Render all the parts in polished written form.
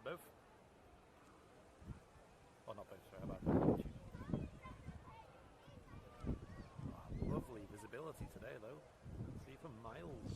Both. Or not both, sorry, about both. Lovely visibility today, though. See for miles.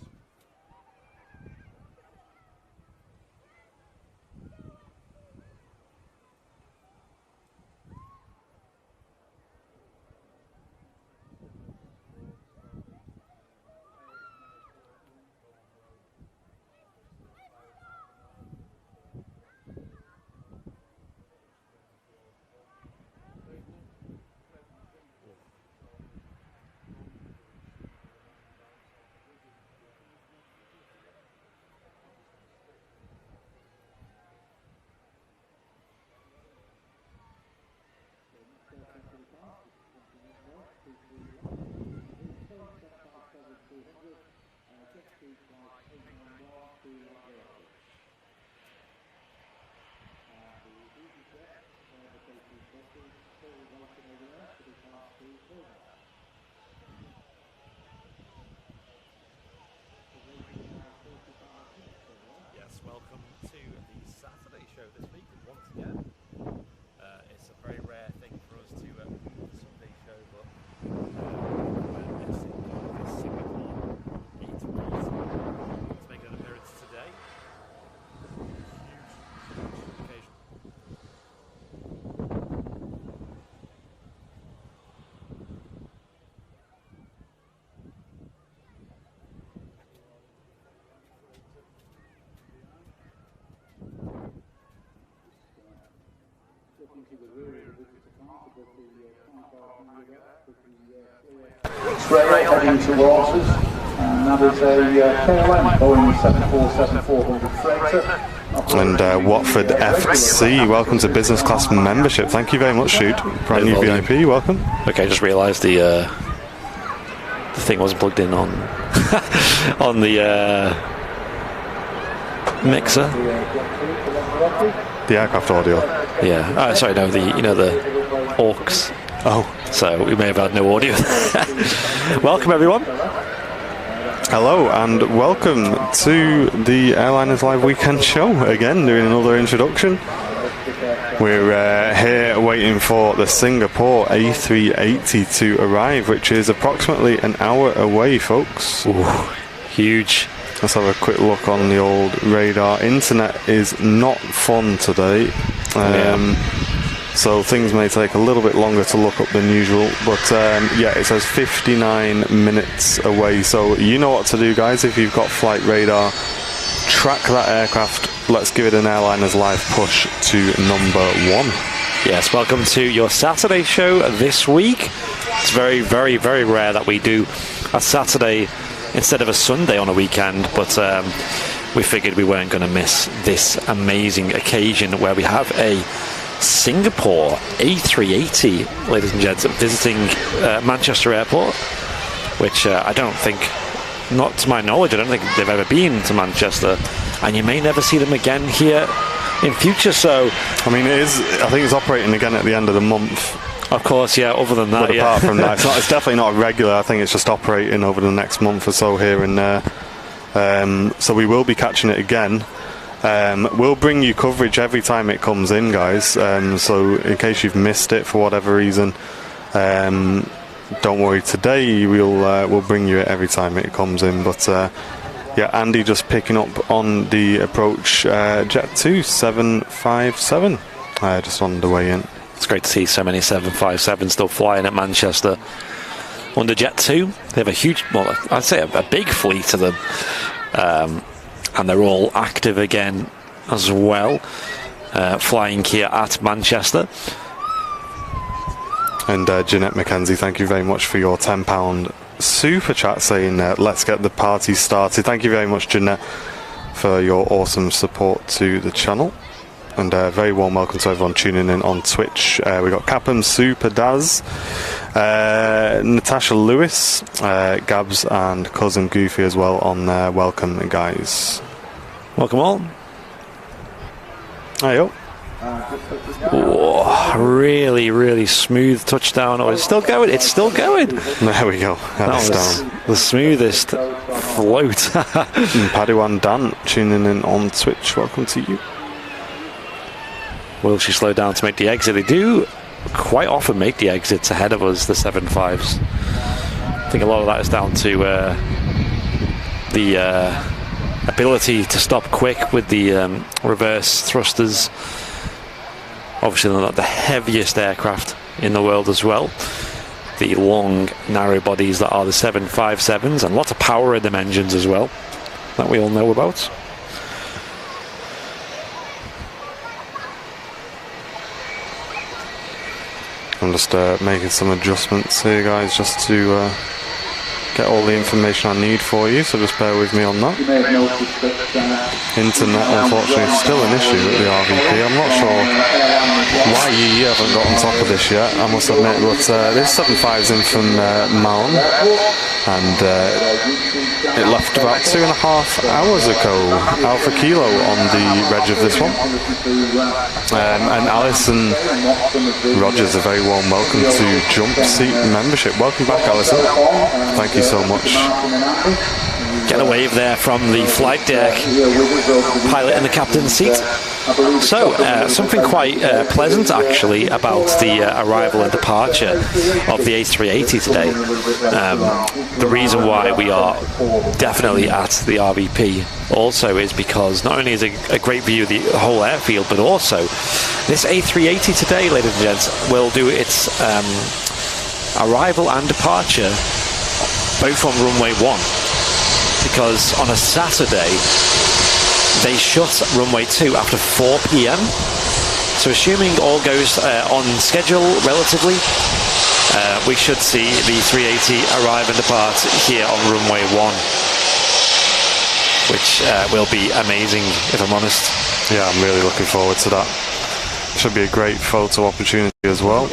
Yes, welcome to the Saturday show this week once again. It's a very rare thing for us to do the Sunday show, but we're missing the Singapore A380 to make an appearance today. Huge occasion. Straight heading towards us, and that is a KLM Boeing 747-400 freighter. And Watford FC, welcome to business class membership. Thank you very much, Shoot. Brand new VIP, welcome. Okay, I just realised the thing wasn't plugged in on on the mixer. The aircraft audio. Yeah. Sorry, no. The aux. Oh. So we may have had no audio. Welcome, everyone. Hello and welcome to the Airliners Live Weekend Show. Again, doing another introduction. We're here waiting for the Singapore A380 to arrive, which is approximately an hour away, folks. Ooh, huge. Let's have a quick look on the old radar. Internet is not fun today. So things may take a little bit longer to look up than usual, but yeah, it says 59 minutes away, so you know what to do, guys. If you've got flight radar, track that aircraft. Let's give it an Airliners Live push to number 1. Yes, welcome to your Saturday show this week. It's very, very, very rare that we do a Saturday instead of a Sunday on a weekend, but we figured we weren't going to miss this amazing occasion where we have a Singapore A380, ladies and gents, visiting Manchester Airport, which I don't think, not to my knowledge, I don't think they've ever been to Manchester, and you may never see them again here in future. So I mean, I think it's operating again at the end of the month. Of course, yeah, other than that, but apart from that, it's definitely not regular. I think it's just operating over the next month or so here and there. So we will be catching it again. We'll bring you coverage every time it comes in, guys. So in case you've missed it for whatever reason, don't worry. Today we'll bring you it every time it comes in. But yeah, Andy just picking up on the approach Jet 2 757, just on the way in. It's great to see so many 757 still flying at Manchester under Jet 2. They have a huge, well, I'd say a big fleet of them. And they're all active again as well, flying here at Manchester. And Jeanette McKenzie, thank you very much for your £10 super chat saying let's get the party started. Thank you very much, Jeanette, for your awesome support to the channel. And very warm welcome to everyone tuning in on Twitch. We've got Capum, Super Daz, Natasha Lewis, Gabs, and Cousin Goofy as well on there. Welcome, guys. Welcome all. Hey, yo. Whoa, really, really smooth touchdown. Oh, it's still going. It's still going. There we go. That was down. the smoothest float. Padawan Dan tuning in on Twitch. Welcome to you. Will she slow down to make the exit? They do quite often make the exits ahead of us, the 7.5s. I think a lot of that is down to the ability to stop quick with the reverse thrusters. Obviously they're not the heaviest aircraft in the world as well. The long, narrow bodies that are the 757s, and lots of power in them engines as well, that we all know about. I'm just making some adjustments here, guys, just to get all the information I need for you, so just bear with me on that. Internet, unfortunately, is still an issue at the RVP. I'm not sure why you haven't got on top of this yet, I must admit, but this 7.5's in from Malm, and it left about 2.5 hours ago, Alpha Kilo on the reg of this one. And Alison Rogers, a very warm welcome to Jump Seat membership. Welcome back, Alison. Thank you so much. Get a wave there from the flight deck, pilot in the captain's seat. So, something quite pleasant actually about the arrival and departure of the A380 today. The reason why we are definitely at the RVP also is because not only is it a great view of the whole airfield, but also this A380 today, ladies and gents, will do its arrival and departure both on runway 1. Because on a Saturday they shut runway 2 after 4 p.m. So assuming all goes on schedule relatively, we should see the 380 arrive and depart here on runway 1, which will be amazing, if I'm honest. Yeah, I'm really looking forward to that. Should be a great photo opportunity as well.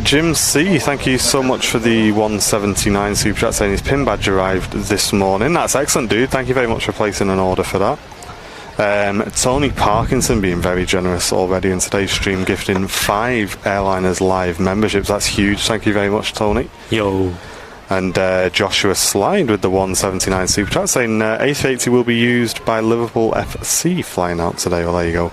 Jim C, thank you so much for the 179 super chat saying his pin badge arrived this morning. That's excellent, dude. Thank you very much for placing an order for that. Tony Parkinson being very generous already in today's stream, gifting 5 Airliners Live memberships. That's huge. Thank you very much, Tony. Yo. And Joshua Slide with the 179 super chat saying A380 will be used by Liverpool FC flying out today. Well, there you go.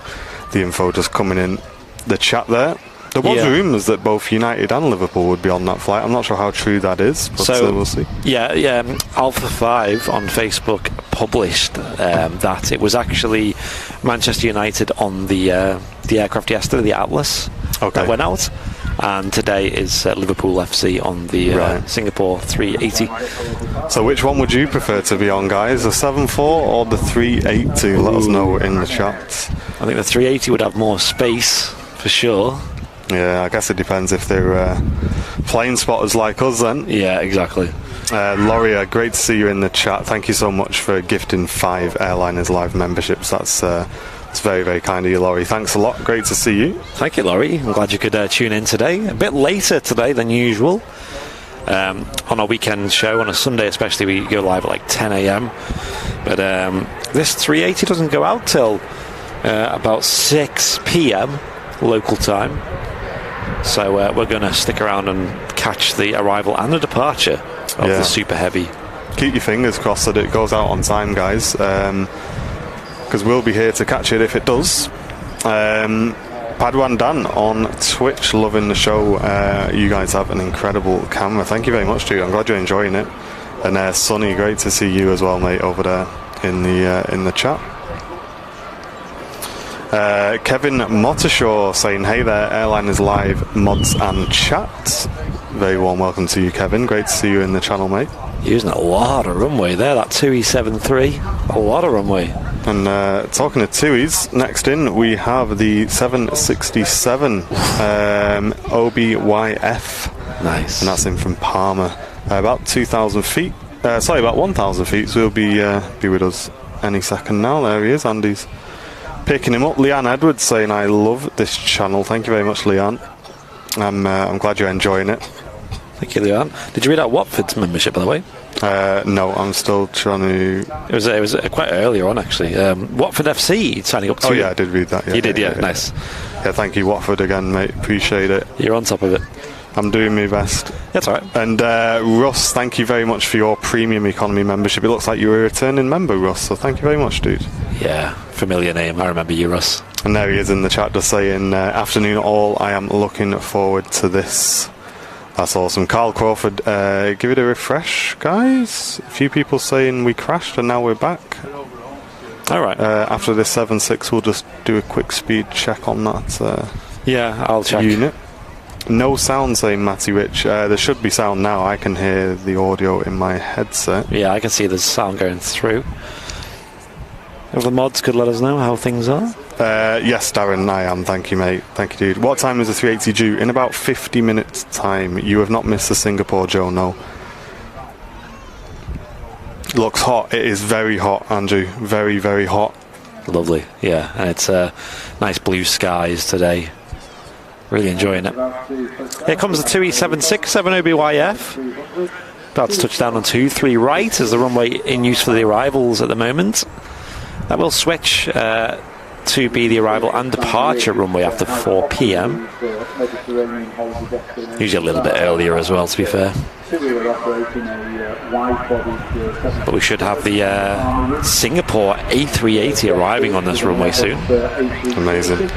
The info just coming in the chat there. There was rumours that both United and Liverpool would be on that flight. I'm not sure how true that is, but we'll see. Yeah, Alpha 5 on Facebook published that it was actually Manchester United on the aircraft yesterday, the Atlas, that went out. And today is Liverpool FC on the Singapore 380. So which one would you prefer to be on, guys? The 7.4 or the 380? Let us know in the chat. I think the 380 would have more space, for sure. Yeah, I guess it depends if they're plane spotters like us then. Yeah, exactly. Lauria, great to see you in the chat. Thank you so much for gifting 5 Airliners Live memberships. That's very, very kind of you, Laurie. Thanks a lot. Great to see you. Thank you, Laurie. I'm glad you could tune in today. A bit later today than usual. On our weekend show, on a Sunday especially, we go live at like 10 a.m. But this 380 doesn't go out till about 6 p.m. local time. So we're going to stick around and catch the arrival and the departure of the Super Heavy. Keep your fingers crossed that it goes out on time, guys, because we'll be here to catch it if it does. Padwan Dan on Twitch, loving the show. You guys have an incredible camera. Thank you very much, dude. I'm glad you're enjoying it. And Sonny, great to see you as well, mate, over there in the chat. Kevin Mottershaw saying, hey there, Airliners Live mods and chat. Very warm welcome to you, Kevin. Great to see you in the channel, mate. Using a lot of runway there, that 2E73. A lot of runway. And talking of 2Es, next in we have the 767 OBYF. Nice. And that's in from Palmer. about 2,000 feet. About 1,000 feet. So he'll be with us any second now. There he is. Andy's picking him up. Leanne Edwards saying, "I love this channel." Thank you very much, Leanne. I'm glad you're enjoying it. Thank you, Leanne. Did you read out Watford's membership, by the way? No, I'm still trying to. It was quite earlier on, actually. Watford FC signing up to. Oh yeah, I did read that. Yeah, you did, yeah. Nice. Yeah, thank you, Watford, again, mate. Appreciate it. You're on top of it. I'm doing my best. That's all right. And Russ, thank you very much for your premium economy membership. It looks like you're a returning member, Russ. So thank you very much, dude. Yeah, familiar name. I remember you, Russ. And there he is in the chat, just saying, "Afternoon all. I am looking forward to this." That's awesome. Carl Crawford, give it a refresh, guys. A few people saying we crashed and now we're back. All right. After this 7.6, we'll just do a quick speed check on that. Yeah, I'll check. Unit. No sound, saying Matty Rich. There should be sound now. I can hear the audio in my headset. Yeah, I can see there's sound going through. If the mods could let us know how things are. Yes, Darren, I am. Thank you, mate. Thank you, dude. What time is the 380 due? In about 50 minutes' time. You have not missed the Singapore, Joe, no. Looks hot. It is very hot, Andrew. Very, very hot. Lovely, yeah. And it's nice blue skies today. Really enjoying it. Here comes the 2E767OBYF. About to touch down on 2-3 right as the runway in use for the arrivals at the moment. That will switch to be the arrival and departure runway after 4 p.m. Usually a little bit earlier as well, to be fair. But we should have the Singapore A380 arriving on this runway soon. Amazing.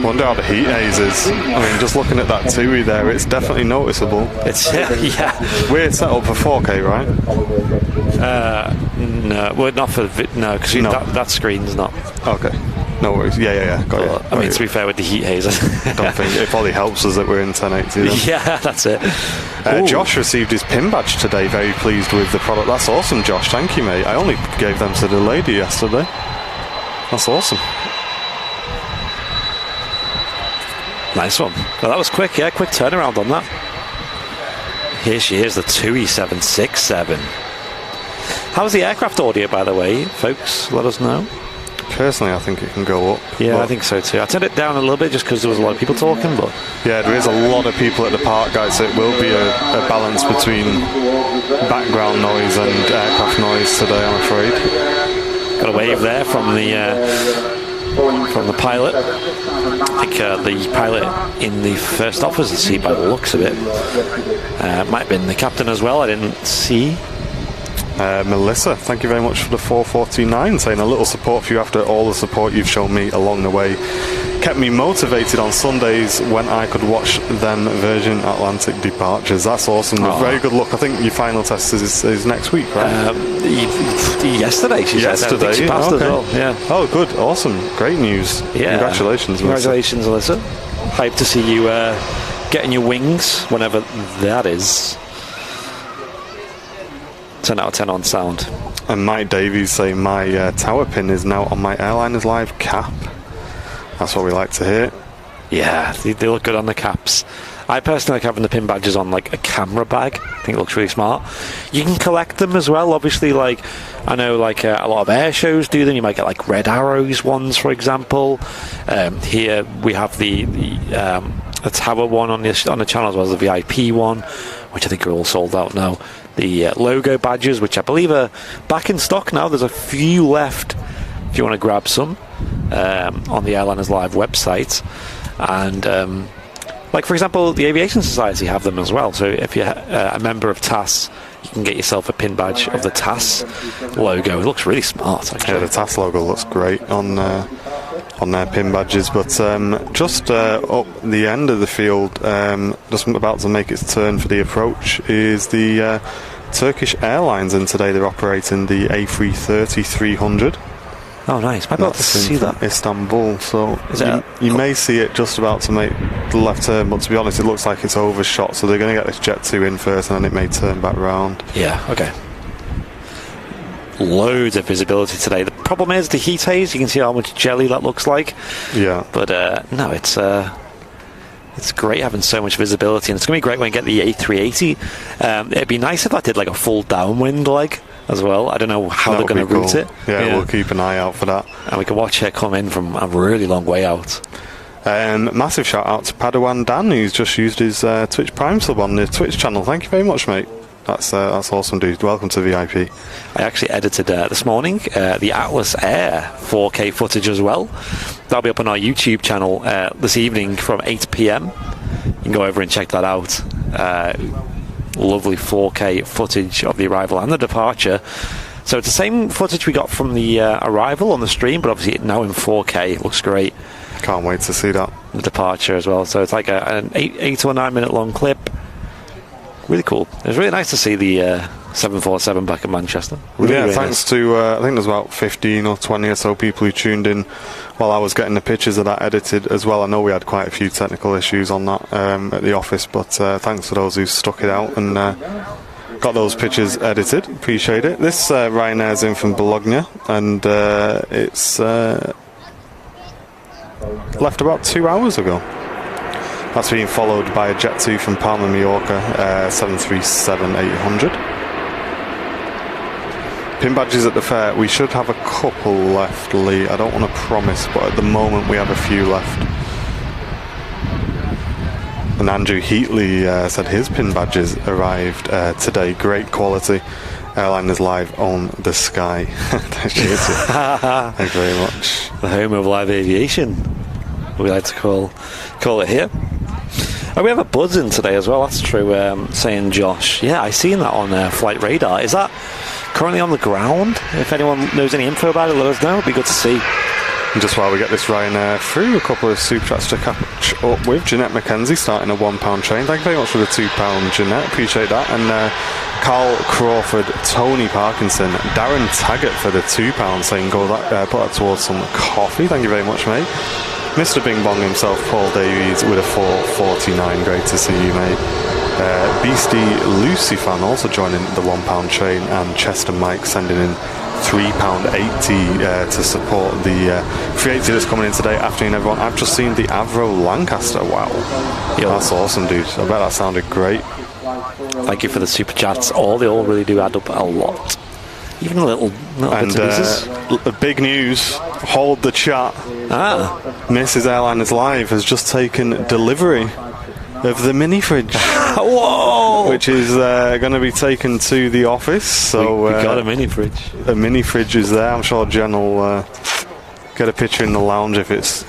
Wonder how the heat haze is. I mean, just looking at that TUI there, it's definitely noticeable. It's yeah. We're set up for 4K, right? No, we're not for no, because that screen's not. Okay, no worries. Yeah. Got it. I mean, to be fair, with the heat haze, I don't think it probably helps us that we're in 1080. Then. Yeah, that's it. Josh received his pin badge today. Very pleased with the product. That's awesome, Josh. Thank you, mate. I only gave them to the lady yesterday. That's awesome. Nice one. Well, that was quick, yeah. Quick turnaround on that. Here she is, the 2E767. How's the aircraft audio, by the way, folks? Let us know. Personally, I think it can go up. Yeah, I think so too. I turned it down a little bit just because there was a lot of people talking, but yeah, there is a lot of people at the park, guys. So it will be a balance between background noise and aircraft noise today, I'm afraid. Got a wave there from the pilot. I think the pilot in the first officer's seat, by the looks of it, might have been the captain as well. I didn't see. Melissa, thank you very much for the 449, saying a little support for you after all the support you've shown me along the way. Kept me motivated on Sundays when I could watch them Virgin Atlantic departures. That's awesome. Very good luck. I think your final test is next week, right? Yesterday, she said. Yesterday, she passed as well. Yeah. Oh, good. Awesome. Great news. Yeah. Congratulations, Melissa. Congratulations, Alyssa. Hyped to see you getting your wings whenever that is. 10 out of 10 on sound. And Mike Davies saying my tower pin is now on my Airliners Live cap. That's what we like to hear. Yeah, they look good on the caps. I personally like having the pin badges on like a camera bag. I think it looks really smart. You can collect them as well. Obviously, like I know, like a lot of air shows do them. You might get like Red Arrows ones, for example. Here we have the tower one on the channel, as well as the VIP one, which I think are all sold out now. The logo badges, which I believe are back in stock now. There's a few left if you want to grab some on the Airliners Live website. And like, for example, the Aviation Society have them as well. So if you're a member of TAS, you can get yourself a pin badge of the TAS logo. It looks really smart, actually. Yeah, the TAS logo looks great on their pin badges. But just up the end of the field, just about to make its turn for the approach, is the Turkish Airlines, and today they're operating the A330-300. Oh, nice. Might be able to see that. Istanbul, so you may see it just about to make the left turn, but to be honest, it looks like it's overshot, so they're going to get this Jet 2 in first, and then it may turn back round. Yeah, okay. Loads of visibility today. The problem is the heat haze. You can see how much jelly that looks like. Yeah. But no, it's It's great having so much visibility, and it's going to be great when we get the A380. It'd be nice if I did like a full downwind leg as well. I don't know how they're going to route it. Yeah, we'll keep an eye out for that. And we can watch her come in from a really long way out. Massive shout out to Padawan Dan, who's just used his Twitch Prime sub on the Twitch channel. Thank you very much, mate. That's awesome, dude. Welcome to VIP. I actually edited this morning the Atlas Air 4K footage as well. That'll be up on our YouTube channel this evening from 8 p.m. You can go over and check that out. Lovely 4K footage of the arrival and the departure. So it's the same footage we got from the arrival on the stream, but obviously now in 4K. It looks great. Can't wait to see that. The departure as well. So it's like an 8 to a 9 minute long clip. Really cool. It was really nice to see the 747 back in Manchester. Really thanks to I think there's about 15 or 20 or so people who tuned in while I was getting the pictures of that edited as well. I know we had quite a few technical issues on that at the office, but thanks to those who stuck it out and got those pictures edited. Appreciate it. This Ryanair's in from Bologna, and it's left about 2 hours ago. That's being followed by a Jet 2 from Palma, Mallorca, 737-800. Pin badges at the fair. We should have a couple left, Lee. I don't want to promise, but at the moment we have a few left. And Andrew Heatley said his pin badges arrived today. Great quality. Airline is live on the sky. Thank you very much. The home of live aviation, we like to call it here. Oh, we have a buzz in today as well, that's true, saying Josh. Yeah, I seen that on Flight Radar. Is that currently on the ground? If anyone knows any info about it, let us know. It'd be good to see. And just while we get this Ryanair through, a couple of super chats to catch up with. Jeanette McKenzie starting a £1 train. Thank you very much for the £2, Jeanette. Appreciate that. And Carl Crawford, Tony Parkinson, Darren Taggart for the £2 saying put that towards some coffee. Thank you very much, mate. Mr. Bing Bong himself, Paul Davies, with a 4.49. Great to see you, mate. Beastie Lucy fan also joining the £1 train, and Chester Mike sending in £3.80 to support the 380 that's coming in today. Afternoon, everyone. I've just seen the Avro Lancaster. Wow, yeah, that's awesome, dude. I bet that sounded great. Thank you for the super chats. They all really do add up a lot. Even little bits and pieces. Big news. Hold the chat. Mrs. Airliners Live has just taken delivery of the mini fridge. Whoa! Which is going to be taken to the office. So we got a mini fridge. A mini fridge is there. I'm sure Jen will get a picture in the lounge if it's.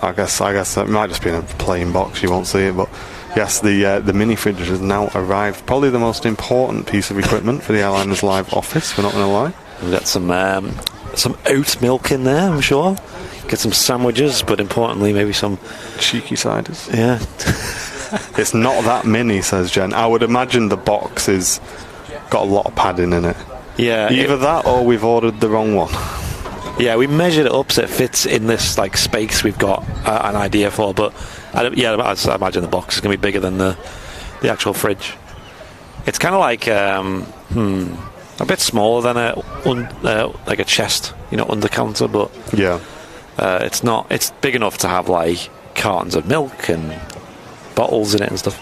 I guess it might just be in a plain box. You won't see it, but. Yes, the mini fridge has now arrived. Probably the most important piece of equipment for the Airliners Live office. We're not going to lie. We've got some oat milk in there, I'm sure. Get some sandwiches, but importantly, maybe some cheeky ciders. Yeah. It's not that mini, says Jen. I would imagine the box is got a lot of padding in it. Yeah. Either that, or we've ordered the wrong one. Yeah, we measured it up so it fits in this like space we've got an idea for, but. I imagine the box is going to be bigger than the actual fridge. It's kind of like a bit smaller than like a chest, under counter, but yeah, it's not. It's big enough to have like cartons of milk and bottles in it and stuff.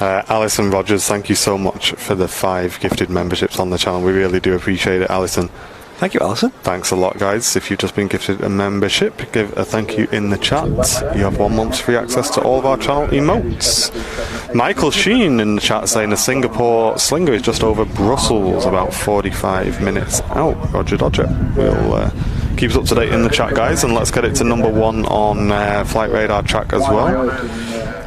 Alison Rogers, thank you so much for the 5 gifted memberships on the channel. We really do appreciate it, Alison. Thank you, Alison. Thanks a lot, guys. If you've just been gifted a membership, give a thank you in the chat. You have 1 month's free access to all of our channel emotes. Michael Sheen in the chat saying the Singapore Slinger is just over Brussels, about 45 minutes out. Roger Dodger. We'll keep us up to date in the chat, guys, and let's get it to number 1 on Flight Radar track as well.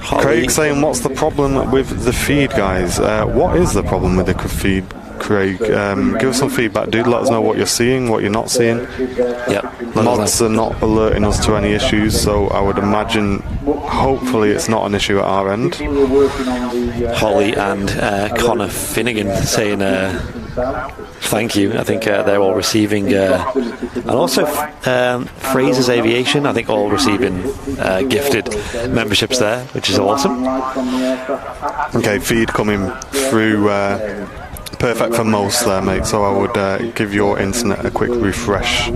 Craig saying, what's the problem with the feed, guys? What is the problem with the feed? Craig, give us some feedback, dude. Let us know what you're seeing, what you're not seeing. Yep. Mods are not alerting us to any issues, so I would imagine, hopefully, it's not an issue at our end. Holly and Connor Finnegan saying thank you. I think they're all receiving, and also Fraser's Aviation, I think all receiving gifted memberships there, which is awesome. Okay, feed coming through. Perfect for most there, mate, so I would give your internet a quick refresh.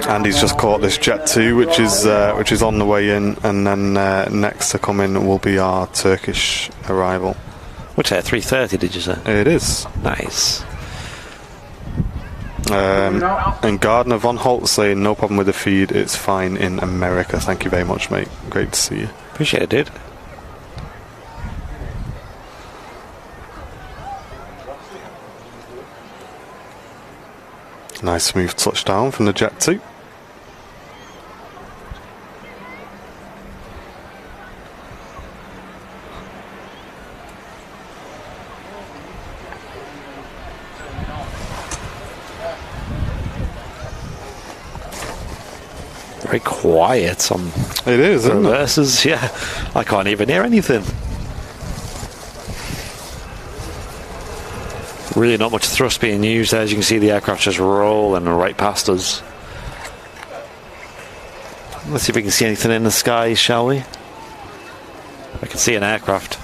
Andy's just caught this Jet 2, which is on the way in, and then next to come in will be our Turkish arrival. Which A380 did you say? It is. Nice. And Gardner Von Holt saying no problem with the feed, it's fine in America. Thank you very much, mate. Great to see you. Appreciate it, dude. Nice smooth touchdown from the Jet 2. Very quiet on It is, isn't it? reverses. Yeah, I can't even hear anything. Really not much thrust being used. As you can see, the aircraft just rolling right past us. Let's see if we can see anything in the sky, shall we? I can see an aircraft.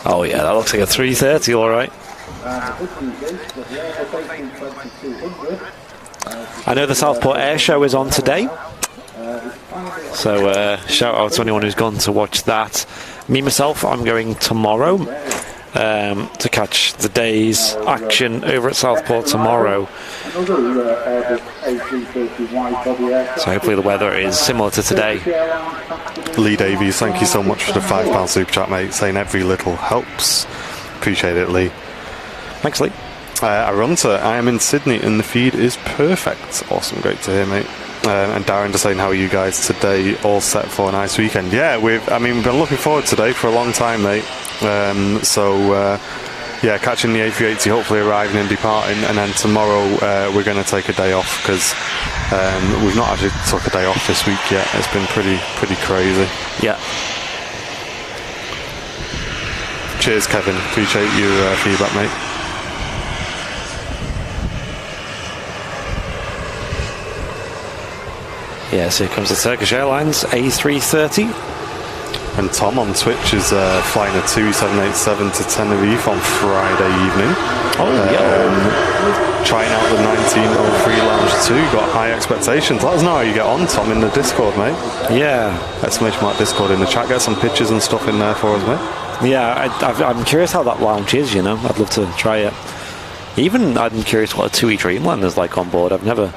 Oh yeah, that looks like a 330, all right. I know the Southport Air Show is on today, so shout out to anyone who's gone to watch that. Me myself, I'm going tomorrow to catch the day's action over at Southport tomorrow. So hopefully the weather is similar to today. Lee Davies, thank you so much for the £5 super chat, mate, saying every little helps. Appreciate it, Lee. Thanks, Lee. Arunta, I am in Sydney and the feed is perfect. Awesome, great to hear, mate. And Darren just saying, how are you guys today? All set for a nice weekend. Yeah, we've been looking forward to today for a long time, mate. Yeah, catching the A380, hopefully arriving and departing, and then tomorrow we're going to take a day off because we've not actually took a day off this week yet. It's been pretty crazy. Yeah. Cheers, Kevin. Appreciate your feedback, mate. Yeah, so here comes the Turkish Airlines A330. And Tom on Twitch is flying a 2787 to Tenerife on Friday evening. Oh, yeah. Trying out the 1903 Lounge 2. Got high expectations. Let us know how you get on, Tom, in the Discord, mate. Yeah. Exclamation mark Discord in the chat. Get some pictures and stuff in there for us, mate. Yeah, I'm curious how that lounge is, you know. I'd love to try it. Even I'm curious what a TUI Dreamliner is like on board. I've never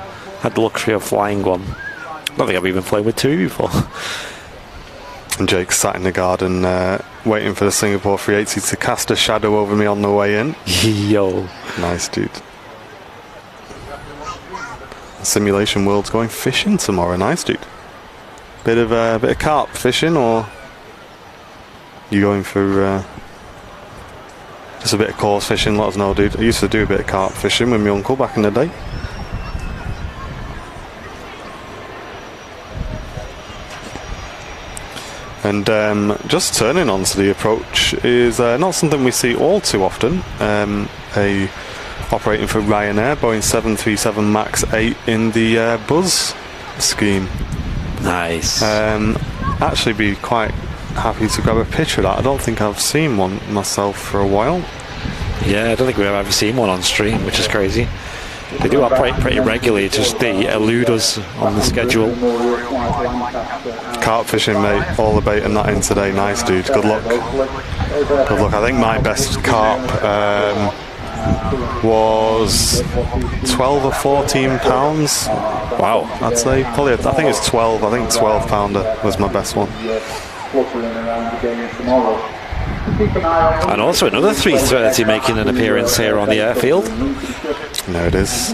had the luxury of flying one. I don't think I've even flown with TUI before. And Jake sat in the garden waiting for the Singapore 380 to cast a shadow over me on the way in. Yo. Nice, dude. Simulation World's going fishing tomorrow. Nice, dude. Bit of carp fishing, or you going for just a bit of coarse fishing? Let us know, dude. I used to do a bit of carp fishing with my uncle back in the day. And just turning onto the approach is not something we see all too often. Operating for Ryanair, Boeing 737 MAX 8 in the Buzz scheme. Nice. Actually be quite happy to grab a picture of that. I don't think I've seen one myself for a while. Yeah, I don't think we've ever seen one on stream, which is crazy. They do operate pretty regularly, just they elude us on the schedule. Carp fishing, mate. All the bait and that in today. Nice, dude. Good luck. Good luck. I think my best carp was 12 or 14 pounds. Wow. I'd say probably. I think it's 12. I think 12 pounder was my best one. And also another 330 making an appearance here on the airfield. There it is.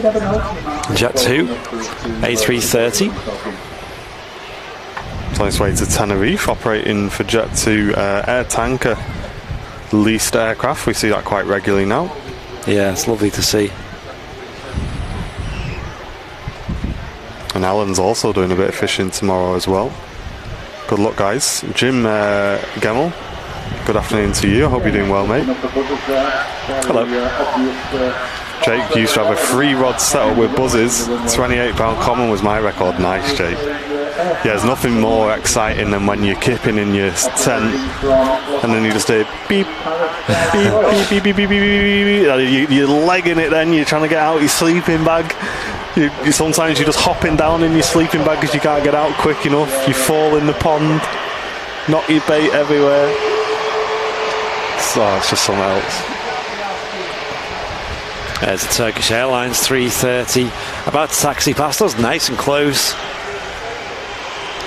Jet 2, A330. It's on its way to Tenerife, operating for Jet 2 air tanker leased aircraft. We see that quite regularly now. Yeah, it's lovely to see. And Alan's also doing a bit of fishing tomorrow as well. Good luck, guys. Jim Gemmell, good afternoon to you. I hope you're doing well, mate. Hello. Jake used to have a 3-rod setup with buzzes. £28 common was my record. Nice, Jake. yeah, there's nothing more exciting than when you're kipping in your tent and then you just hear beep, beep, beep, beep, beep, beep, beep, beep. You're legging it then, you're trying to get out your sleeping bag. Sometimes you're just hopping down in your sleeping bag because you can't get out quick enough. You fall in the pond, knock your bait everywhere. So it's just something else. There's the Turkish Airlines 330 about to taxi past us, nice and close.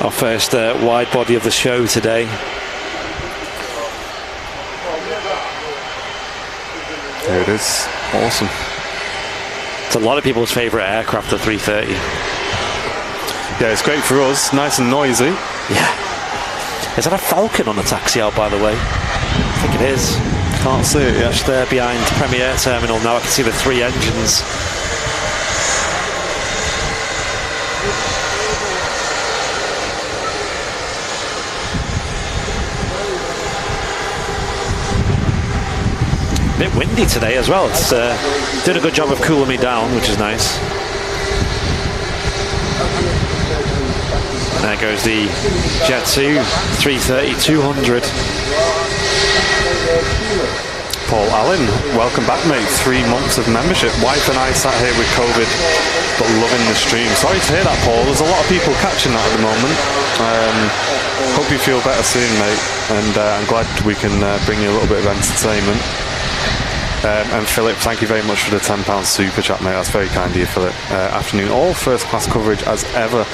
Our first wide body of the show today. There it is. Awesome. It's a lot of people's favourite aircraft, the 330. Yeah, it's great for us. Nice and noisy. Yeah. Is that a Falcon on the taxi out, by the way? I think it is. Can't see it yet. Just there behind Premier Terminal now, I can see the 3 engines. A bit windy today as well. It's doing a good job of cooling me down, which is nice. And there goes the Jet 2 330-200. Paul Allen, welcome back, mate. 3 months of membership. Wife and I sat here with COVID, but loving the stream. Sorry to hear that, Paul. There's a lot of people catching that at the moment. Hope you feel better soon, mate. And I'm glad we can bring you a little bit of entertainment. And Philip, thank you very much for the £10 super chat, mate. That's very kind of you, Philip. Afternoon, all first class coverage as ever.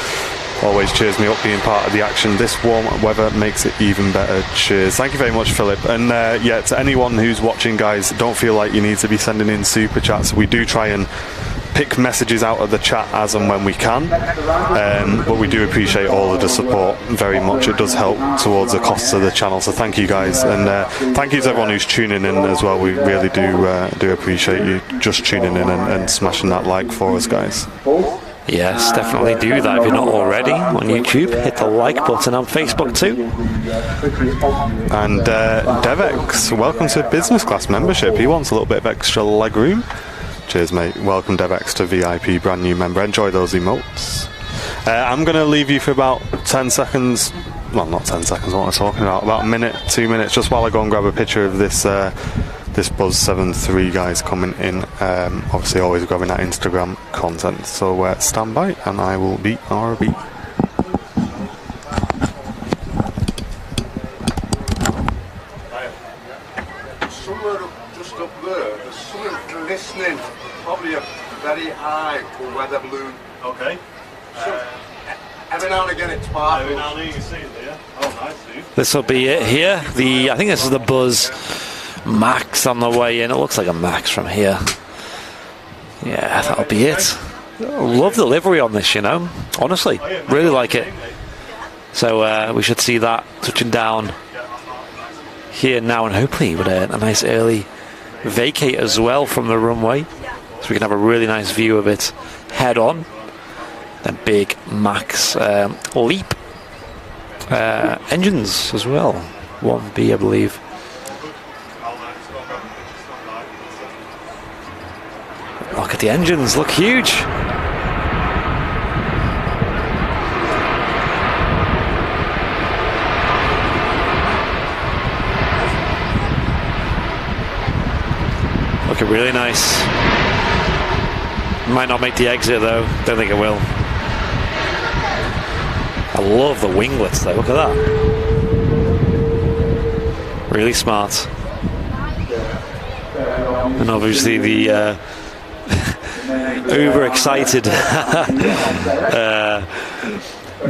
Always cheers me up being part of the action. This warm weather makes it even better. Cheers. Thank you very much, Philip. And yeah, to anyone who's watching, guys, don't feel like you need to be sending in super chats. We do try and pick messages out of the chat as and when we can, but we do appreciate all of the support very much. It does help towards the costs of the channel, so thank you, guys. And thank you to everyone who's tuning in as well. We really do appreciate you just tuning in and smashing that like for us, guys. Yes, definitely do that if you're not already on YouTube. Hit the like button on Facebook too. And Devex, welcome to business class membership. He wants a little bit of extra leg room. Cheers, mate. Welcome, Devex, to VIP, brand new member. Enjoy those emotes. I'm going to leave you for about 10 seconds. Well, not 10 seconds, what am I talking about? About a minute, 2 minutes, just while I go and grab a picture of this this Buzz 7.3 guys coming in. Obviously always grabbing that Instagram content, so stand by and I will be RB. Somewhere just up there, there's something glistening, probably a very high weather balloon. Okay. So, every now and again it sparkles. Every now and then you can see it there. Oh, nice, dude. This will be it here. I think this is the Buzz Max on the way in. It looks like a Max from here. Yeah, that'll be it. Love the livery on this, you know. Honestly, really like it. So we should see that touching down here now, and hopefully with a nice early vacate as well from the runway, so we can have a really nice view of it head on. Then big Max Leap engines as well. 1B, I believe. Look at the engines, look huge. Looking really nice. Might not make the exit though, don't think it will. I love the winglets though, look at that. Really smart. And obviously the overexcited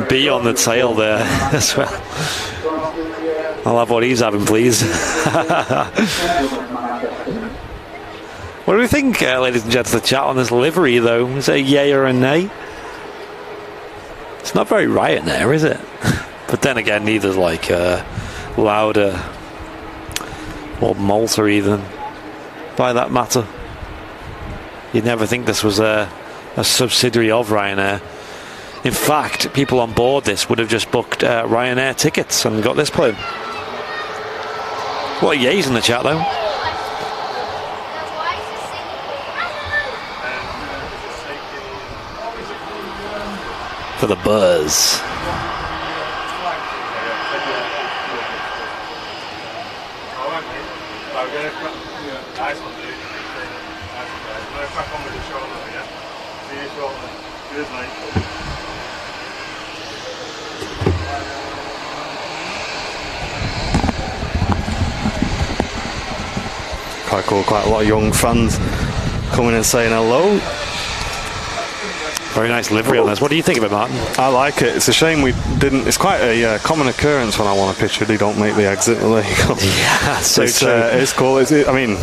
bee on the tail there as well. I'll have what he's having, please. What do we think, ladies and gents, of the chat on this livery though? Is it a yay or a nay? It's not very Ryanair, is it? But then again, neither's like Lauda or Malta even, by that matter. You'd never think this was a subsidiary of Ryanair. In fact, people on board this would have just booked Ryanair tickets and got this plane. What a yays in the chat though. for the buzz. Nice one, dude. Nice one, guys. I'm going to crack on with the show now, yeah? See you shortly. Cheers, mate. Quite cool, quite a lot of young fans coming and saying hello. Very nice livery on this. What do you think of it, Martin? I like it. It's a shame we didn't. It's quite a common occurrence when I want a picture. They don't make the exit. Well, there you go. Yeah, so it's, true. It's cool. I mean,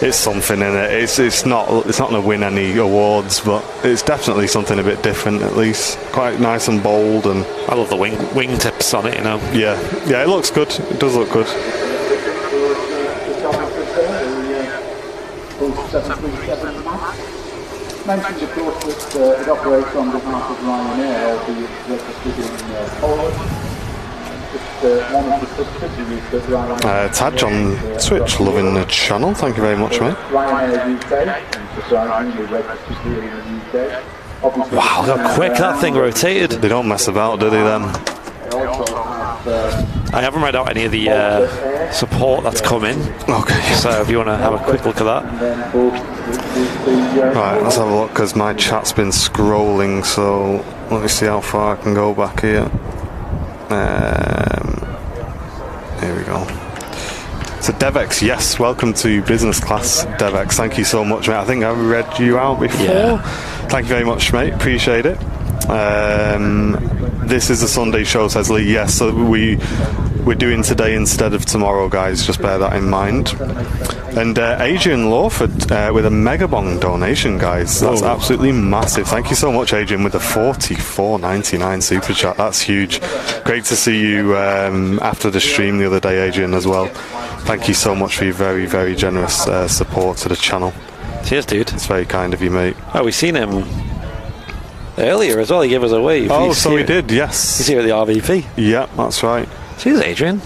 it's something in it. It's not going to win any awards, but it's definitely something a bit different. At least quite nice and bold. And I love the wing tips on it. You know. Yeah, it looks good. It does look good. Mentioned, of course, that it operates on behalf of Ryanair, albeit registered in Poland. Just one of the subsidiaries that Ryanair... Taj on Twitch, loving the channel. Thank you very much, mate. Ryanair UK, and surprisingly registered here in the UK. Obviously, Wow, look how quick that thing rotated. They don't mess about, do they, then? they also have... I haven't read out any of the support that's come in. Okay. So if you want to have a quick look at that. Right, let's have a look, because my chat's been scrolling, so let me see how far I can go back here. Here we go. So Devex, yes, welcome to business class, Devex. Thank you so much, mate. I think I read you out before. Yeah. Thank you very much, mate. Appreciate it. This is a Sunday show, says Lee. Yes, so we're doing today instead of tomorrow, guys. Just bear that in mind. And Adrian Lawford with a megabong donation, guys. That's absolutely massive. Thank you so much, Adrian, with the $44.99 super chat. That's huge. Great to see you after the stream the other day, Adrian, as well. Thank you so much for your very, very generous support to the channel. Cheers, dude. It's very kind of you, mate. Oh, we've seen him earlier as well. He gave us a wave. Oh, so he did, yes. He's here at the RVP. Yeah, that's right. Cheers, Adrian.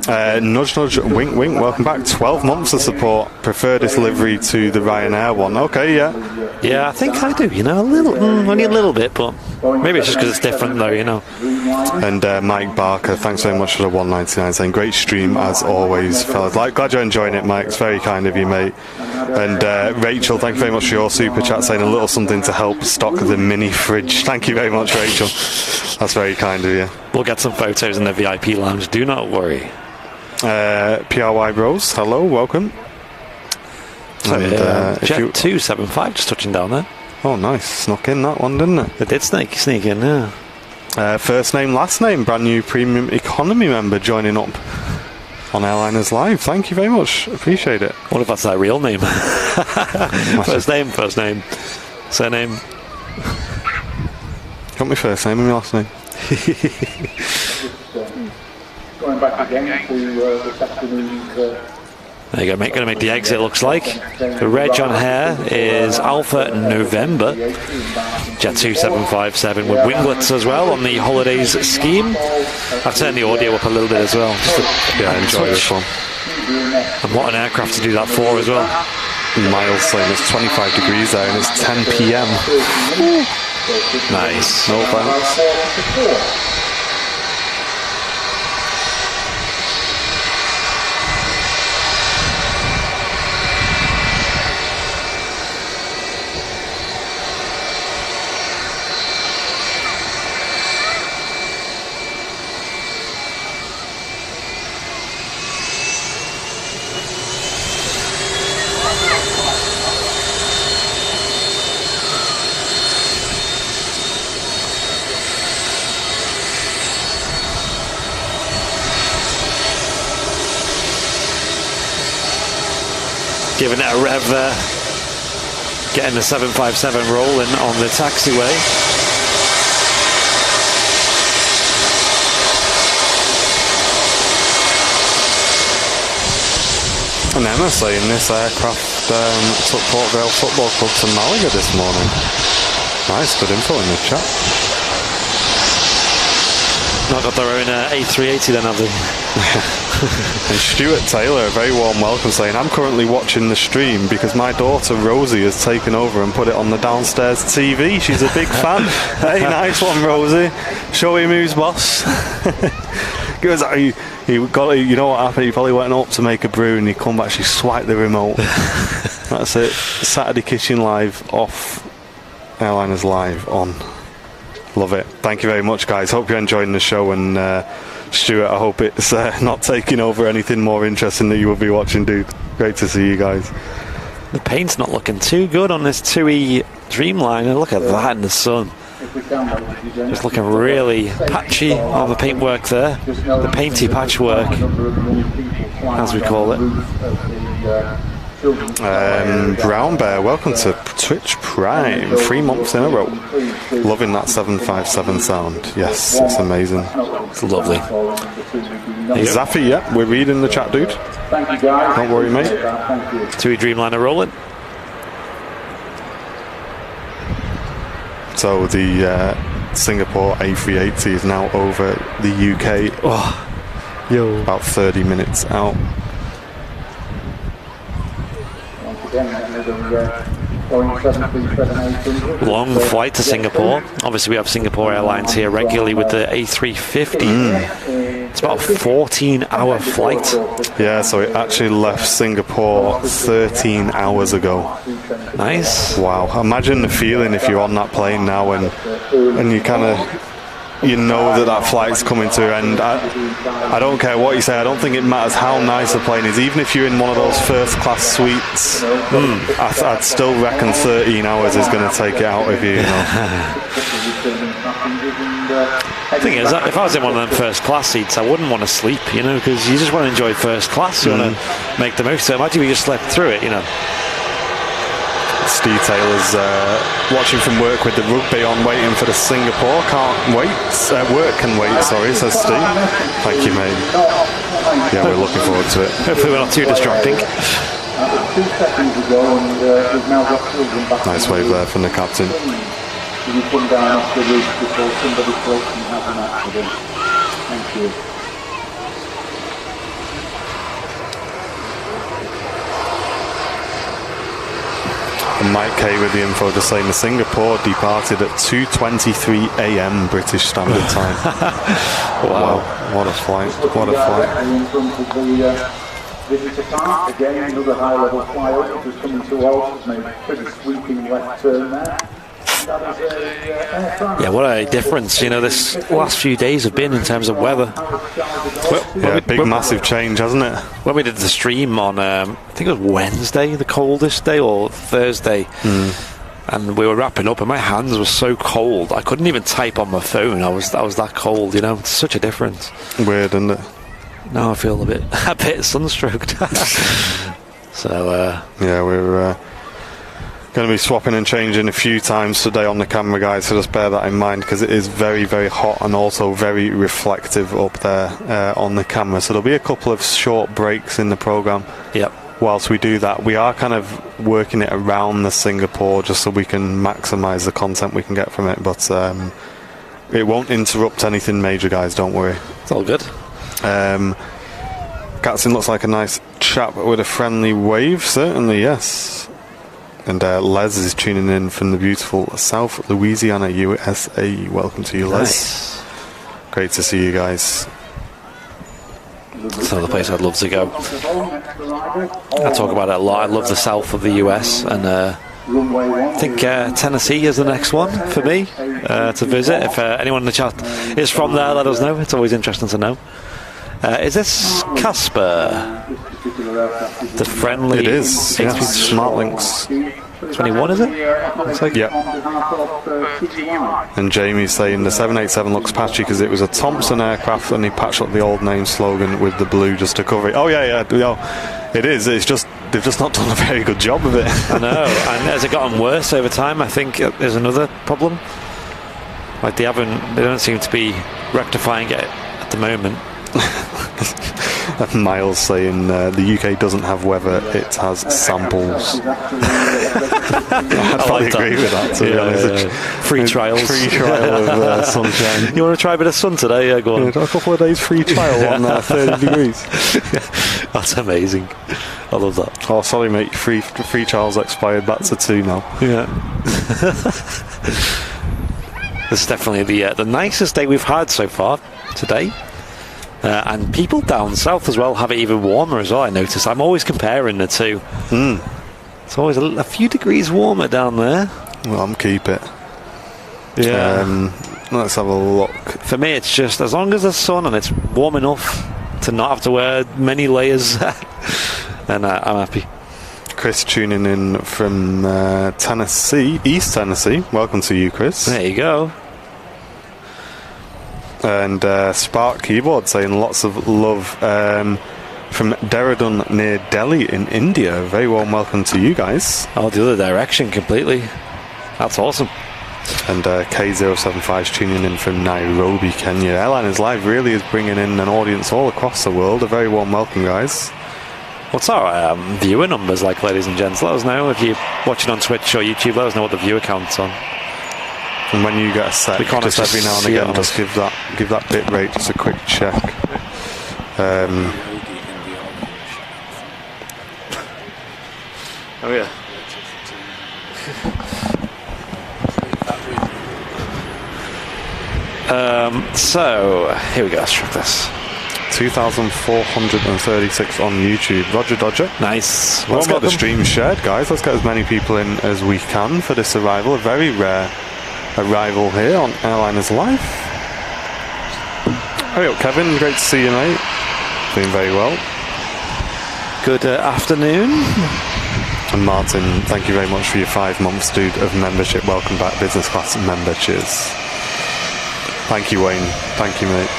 Nudge, nudge, wink, wink. Welcome back. 12 months of support. Prefer this livery to the Ryanair one. Okay, yeah. Yeah, I think I do. You know, only a little bit, but maybe it's just because it's different, though. You know. And Mike Barker, thanks very much for the $1.99, saying great stream as always, fellas. Glad you're enjoying it, Mike. It's very kind of you, mate. And Rachel, thank you very much for your super chat, saying a little something to help stock the mini fridge. Thank you very much, Rachel. That's very kind of you. We'll get some photos in the VIP lounge. Do not worry. PRY Bros, hello, welcome. So, And, Jet 275 just touching down there. Oh, nice. Snuck in that one, didn't it? It did sneak in, yeah. First name, last name, brand new premium economy member joining up on Airliners Live. Thank you very much. Appreciate it. What if that's their real name? First name, surname. Got my first name and my last name. Going back again to this afternoon's... There you go, mate. Going to make the exit, looks like. The reg on here is Alpha November. Jet 2757 with winglets as well on the holidays scheme. I've turned the audio up a little bit as well. Enjoy this one. And what an aircraft to do that for as well. Miles saying it's 25 degrees there and it's 10 p.m. Nice. No thanks. Giving it a rev there. Getting the 757 rolling on the taxiway. And Emma saying this aircraft took Port Vale Football Club to Malaga this morning. Nice, good info in the chat. Not got their own A380 then, have they? And Stuart Taylor, a very warm welcome, saying, I'm currently watching the stream because my daughter Rosie has taken over and put it on the downstairs TV. She's a big fan. Hey, nice one, Rosie. Show him who's boss. Goes, he got, you know what happened? He probably went up to make a brew and he come back, she swiped the remote. That's it. Saturday Kitchen Live off, Airliners Live on. Love it. Thank you very much, guys. Hope you're enjoying the show, and Stuart, I hope it's not taking over anything more interesting that you will be watching, dude. Great to see you guys. The paint's not looking too good on this 2E Dreamliner. Look at that in the sun. Just looking really patchy on the paintwork there. The painty patchwork, as we call it. Brown Bear, welcome to Twitch Prime. 3 months in a row. Loving that 757 sound. Yes, it's amazing. It's lovely. Zaffy, yeah, we're reading the chat, dude. Don't worry, mate. 2E Dreamliner rolling. So the Singapore A380 is now over the UK. Oh, yo. About 30 minutes out. Long flight to Singapore. Obviously we have Singapore Airlines here regularly with the A350. It's about a 14-hour flight. Yeah, so it actually left Singapore 13 hours ago. Nice. Wow. Imagine the feeling if you're on that plane now and you kind of, you know that flight's coming to an end. I don't care what you say. I don't think it matters how nice the plane is. Even if you're in one of those first class suites, I'd still reckon 13 hours is going to take it out of you, you know. The thing is, if I was in one of them first class seats, I wouldn't want to sleep, you know, because you just want to enjoy first class. You want to make the most of it. Imagine if you just slept through it, you know. Steve Taylor's watching from work with the rugby on, waiting for the Singapore. Can't wait. Work can wait, sorry, says Steve. Thank you, mate. Yeah, we're looking forward to it. Hopefully we're not too distracting. Nice wave there from the captain. You come down off the roof before somebody floats and has an accident. Thank you. And Mike K with the info just saying the Singapore departed at 2:23 a.m. British Standard Time. Wow, what a flight! What a flight! In front of the Visitor Park, again another high-level flyover just coming to us. Made a pretty sweeping left turn there. Yeah, what a difference, you know, this last few days have been in terms of weather. Massive change, hasn't it? When we did the stream on, I think it was Wednesday, the coldest day, or Thursday, and we were wrapping up, and my hands were so cold, I couldn't even type on my phone. I was that cold, you know. It's such a difference. Weird, isn't it? Now I feel a bit sunstroked. So, yeah, we're going to be swapping and changing a few times today on the camera, guys, so just bear that in mind, because it is very, very hot and also very reflective up there on the camera. So there'll be a couple of short breaks in the program. Yep. Whilst we do that, we are kind of working it around the Singapore just so we can maximise the content we can get from it, but it won't interrupt anything major, guys, don't worry. It's all good. Gatson looks like a nice chap with a friendly wave, certainly, yes. And Les is tuning in from the beautiful South Louisiana, USA. Welcome to you, Les. Nice. Great to see you guys. It's another place I'd love to go. I talk about it a lot. I love the south of the US, and I think Tennessee is the next one for me to visit. If anyone in the chat is from there, let us know. It's always interesting to know. Is this Casper? The friendly... It is, yeah. Smart Links. 21, is it? Looks like. Yeah. And Jamie's saying the 787 looks patchy because it was a Thompson aircraft and he patched up the old name slogan with the blue just to cover it. Oh, yeah. It is. It's just... They've just not done a very good job of it. I know. And has it gotten worse over time? I think there's another problem. Like they don't seem to be rectifying it at the moment. Miles saying the UK doesn't have weather, it has samples. I'd probably agree with that, to be honest. Free trials. Free trial of sunshine. You want to try a bit of sun today? Yeah, go on. A couple of days free trial on 30 degrees. That's amazing. I love that. Oh, sorry, mate. Free trials expired. Back to 2 now. Yeah. This is definitely the nicest day we've had so far today. And people down south as well have it even warmer as well, I noticed. I'm always comparing the two. It's always a few degrees warmer down there. Well, I'm keep it. Yeah. Let's have a look. For me, it's just as long as there's sun and it's warm enough to not have to wear many layers, and I'm happy. Chris tuning in from Tennessee, East Tennessee. Welcome to you, Chris. There you go. And Spark Keyboard saying lots of love from Dehradun near Delhi in India. Very warm welcome to you guys. Oh, the other direction completely. That's awesome. And K075's tuning in from Nairobi, Kenya. Airliners Live really is bringing in an audience all across the world. A very warm welcome, guys. What's our viewer numbers like, ladies and gents? Let us know if you're watching on Twitch or YouTube. Let us know what the viewer count's on. And when you get a sec, just every now and again, just give that bit rate just a quick check. Oh yeah. So here we go. Let's check this. 2,436 on YouTube. Roger Dodger. Nice. Let's get the stream shared, guys. Let's get as many people in as we can for this arrival. A very rare arrival here on Airliners Live. Hey up, Kevin. Great to see you, mate. Doing very well. Good afternoon. And Martin, thank you very much for your 5 months, dude, of membership. Welcome back, business class member. Cheers. Thank you, Wayne. Thank you, mate.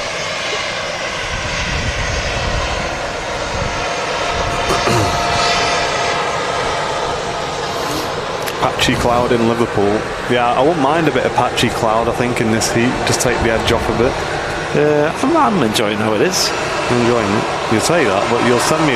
Patchy cloud in Liverpool. Yeah, I wouldn't mind a bit of patchy cloud, I think, in this heat. Just take the edge off a bit. I'm enjoying how it is. Enjoying it. You say that, but you'll send me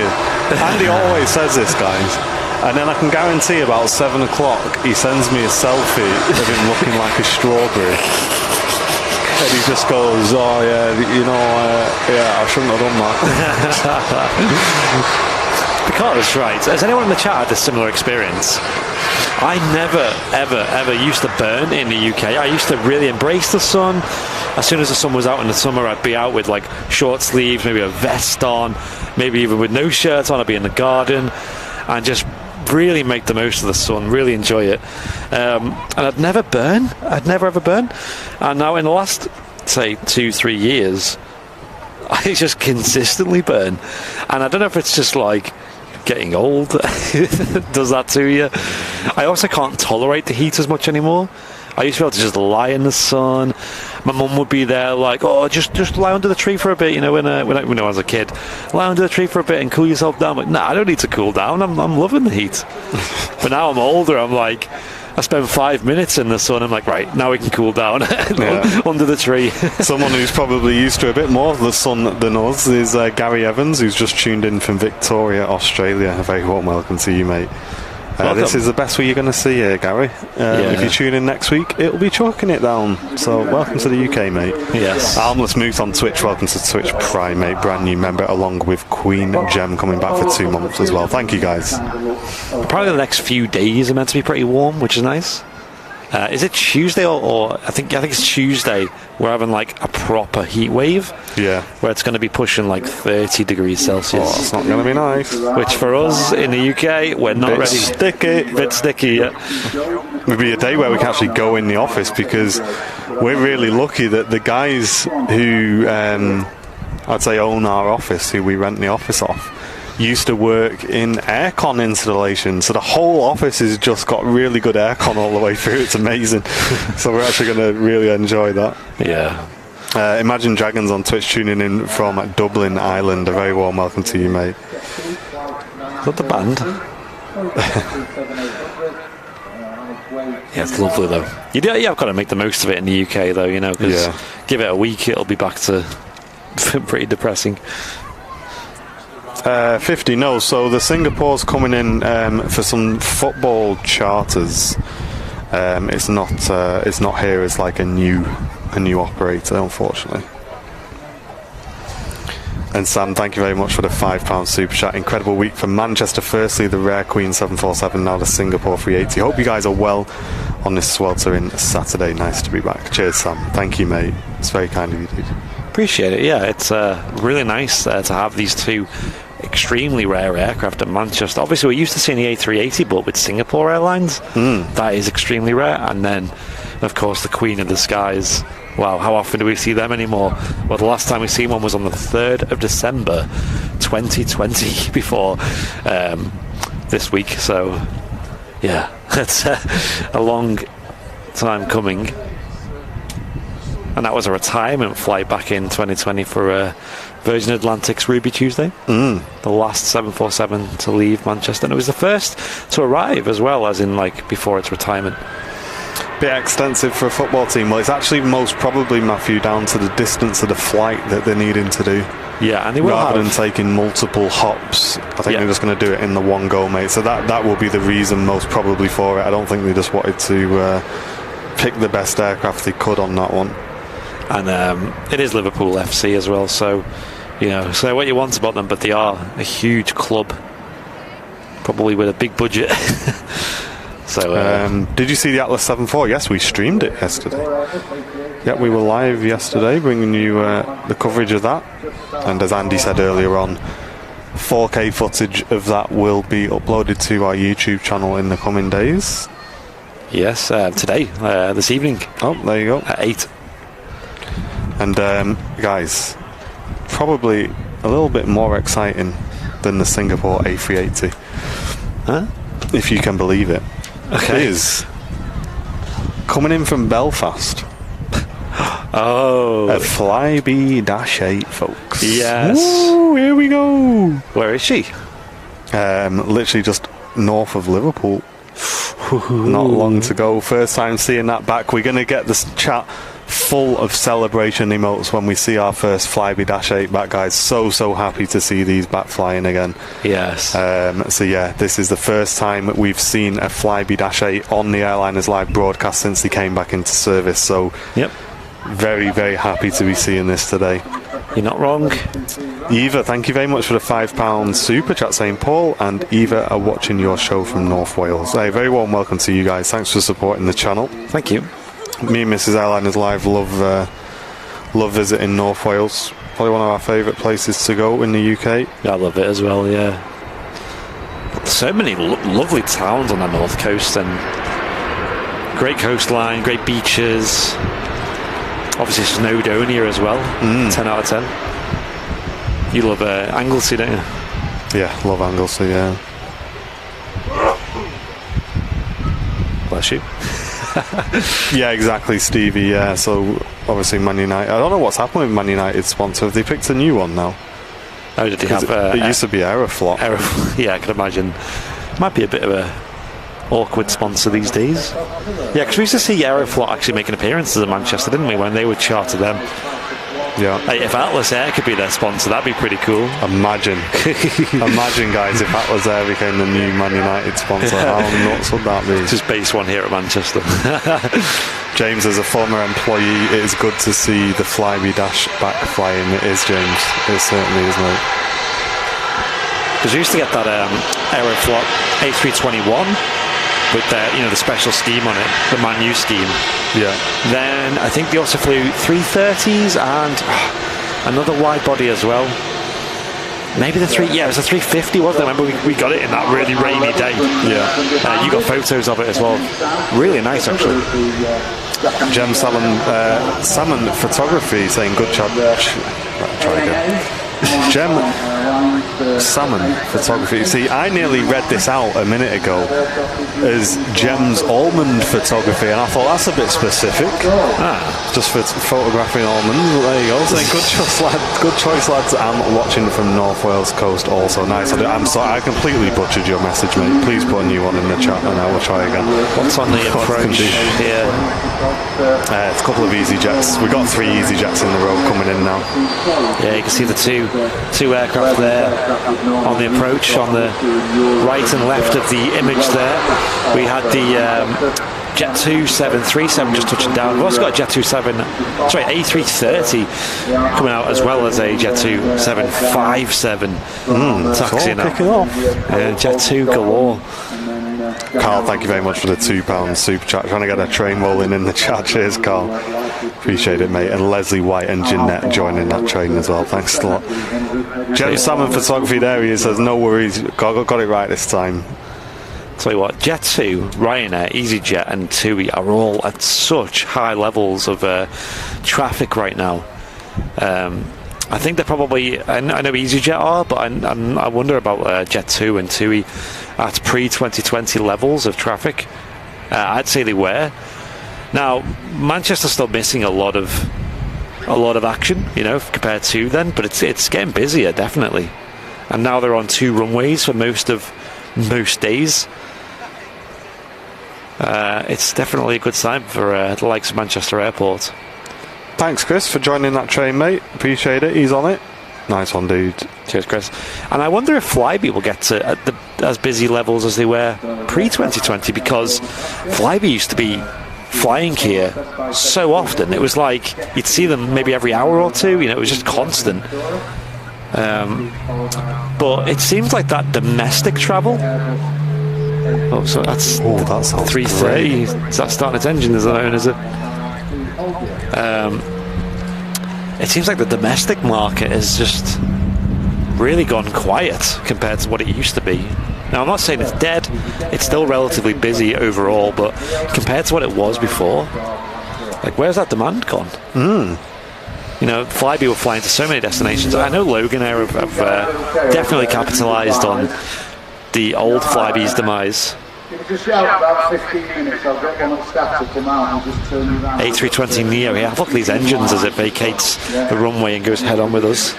Andy always says this, guys. And then I can guarantee about 7 o'clock he sends me a selfie of him looking like a strawberry. And he just goes, oh yeah, yeah, I shouldn't have done that. Because, right, has anyone in the chat had a similar experience? I never, ever used to burn in the UK. I used to really embrace the sun. As soon as the sun was out in the summer, I'd be out with like short sleeves, maybe a vest on, maybe even with no shirt on. I'd be in the garden and just really make the most of the sun, really enjoy it. And I'd never burn. I'd never ever burn. And now in the last, say, 2-3 years, I just consistently burn. And I don't know if it's just like getting old does that to you. I also can't tolerate the heat as much anymore. I used to be able to just lie in the sun. My mum would be there like, oh, just lie under the tree for a bit, when I was a kid. Lie under the tree for a bit and cool yourself down. Like, nah, I don't need to cool down. I'm loving the heat. But now I'm older, I'm like, I spend 5 minutes in the sun. I'm like, right, now we can cool down under the tree. Someone who's probably used to a bit more of the sun than us is Gary Evans, who's just tuned in from Victoria, Australia. A very warm welcome to you, mate. This is the best way you're going to see it, Gary. If you tune in next week, it'll be chucking it down. So welcome to the UK, mate. Yes. Armless Moose on Twitch. Welcome to Twitch Prime, mate. Brand new member, along with Queen Gem coming back for 2 months as well. Thank you, guys. Probably the next few days are meant to be pretty warm, which is nice. Is it Tuesday or I think it's Tuesday? We're having like a proper heat wave. Yeah. Where it's going to be pushing like 30 degrees Celsius. Oh, it's not going to be nice. Which for us in the UK, we're not ready. Bit sticky, yeah. It'll be a day where we can actually go in the office because we're really lucky that the guys who I'd say own our office, who we rent the office off, used to work in aircon installation, so the whole office has just got really good aircon all the way through. It's amazing. So we're actually going to really enjoy that. Yeah. Imagine Dragons on Twitch tuning in from Dublin, Ireland. A very warm welcome to you, mate. Is that the band? Yeah, it's lovely though. I've got to make the most of it in the UK though, because give it a week, it'll be back to pretty depressing. 50, no. So the Singapore's coming in for some football charters. It's not here as like a new operator, unfortunately. And Sam, thank you very much for the £5 super chat. Incredible week for Manchester. Firstly, the Rare Queen 747, now the Singapore 380. Hope you guys are well on this sweltering Saturday. Nice to be back. Cheers, Sam. Thank you, mate. It's very kind of you, dude. Appreciate it. Yeah, it's really nice to have these two extremely rare aircraft at Manchester. Obviously, we're used to seeing the A380, but with Singapore Airlines, that is extremely rare. And then, of course, the Queen of the Skies. Wow, how often do we see them anymore? Well, the last time we seen one was on the 3rd of December 2020, before this week. So, yeah, it's a long time coming. And that was a retirement flight back in 2020 for Virgin Atlantic's Ruby Tuesday. The last 747 to leave Manchester. And it was the first to arrive as well, as in like before its retirement. Bit extensive for a football team. Well, it's actually most probably, Matthew, down to the distance of the flight that they're needing to do. Yeah, and they will rather than taking multiple hops. I think they're just going to do it in the one go, mate. So that will be the reason most probably for it. I don't think they just wanted to pick the best aircraft they could on that one. And it is Liverpool FC as well, so say what you want about them, but they are a huge club, probably with a big budget. So, did you see the Atlas 7.4? Yes, we streamed it yesterday. Yeah, we were live yesterday, bringing you the coverage of that. And as Andy said earlier on, 4K footage of that will be uploaded to our YouTube channel in the coming days. Yes, today, this evening. Oh, there you go. At 8. And guys, probably a little bit more exciting than the Singapore A380. Huh? If you can believe it. Okay. It is coming in from Belfast. Oh. A Flybe-8, folks. Yes. Woo, here we go. Where is she? Literally just north of Liverpool. Not long to go. First time seeing that back. We're going to get this chat full of celebration emotes when we see our first Flybe-8 back, guys. So happy to see these back flying again. Yes. So yeah, this is the first time we've seen a Flybe-8 on the Airliners Live broadcast since they came back into service. So yep, very happy to be seeing this today. You're not wrong. Eva, thank you very much for the £5 super chat, saying Paul and Eva are watching your show from North Wales. Hey, very warm welcome to you guys. Thanks for supporting the channel. Thank you. Me and Mrs. Airliners Live love visiting North Wales. Probably one of our favourite places to go in the UK. Yeah, I love it as well, yeah. So many lovely towns on the north coast, and great coastline, great beaches. Obviously Snowdonia as well. 10 out of 10. You love Anglesey, don't you? Yeah, love Anglesey, yeah. Bless you. Yeah, exactly, Stevie. Yeah, so obviously Man United. I don't know what's happened with Man United sponsor. Have they picked a new one now? Oh, did they have? It used to be Aeroflot. Yeah, I can imagine. Might be a bit of a awkward sponsor these days. Yeah, because we used to see Aeroflot actually making appearances in Manchester, didn't we? When they would charter them. Yeah. Hey, if Atlas Air could be their sponsor, that'd be pretty cool. Imagine, guys, if Atlas Air became the new Man United sponsor, how nuts would that be? Just base one here at Manchester. James, as a former employee, it is good to see the Flybe back flying. It is, James. It certainly is, mate. Because we used to get that Aeroflot A321 with the special scheme on it, the Man U scheme. Yeah. Then I think they also flew 330s and another wide body as well. Maybe it was a 350, wasn't it? Remember we got it in that really rainy day. Yeah. You got photos of it as well. Really nice, actually. Gem Salmon Photography saying good job. Try again. Gem Salmon Photography. See, I nearly read this out a minute ago as Gem's Almond Photography, and I thought that's a bit specific. Just for photographing almonds. But there you go. Saying good choice, lads. I'm watching from North Wales coast also. Nice. I'm sorry, I completely butchered your message, mate. Please put a new one in the chat and I will try again. What's on the approach here? It's a couple of EasyJets. We've got 3 EasyJets in the row coming in now. Yeah, you can see the two aircraft there on the approach, on the right and left of the image there. We had the Jet 2 737 just touching down. We've also got a Jet 2 A330 coming out, as well as a Jet 2 757 taxiing out. Kicking off. Jet 2 galore. Carl, thank you very much for the £2 super chat. Trying to get a train rolling in the chat. Cheers, Carl. Appreciate it, mate. And Leslie White and Jeanette joining that train as well. Thanks a lot. Jet Salmon Photography there he says, no worries, got it right this time. Tell you what, Jet 2, Ryanair, EasyJet and TUI are all at such high levels of traffic right now. I think they're probably, I know EasyJet are, but I wonder about Jet 2 and TUI at pre-2020 levels of traffic. I'd say they were. Now, Manchester's still missing a lot of action, compared to then, but it's getting busier, definitely. And now they're on 2 runways for most days. It's definitely a good sign for the likes of Manchester Airport. Thanks, Chris, for joining that train, mate. Appreciate it. He's on it. Nice one, dude. Cheers, Chris. And I wonder if Flybe will get to as busy levels as they were pre-2020, because Flybe used to be flying here so often. It was like you'd see them maybe every hour or two. It was just constant. But it seems like that domestic travel. So that's 330. Is that starting its engine? Is it? It seems like the domestic market has just really gone quiet compared to what it used to be. Now, I'm not saying it's dead. It's still relatively busy overall, but compared to what it was before, like, where's that demand gone? Flybe were flying to so many destinations. I know Logan Air have definitely capitalised on the old Flybe's demise. Just shout about 15 minutes, I'll get one of the staff to come out and just turn you around. A320 Neo, yeah, look at these engines as it vacates the runway and goes head on with us.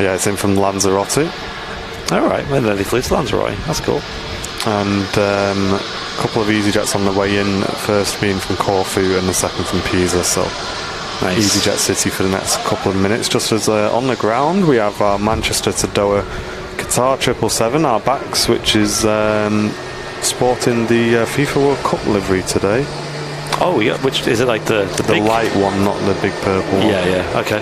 Yeah, it's in from Lanzarote. Alright, well, then they flew to Lanzarote, that's cool. And a couple of EasyJets on the way in, first being from Corfu and the second from Pisa, so nice. EasyJet City for the next couple of minutes. Just as on the ground, we have our Manchester to Doha Qatar 777, our backs, which is sporting the FIFA World Cup livery today. Oh yeah, which is it, like the big light one, not the big purple one? Yeah, okay.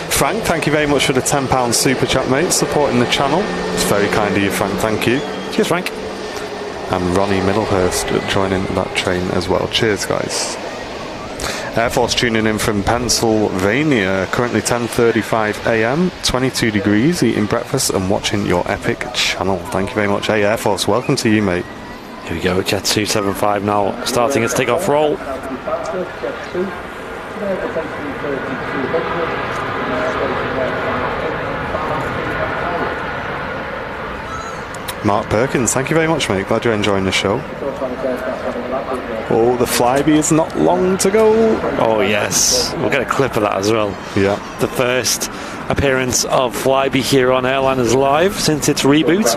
Frank, thank you very much for the £10 super chat, mate, supporting the channel. It's very kind of you, Frank, thank you. Cheers, Frank. And Ronnie Middlehurst joining that train as well. Cheers, guys. Air Force tuning in from Pennsylvania, currently 10:35 a.m, 22 degrees, eating breakfast and watching your epic channel. Thank you very much. Hey, Air Force, welcome to you, mate. Here we go, Jet 275 now, starting its takeoff roll. Mark Perkins, thank you very much, mate. Glad you're enjoying the show. Oh, the Flybe is not long to go. Oh, yes. We'll get a clip of that as well. Yeah. The first appearance of Flybe here on Airliners Live since its reboot.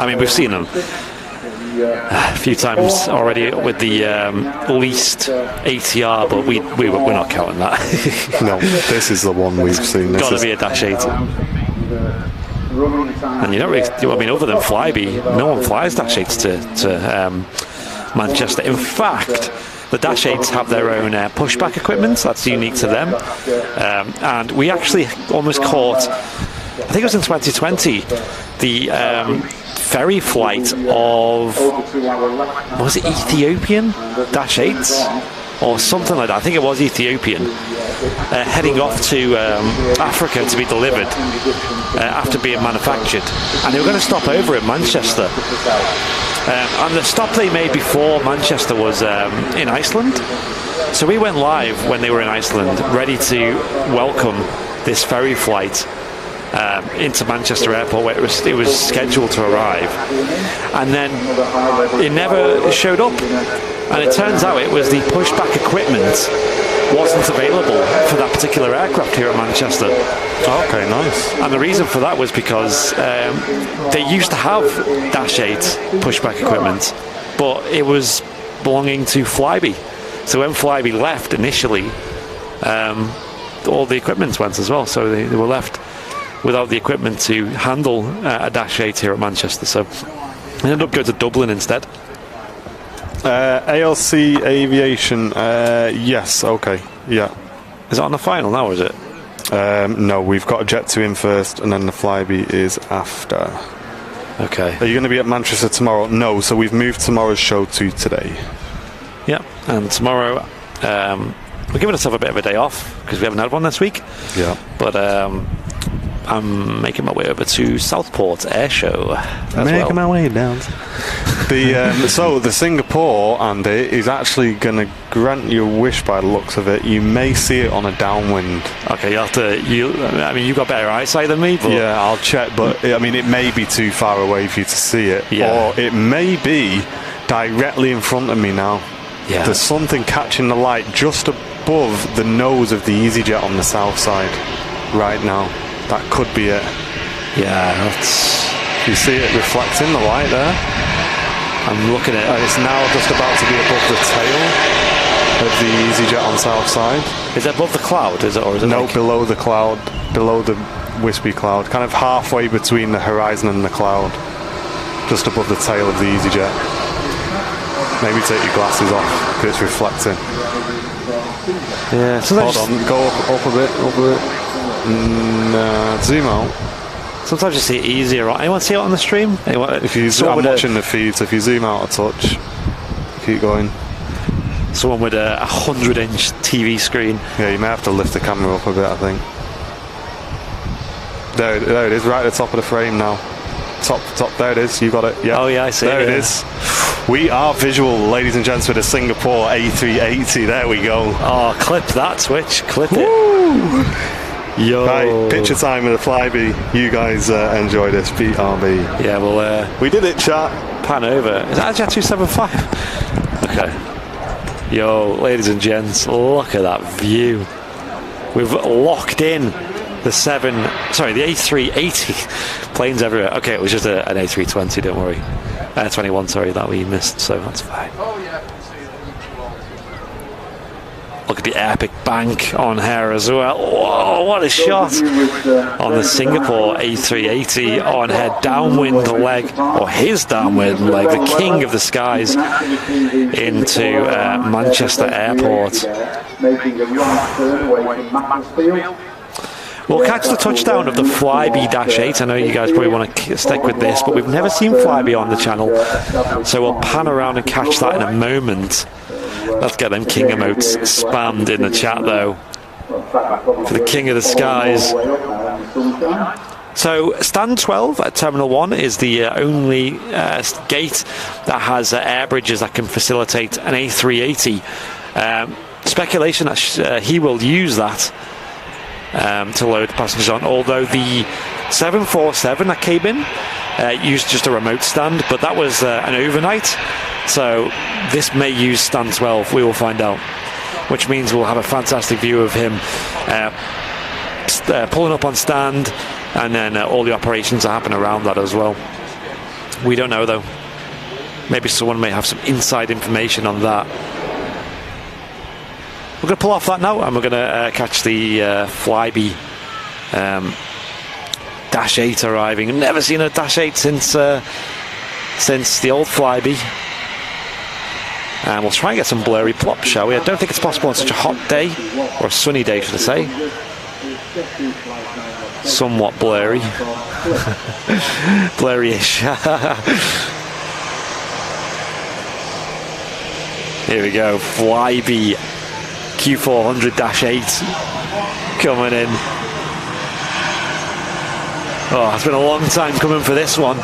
I mean, we've seen them a few times already with the leased ATR, but we're not counting that. No, this is the one we've seen. It's got to be a Dash 8. And you don't really, I mean, other than Flybe, no one flies Dash 8s to Manchester. In fact, the Dash 8s have their own pushback equipment. That's unique to them. And we actually almost caught, I think it was in 2020, the ferry flight of, was it Ethiopian Dash 8s? Or something like that. I think it was Ethiopian, heading off to Africa to be delivered after being manufactured, and they were going to stop over at Manchester, and the stop they made before Manchester was in Iceland, so we went live when they were in Iceland, ready to welcome this ferry flight into Manchester Airport, where it was scheduled to arrive, and then it never showed up. And it turns out it was the pushback equipment wasn't available for that particular aircraft here at Manchester. Okay, nice. And the reason for that was because they used to have Dash 8 pushback equipment, but it was belonging to Flybe. So when Flybe left initially, all the equipment went as well. So they were left without the equipment to handle a Dash 8 here at Manchester. So they ended up going to Dublin instead. ALC Aviation, yes, okay, yeah. Is it on the final now, or is it? No, we've got a Jet 2 in first, and then the Flybe is after. Okay. Are you going to be at Manchester tomorrow? No, so we've moved tomorrow's show to today. Yeah, and tomorrow we're giving ourselves a bit of a day off because we haven't had one this week. Yeah. But I'm making my way over to Southport Air Show. Making my way down. So the Singapore, Andy, is actually going to grant you a wish by the looks of it. You may see it on a downwind. Okay, you have to. I mean, you've got better eyesight than me. But yeah, I'll check. But I mean, it may be too far away for you to see it, or it may be directly in front of me now. Yeah. There's something catching the light just above the nose of the EasyJet on the south side right now. That could be it. Yeah, that's. You see it reflecting the light there? I'm looking at it. And it's now just about to be above the tail of the EasyJet on south side. Is it above the cloud? Is it, or is it? No, like... below the cloud, below the wispy cloud, kind of halfway between the horizon and the cloud, just above the tail of the EasyJet. Maybe take your glasses off because it's reflecting. Yeah. So hold on, go up a bit. Zoom out. Sometimes you see it easier. Anyone see it on the stream? If you, I'm watching the feeds. If you zoom out a touch, keep going. Someone with a 100-inch TV screen. Yeah, you may have to lift the camera up a bit, I think. There it is, right at the top of the frame now. Top, there it is. You got it. Yeah. Oh yeah, I see. There it is. We are visual, ladies and gents, with a Singapore A380. There we go. Oh, clip that, Twitch. Clip it. Woo! Yo. Right, picture time with the Flybe. You guys enjoy this. BRB. Yeah, well, we did it, chat. Pan over. Is that a Jet 275? Okay. Yo, ladies and gents, look at that view. We've locked in the A380. Planes everywhere. Okay, it was just an A320, don't worry. 21, sorry, that we missed, so that's fine. Look at the epic bank on here as well. Whoa, what a shot on the Singapore A380 on head downwind leg, or his downwind leg, the king of the skies, into Manchester Airport. We'll catch the touchdown of the Flybe Dash 8. I know you guys probably want to stick with this, but we've never seen Flybe on the channel, so we'll pan around and catch that in a moment. Let's get them king emotes spammed in the chat, though, for the king of the skies. So stand 12 at Terminal 1 is the only gate that has air bridges that can facilitate an A380. Speculation that he will use that to load passengers on, although the 747 that came in used just a remote stand, but that was an overnight, so this may use stand 12. We will find out, which means we'll have a fantastic view of him pulling up on stand, and then all the operations that happen around that as well. We don't know, though. Maybe someone may have some inside information on that. We're going to pull off that now, and we're going to catch the Flybe Dash 8 arriving. I've never seen a Dash 8 since the old Flybe. And we'll try and get some blurry plops, shall we? I don't think it's possible on such a hot day, or a sunny day, should I say. Somewhat blurry. Blurry-ish. Here we go, Flybe Q400-8 coming in. Oh, it's been a long time coming for this one.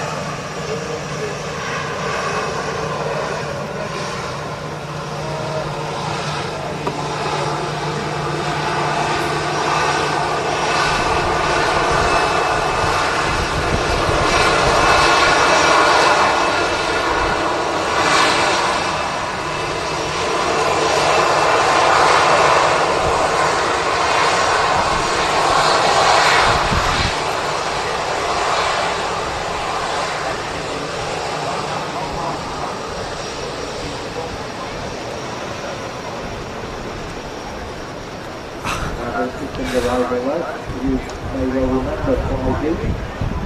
existing arrival there. You may well remember 5D.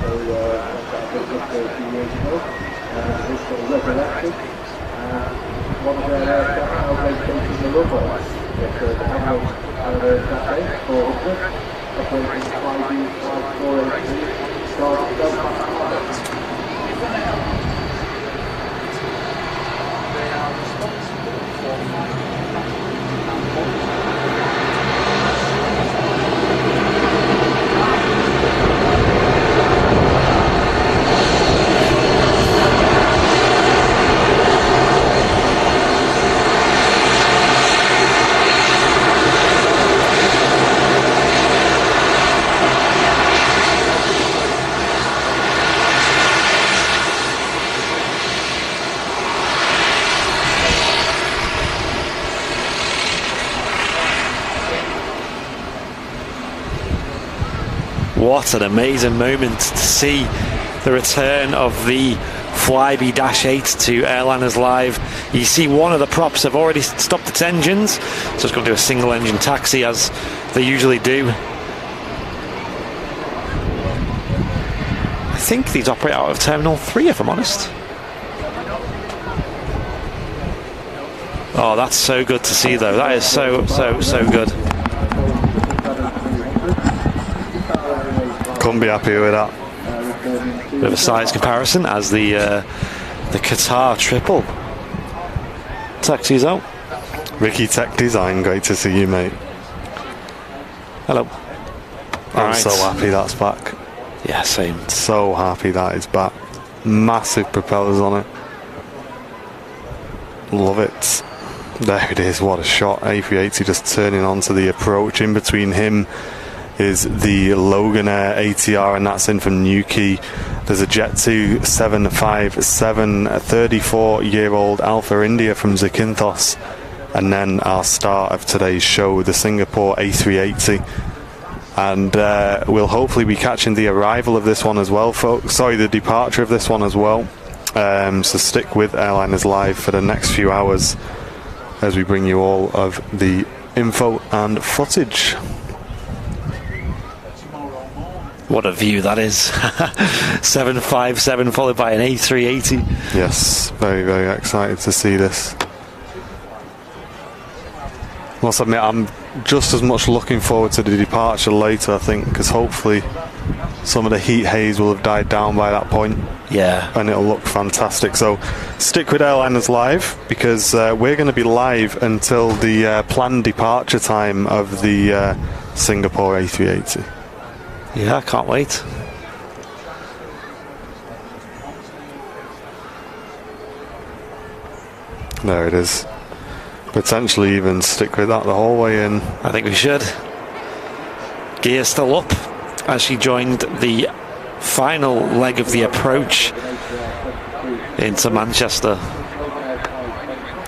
So that was up there a few years ago. It's sort of resurrected. One of their aircraft now vacating the runways. The Emirates Cafe 400, operating 5D Flight 483, starting Belfast. They are responsible for What an amazing moment to see the return of the Flybe Dash 8 to Airliners Live. You see one of the props have already stopped its engines, so it's going to do a single engine taxi as they usually do. I think these operate out of Terminal 3, if I'm honest. Oh, that's so good to see though. That is so good. Couldn't be happier with that. Bit of a size comparison as the Qatar triple taxis out. Ricky Tech Design, great to see you, mate. Hello. I'm so happy that's back. Yeah, same. So happy that is back. Massive propellers on it. Love it. There it is, what a shot. A380 just turning onto the approach. In between him is the Logan Air ATR, and that's in from Newquay. There's a Jet2 757, a 34-year-old Alpha India from Zakynthos, and then our star of today's show, the Singapore A380. And we'll hopefully be catching the arrival of this one as well, folks. Sorry, the departure of this one as well. So stick with Airliners Live for the next few hours as we bring you all of the info and footage. What a view that is. 757 followed by an A380. Yes, very, very excited to see this. Must admit, I'm just as much looking forward to the departure later, I think, because hopefully some of the heat haze will have died down by that point. Yeah. And it'll look fantastic. So stick with Airliners Live, because we're going to be live until the planned departure time of the Singapore A380. Yeah, I can't wait. There it is. Potentially even stick with that the whole way in. I think we should. Gear still up as she joined the final leg of the approach into Manchester.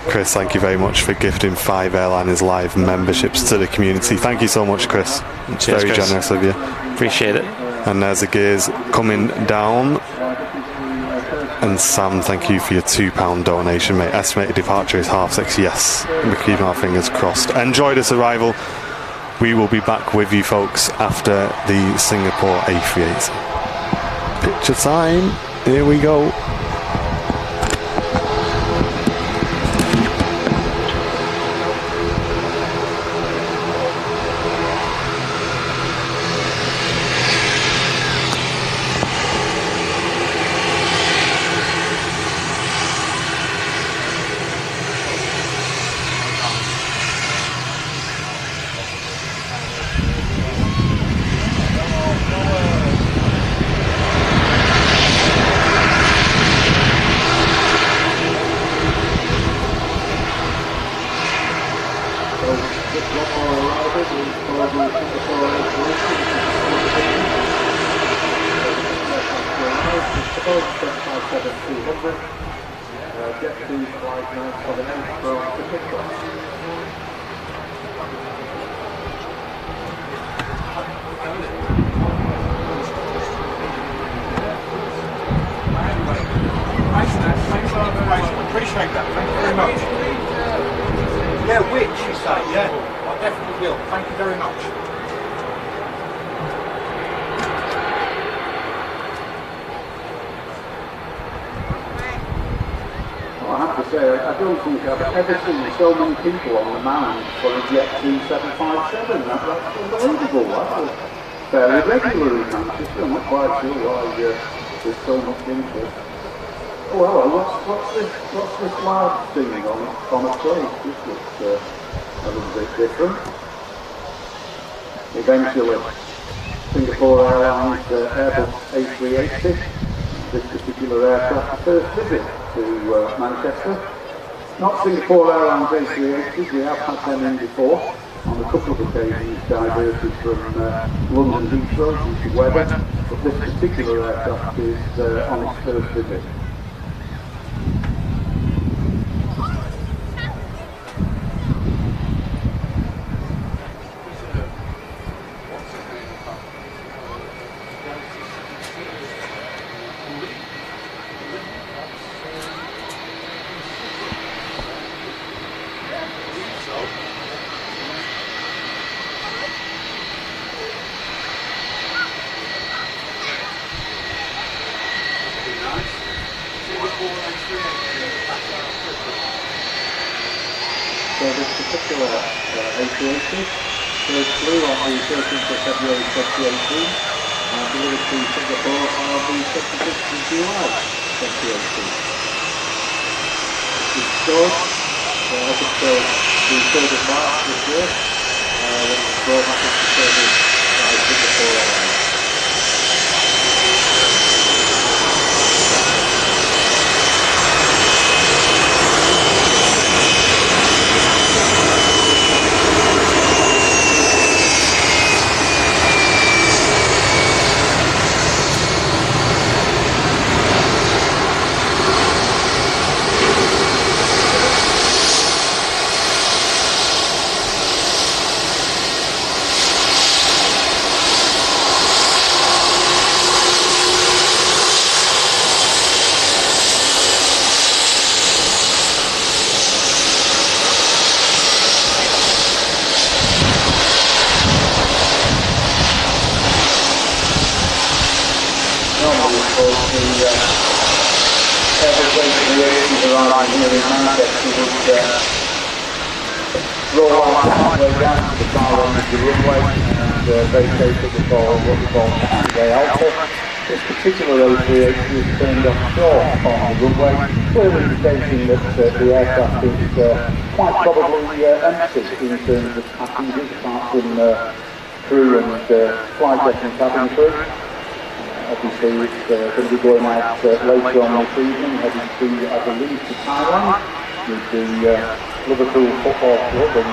Chris, thank you very much for gifting 5 Airliners Live memberships to the community. Thank you so much, Chris. It's Cheers, very Chris. generous of you. Appreciate it. And there's the gears coming down. And Sam, thank you for your £2 donation, mate. Estimated departure is 6:30. Yes, we're keeping our fingers crossed. Enjoy this arrival. We will be back with you folks after the Singapore A380. Picture time. Here we go. Appreciate that. Thank you very much. Yeah, which you say? Yeah, I definitely will. Thank you very much. say, I don't think I've ever seen so many people on the mound for a Jet 2757. That's unbelievable. That was fairly regular in Manchester. I'm not quite sure why there's so much interest. Oh, hello, what's this live thing on a plate? This looks a little bit different. Eventually, Singapore Airlines Airbus A380, this particular aircraft, first visit to Manchester. Not Singapore Airlines A380s, we have had them in before, on a couple of occasions diverted from London Heathrow due to weather, but this particular aircraft is on its first visit. So this particular A380 first flew on the 13th of February 2018 and delivered to Singapore on the 26th of July 2018. It's stored up until the 3rd of March this year when it was brought back into service by Singapore Airlines. Arriving here in Manchester would roll out halfway down to the far end of the runway and vacate what we call Saturday Alpha. This particular A380 is turned offshore on the runway, clearly indicating that the aircraft is quite probably empty in terms of passengers, apart from crew and flight deck and cabin crew. Obviously, it's going to be going out later on this evening, heading to, I believe, to Thailand with the Liverpool Football Club and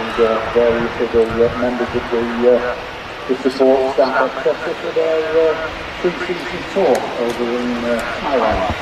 various other members of the support staff, etc., for their pre-season tour over in Thailand.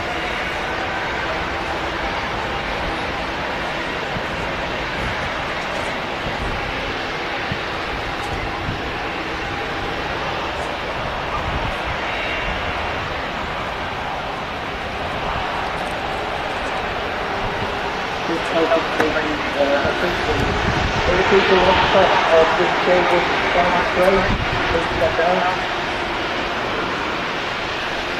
People on top of the table down the train, please step down.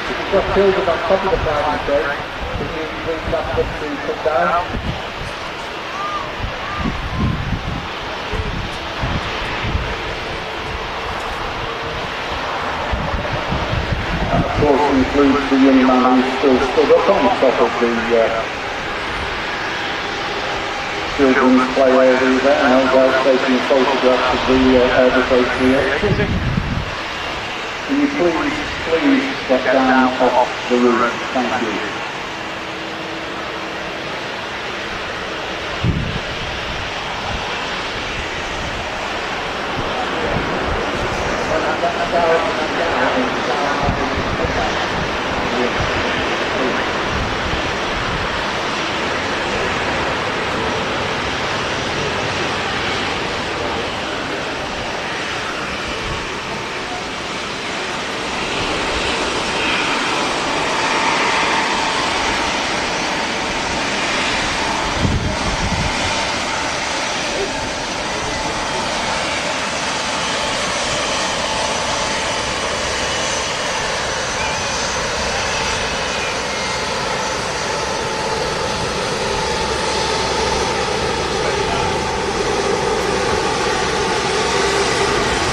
If you've got children on top of the climbing train, can you please ask them to come down? And of course includes the young man who's still stood up on top of the children's play area there, no doubt taking photographs of the Airbus A380. Can you please get down off the roof? Thank you.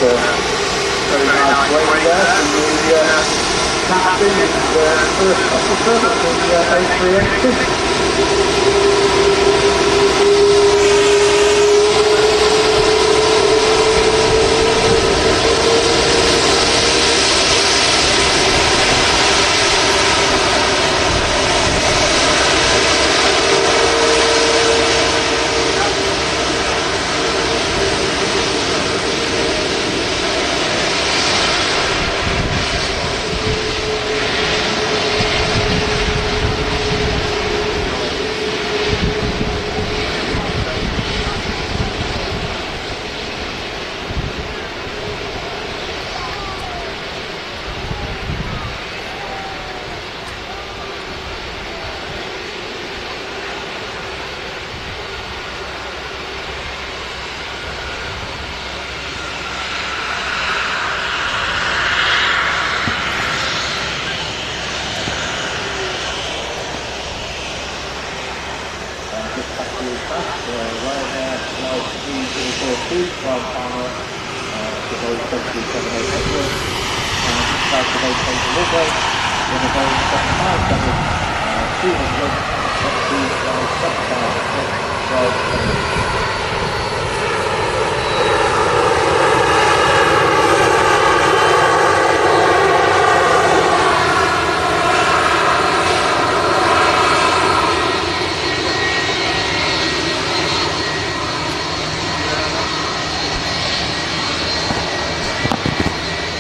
very nice wave there from the captain and first officer of the A380.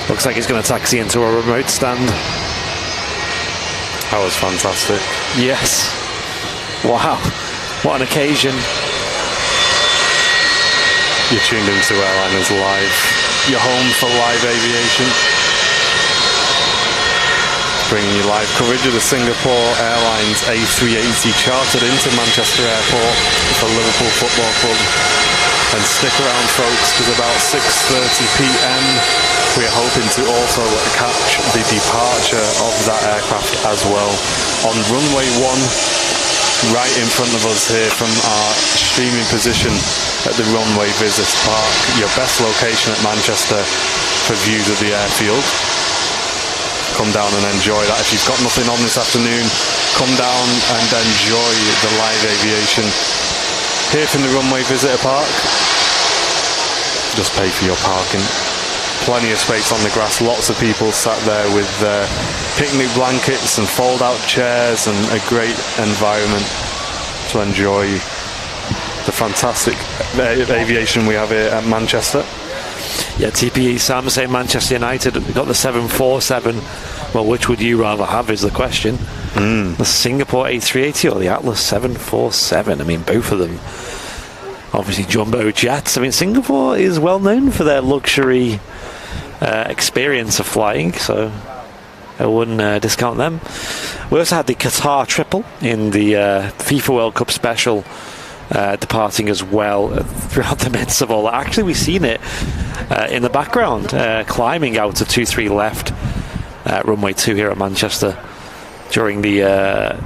Looks like he's going to taxi into a remote stand. That was fantastic. Yes. Wow. What an occasion. You're tuned into Airliners Live. Your home for live aviation. Bringing you live coverage of the Singapore Airlines A380 chartered into Manchester Airport for Liverpool Football Club. And stick around, folks, because about 6:30 p.m. we are hoping to also catch the departure of that aircraft as well on runway 1, right in front of us here from our streaming position at the Runway Visitor Park, your best location at Manchester for views of the airfield. Come down and enjoy that. If you've got nothing on this afternoon, come down and enjoy the live aviation here from the Runway Visitor Park. Just pay for your parking. Plenty of space on the grass, lots of people sat there with picnic blankets and fold-out chairs, and a great environment to enjoy the fantastic aviation we have here at Manchester. Yeah, TPE Sam saying Manchester United got the 747. Well, which would you rather have is the question. The Singapore A380 or the Atlas 747? I mean, both of them obviously jumbo jets. I mean, Singapore is well known for their luxury experience of flying, so I wouldn't discount them. We also had the Qatar triple in the FIFA World Cup special departing as well throughout the midst of all that. Actually, we've seen it in the background climbing out of 23 left runway 2 here at Manchester during the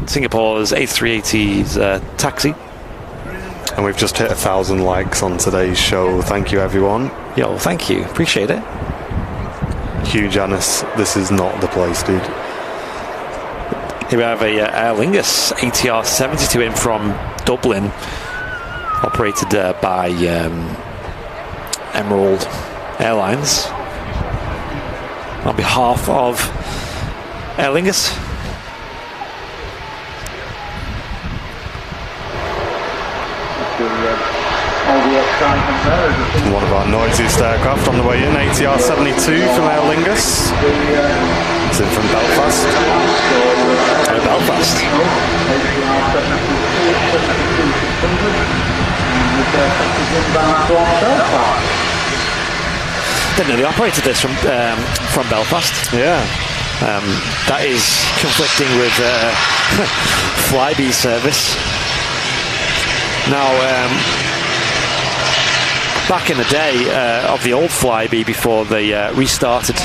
Singapore's A380's taxi. And we've just hit 1,000 likes on today's show. Thank you, everyone. Yo, thank you. Appreciate it. Hugh Janis, this is not the place, dude. Here we have a Aer Lingus ATR 72 in from Dublin, operated by Emerald Airlines. On behalf of Aer Lingus, one of our noisiest aircraft on the way in, ATR 72 from Aer Lingus. It's in from Belfast. Belfast. Didn't know they operated this from Belfast. Yeah. That is conflicting with Flybe service. Now, back in the day of the old Flybe, before they restarted,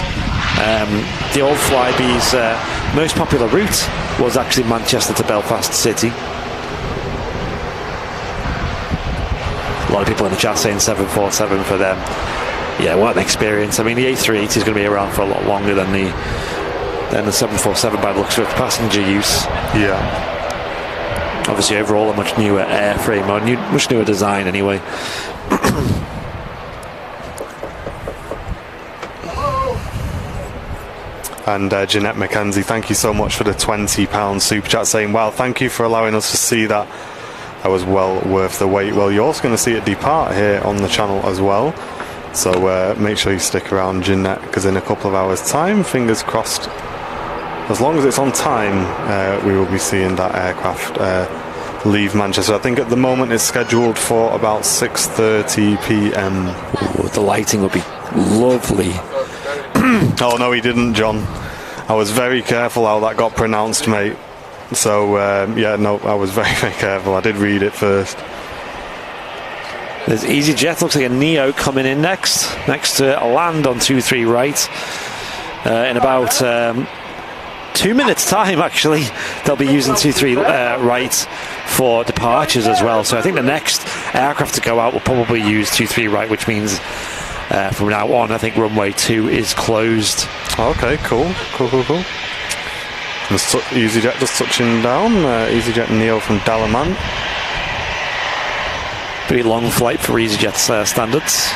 the old Flybe's most popular route was actually Manchester to Belfast City. A lot of people in the chat saying 747 for them. Yeah, what an experience. I mean, the A380 is going to be around for a lot longer than the 747 by the looks of it, passenger use. Yeah. Obviously, overall, a much newer airframe, or much newer design anyway. And Jeanette McKenzie, thank you so much for the £20 super chat, saying, wow, thank you for allowing us to see that. That was well worth the wait. Well, you're also going to see it depart here on the channel as well. So make sure you stick around, Jeanette, because in a couple of hours' time, fingers crossed, as long as it's on time, we will be seeing that aircraft leave Manchester. I think at the moment it's scheduled for about 6:30 p.m. Ooh, the lighting will be lovely. Oh no, he didn't, John. I was very careful how that got pronounced, mate. So yeah, no, I was very, very careful. I did read it first. There's EasyJet, looks like a Neo coming in next to land on 23 right. In about 2 minutes time, actually, they'll be using 23 right for departures as well. So I think the next aircraft to go out will probably use 23 right, which means from now on, I think runway 2 is closed. Okay, cool. EasyJet just touching down. EasyJet Neo from Dalaman. Pretty long flight for EasyJet's standards.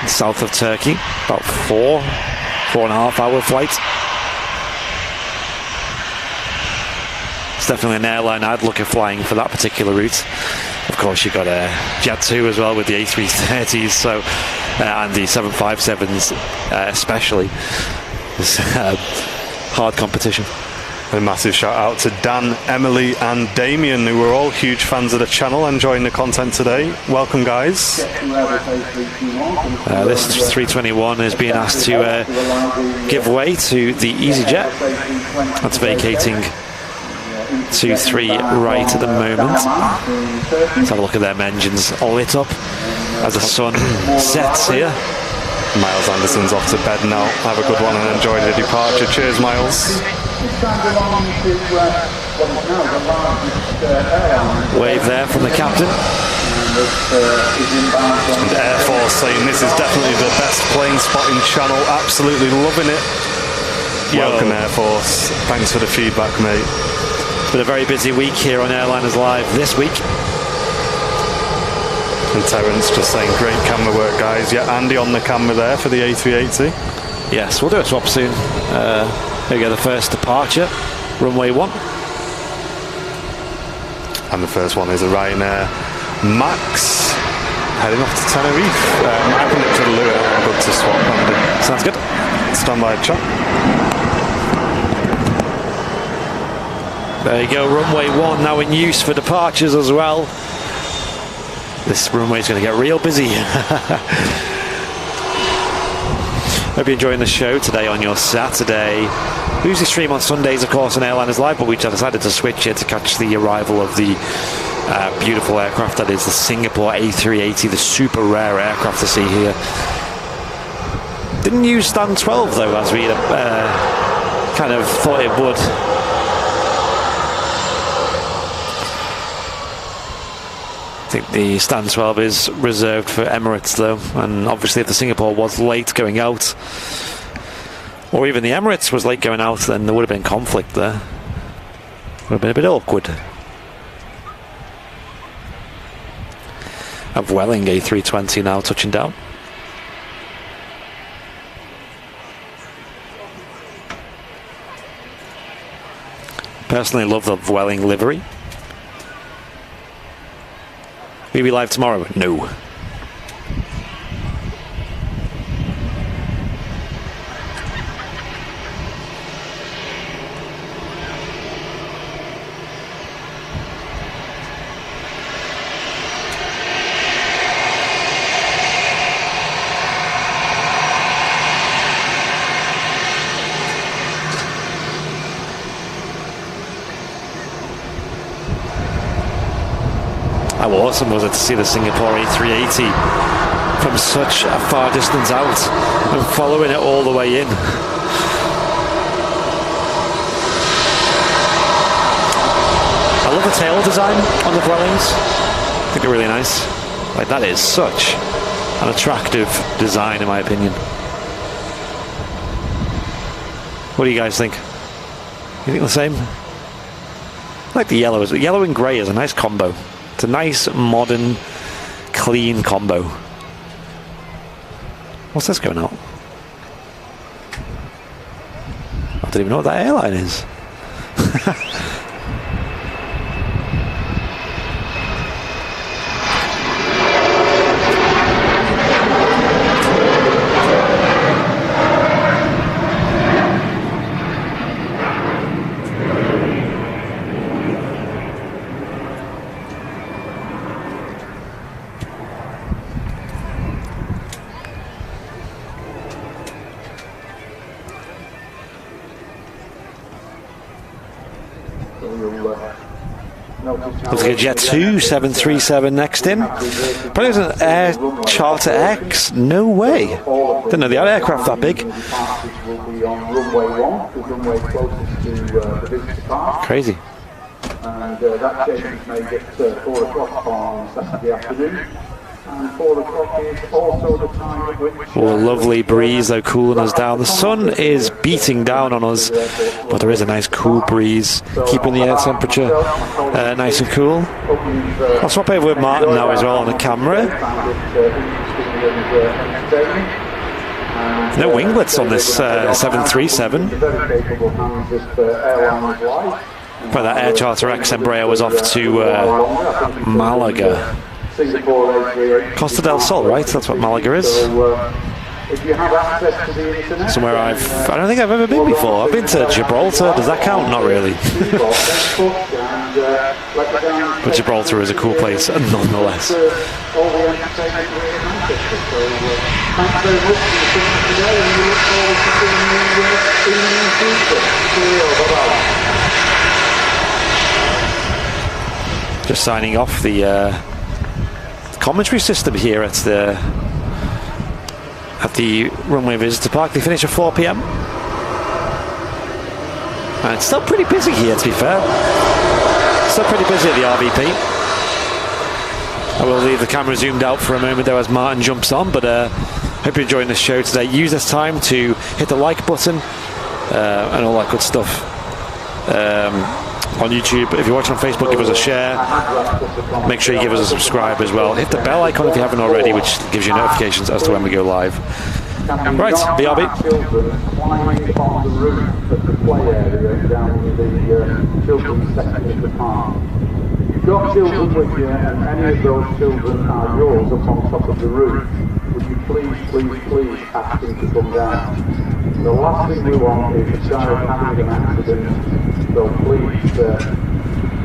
South of Turkey, about 4.5 hour flight. It's definitely an airline I'd look at flying for that particular route. Of course, you've got Jet2 as well with the A380s, so and the 757s especially. It's hard competition. A massive shout out to Dan, Emily and Damien, who were all huge fans of the channel, enjoying the content today. Welcome, guys. This 321 is being asked to give way to the EasyJet. That's vacating 23 right at the moment. Let's have a look at them engines lit up as the sun sets here. Miles Anderson's off to bed now. Have a good one and enjoy the departure. Cheers, Miles. Wave there from the captain. And Air Force saying this is definitely the best plane spotting channel. Absolutely loving it. Welcome, Air Force. Thanks for the feedback, mate. It's been a very busy week here on Airliners Live this week. And Terence just saying, great camera work, guys. Yeah, Andy on the camera there for the A380. Yes, we'll do a swap soon. Here we go, the first departure, runway 1. And the first one is a Ryanair Max heading off to Tenerife. I think it could lure good to swap, Andy. Sounds good. Stand by, chat. There you go, runway 1 now in use for departures as well. This runway is going to get real busy. Hope you're enjoying the show today on your Saturday. We usually stream on Sundays, of course, on Airliners Live, but we decided to switch it to catch the arrival of the beautiful aircraft that is the Singapore A380, the super rare aircraft to see here. Didn't use stand 12 though, as we kind of thought it would. I think the stand 12 is reserved for Emirates though, and obviously if the Singapore was late going out, or even the Emirates was late going out, then there would have been conflict there. Would have been a bit awkward. A Welling A320 now touching down. Personally love the Welling livery. Will you be live tomorrow? No. How awesome was it to see the Singapore A380 from such a far distance out and following it all the way in. I love the tail design on the Dwellings. I think they're really nice. Like, that is such an attractive design, in my opinion. What do you guys think? You think the same? I like the yellow. Yellow and grey is a nice combo. It's a nice, modern, clean combo. What's this going out? I don't even know what that airline is. Looks like a Jet 2, 737 next in. Probably was an Air Charter X. No way. Didn't know they had aircraft that big. Crazy. And that change made it 4 o'clock on Saturday afternoon. And 4 o'clock is also the time at which... Oh, a lovely breeze though, cooling us down. The sun is beating down on us, but there is a nice cool breeze, keeping the air temperature nice and cool. I'll swap over with Martin now as well on the camera. No winglets on this 737. But that Air Charter X Embraer was off to Malaga. Costa del Sol, right? That's what Malaga is. Somewhere I don't think I've ever been before. I've been to Gibraltar. Does that count? Not really. But Gibraltar is a cool place, nonetheless. Just signing off the commentary system here at the Runway Visitor Park. They finish at 4 p.m. and it's still pretty busy here, to be fair. Still pretty busy at the RVP. I will leave the camera zoomed out for a moment though as Martin jumps on, but hope you're enjoying this show today. Use this time to hit the like button and all that good stuff. On YouTube. If you're watching on Facebook, give us a share. Make sure you give us a subscribe as well. Hit the bell icon if you haven't already, which gives you notifications as to when we go live. Right, BRB. You've got children with you, and any of those children are yours up on top of the roof. Would you please ask them to come down? The last thing we want is a child having an accident, so please,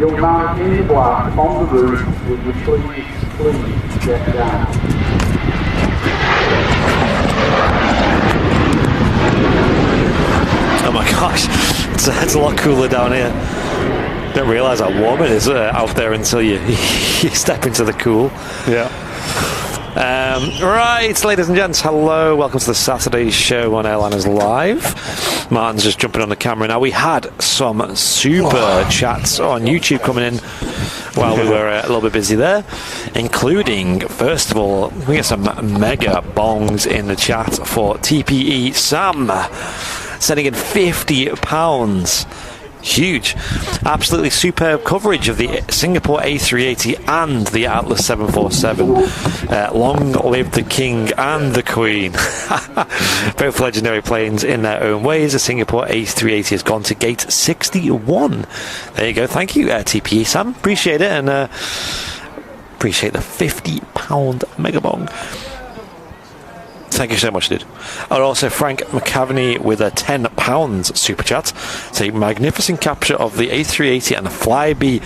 young man in the black on the roof, would you please get down? Oh my gosh, it's a lot cooler down here. Don't realise how warm it is out there until you step into the cool. Yeah. Right, ladies and gents, hello. Welcome to the Saturday show on Airliners Live. Martin's just jumping on the camera now. We had some super chats on YouTube coming in while we were a little bit busy there, including, first of all, we get some mega bongs in the chat for TPE Sam, sending in £50. Huge. Absolutely superb coverage of the Singapore A380 and the Atlas 747. Long live the King and the Queen. Both legendary planes in their own ways. The Singapore A380 has gone to gate 61. There you go. Thank you, TPE Sam. Appreciate it, and appreciate the £50 mega bong. Thank you so much, dude. And also Frank McCavaney with a £10 super chat. It's a magnificent capture of the A380 and the Flybe.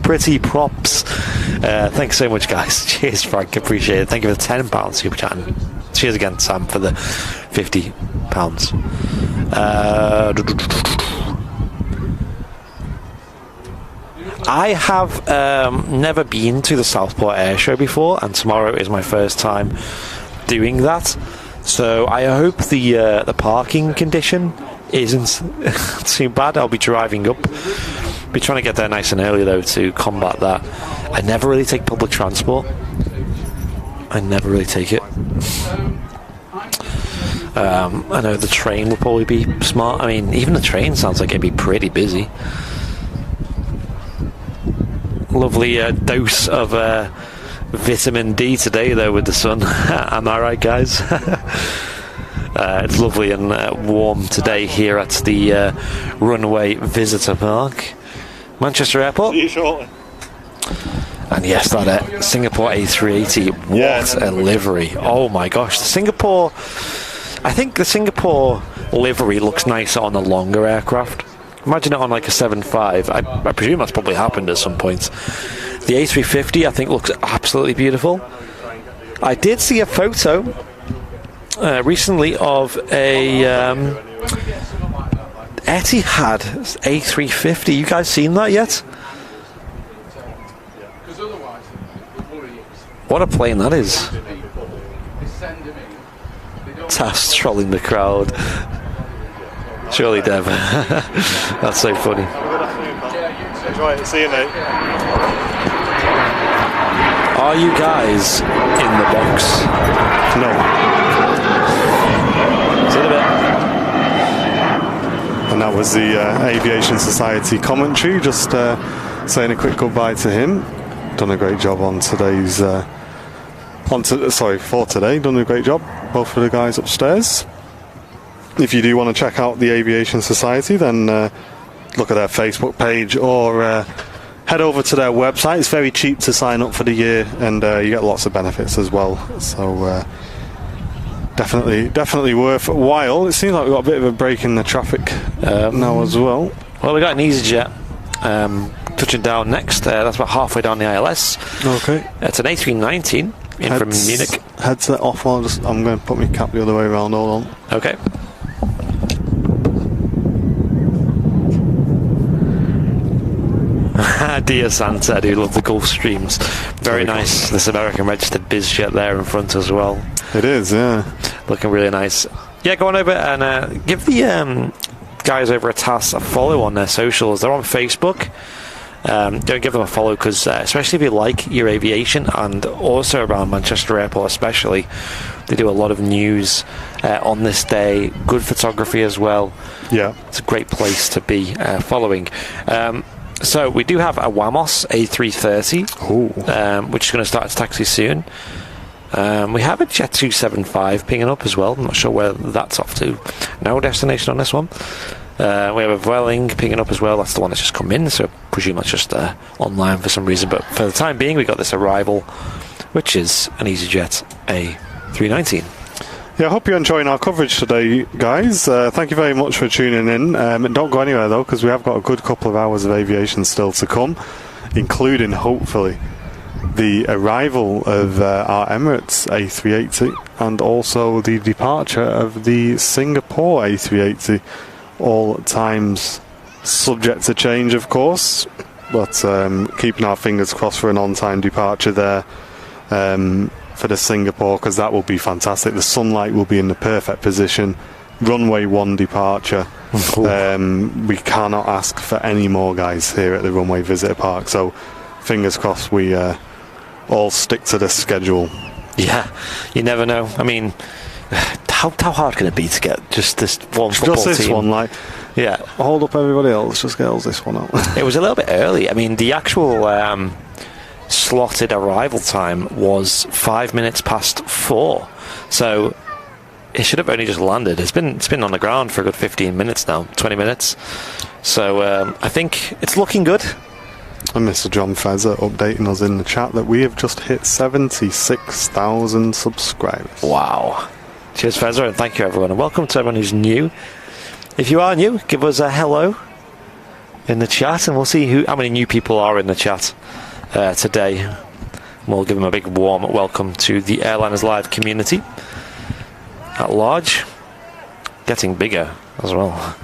Pretty props. Thanks so much, guys. Cheers, Frank. Appreciate it. Thank you for the £10 super chat. And cheers again, Sam, for the £50. I have never been to the Southport Air Show before, and tomorrow is my first time doing that. So I hope the parking condition isn't too bad. I'll be driving up Be trying to get there nice and early though to combat that. I never really take public transport. I never really take it. I know the train will probably be smart. I mean, even the train sounds like it'd be pretty busy. Lovely dose of vitamin D today, though, with the sun. Am I right, guys? It's lovely and warm today here at the Runway Visitor Park, Manchester Airport. See you shortly. And yes, that Singapore A380, what a livery. Oh my gosh, I think the Singapore livery looks nicer on a longer aircraft. Imagine it on like a 7.5. I presume that's probably happened at some point. The A350 I think looks absolutely beautiful. I did see a photo recently of a Etihad A350. You guys seen that yet? What a plane that is. Tass trolling the crowd. Surely, Dev. That's so funny. Enjoy it. See you, mate. Are you guys in the box? No. See you in a bit. And that was the Aviation Society commentary. Just saying a quick goodbye to him. Done a great job on today's. For today, done a great job. Both of the guys upstairs. If you do want to check out the Aviation Society, then look at their Facebook page or head over to their website. It's very cheap to sign up for the year, and you get lots of benefits as well. So definitely worthwhile. It seems like we've got a bit of a break in the traffic now as well. Well, we got an EasyJet touching down next. That's about halfway down the ILS. Okay. It's an A319 in from Munich. Headset off. I'm going to put my cap the other way around. Hold on. Okay. Dear Santa, I do love the Gulf Streams. Very nice. Cool. This American registered BizJet there in front as well. It is, yeah. Looking really nice. Yeah, go on over and give the guys over at TAS a follow on their socials. They're on Facebook. Don't give them a follow because especially if you like your aviation, and also around Manchester Airport especially, they do a lot of news on this day. Good photography as well. Yeah, it's a great place to be following. So we do have a WAMOS A330, which is going to start its taxi soon. We have a Jet 275 pinging up as well. I'm not sure where that's off to. No destination on this one. We have a Vueling pinging up as well. That's the one that's just come in, so I presume that's just online for some reason. But for the time being, we got this arrival, which is an EasyJet A319. Yeah, I hope you're enjoying our coverage today, guys. Thank you very much for tuning in. Don't go anywhere, though, because we have got a good couple of hours of aviation still to come, including, hopefully, the arrival of our Emirates A380 and also the departure of the Singapore A380. All times subject to change, of course, but keeping our fingers crossed for an on-time departure there for the Singapore, because that will be fantastic. The sunlight will be in the perfect position. Runway 1 departure. We cannot ask for any more, guys, here at the Runway Visitor Park, so fingers crossed we all stick to this schedule. Yeah, you never know. I mean, how hard can it be to get just this one football team? Just this one, like, yeah. Hold up everybody else, just get us this one out. It was a little bit early. I mean, the actual slotted arrival time was 5 minutes past 4, so it should have only just landed. It's been on the ground for a good 15 minutes now, 20 minutes. So I think it's looking good. And Mr. John Fezzer updating us in the chat that we have just hit 76,000 subscribers. Wow. Cheers, Fezzer, and thank you, everyone. And welcome to everyone who's new. If you are new, give us a hello in the chat, and we'll see how many new people are in the chat today. We'll give them a big warm welcome to the Airliners Live community at large. Getting bigger as well.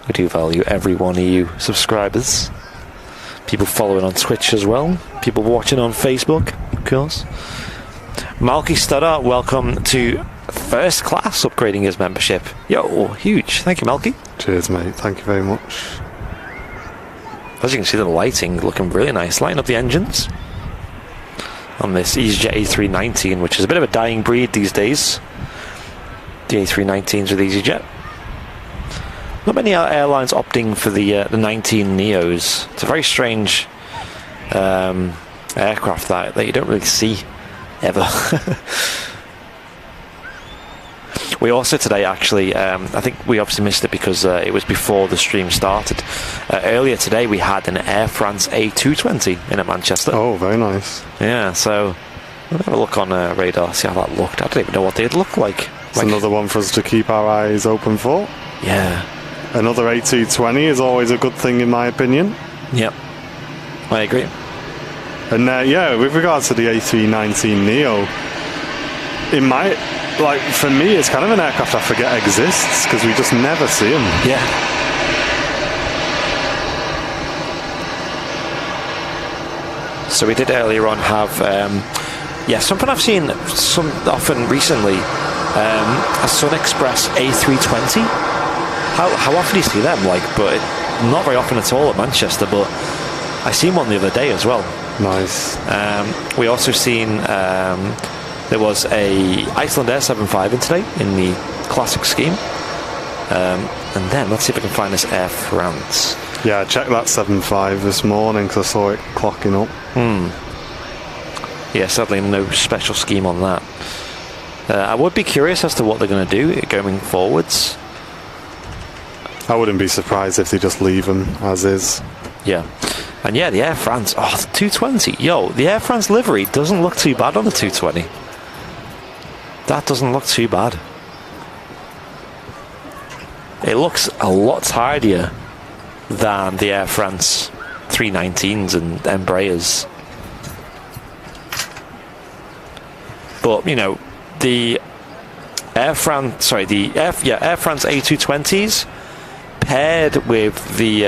We do value every one of you subscribers. People following on Twitch as well. People watching on Facebook, of course. Malky Studder, welcome to First Class, upgrading his membership. Yo, huge. Thank you, Malky. Cheers, mate. Thank you very much. as you can see, the lighting looking really nice. Lighting up the engines on this EasyJet A319, which is a bit of a dying breed these days. The A319s with EasyJet. Not many airlines opting for the 19 Neos. It's a very strange aircraft that you don't really see ever. We also today actually, I think we obviously missed it because it was before the stream started. Earlier today we had an Air France A220 in at Manchester. Oh, very nice. Yeah, so we'll have a look on radar, see how that looked. I don't even know what they'd look like. It's another one for us to keep our eyes open for. Yeah. Another A220 is always a good thing in my opinion. Yep, I agree. And yeah, with regards to the A319 Neo, for me, it's kind of an aircraft I forget exists because we just never see them. Yeah. So we did earlier on have, something I've seen often recently, a Sun Express A320. How often do you see them? But not very often at all at Manchester. But I seen one the other day as well. Nice. We also seen there was a Iceland Air 75 in today in the classic scheme. And then let's see if I can find this Air France. Yeah, I checked that 75 this morning because I saw it clocking up. Yeah, sadly no special scheme on that. I would be curious as to what they're going to do going forwards. I wouldn't be surprised if they just leave them as is. Yeah. And yeah, the Air France, the 220. Yo, the Air France livery doesn't look too bad on the 220. That doesn't look too bad. It looks a lot tidier than the Air France 319s and Embraers. But, the Air France A220s paired with the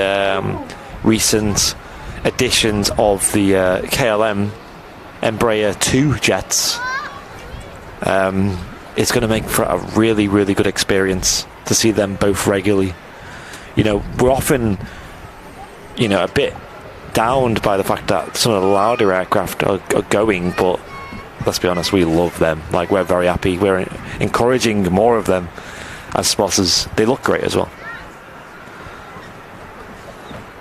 recent editions of the KLM Embraer 2 jets, it's going to make for a really, really good experience to see them both regularly. We're often, a bit downed by the fact that some of the louder aircraft are going, but let's be honest, we love them. We're very happy. We're encouraging more of them as spotters. They look great as well.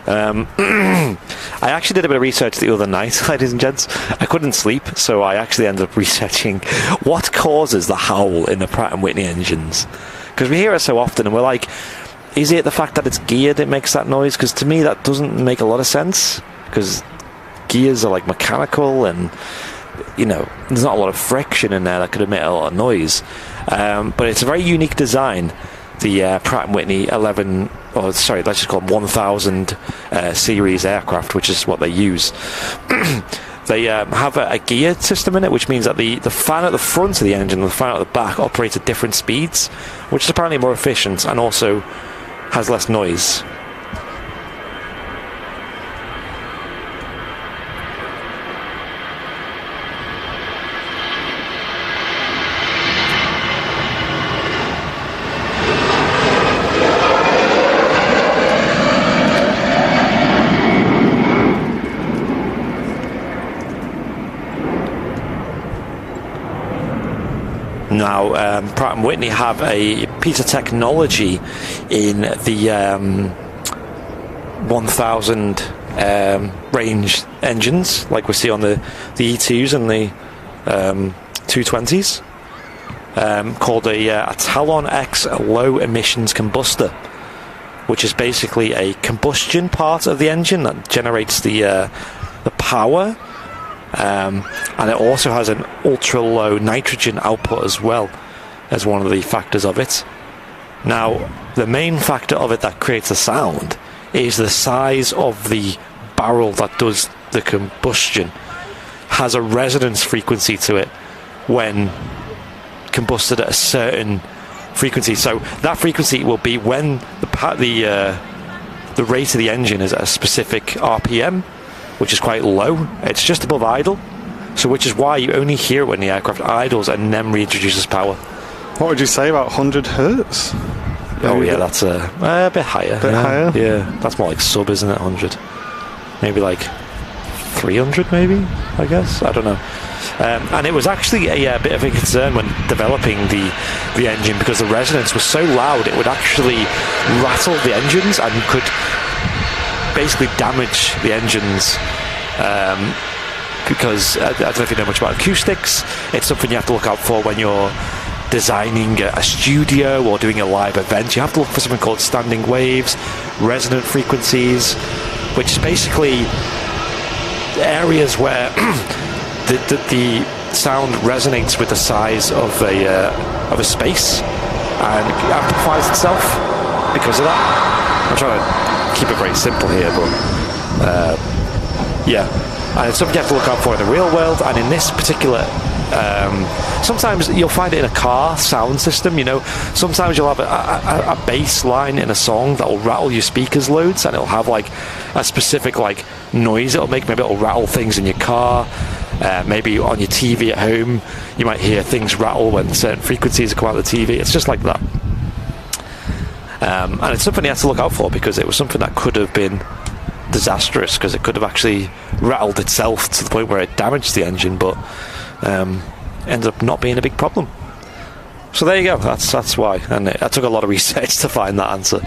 I actually did a bit of research the other night, ladies and gents. I couldn't sleep, so I actually ended up researching what causes the howl in the Pratt & Whitney engines. Because we hear it so often, and we're like, is it the fact that it's geared that makes that noise? Because to me, that doesn't make a lot of sense. Because gears are mechanical, and there's not a lot of friction in there that could emit a lot of noise. But it's a very unique design. The Pratt & Whitney 1000 series aircraft, which is what they use. They have a gear system in it, which means that the fan at the front of the engine and the fan at the back operate at different speeds, which is apparently more efficient and also has less noise. Now, Pratt & Whitney have a piece of technology in the 1000 range engines, like we see on the E2s and the 220s, called a Talon X low emissions combustor, which is basically a combustion part of the engine that generates the power. And it also has an ultra low nitrogen output as well as one of the factors of it. Now, the main factor of it that creates the sound is the size of the barrel that does the combustion has a resonance frequency to it when combusted at a certain frequency. So that frequency will be when the rate of the engine is at a specific RPM, which is quite low. It's just above idle, so which is why you only hear it when the aircraft idles and then reintroduces power. What would you say about 100 hertz? Oh yeah, that's a bit higher. Higher? Yeah, that's more like sub, isn't it? 100. maybe like 300 maybe, I guess, I don't know. And it was actually a bit of a concern when developing the engine, because the resonance was so loud it would actually rattle the engines and could basically damage the engines, because I don't know if you know much about acoustics. It's something you have to look out for when you're designing a studio or doing a live event. You have to look for something called standing waves, resonant frequencies, which is basically areas where the sound resonates with the size of a space and amplifies itself because of that. I'm trying to keep it very simple here, but yeah, and it's something you have to look out for in the real world. And in this particular, sometimes you'll find it in a car sound system. Sometimes you'll have a bass line in a song that will rattle your speakers loads, and it'll have like a specific like noise it'll make. Maybe it'll rattle things in your car. Maybe on your TV at home, you might hear things rattle when certain frequencies come out of the TV. It's just like that. And it's something you have to look out for, because it was something that could have been disastrous, because it could have actually rattled itself to the point where it damaged the engine, but ended up not being a big problem. So there you go. That's why. And I took a lot of research to find that answer.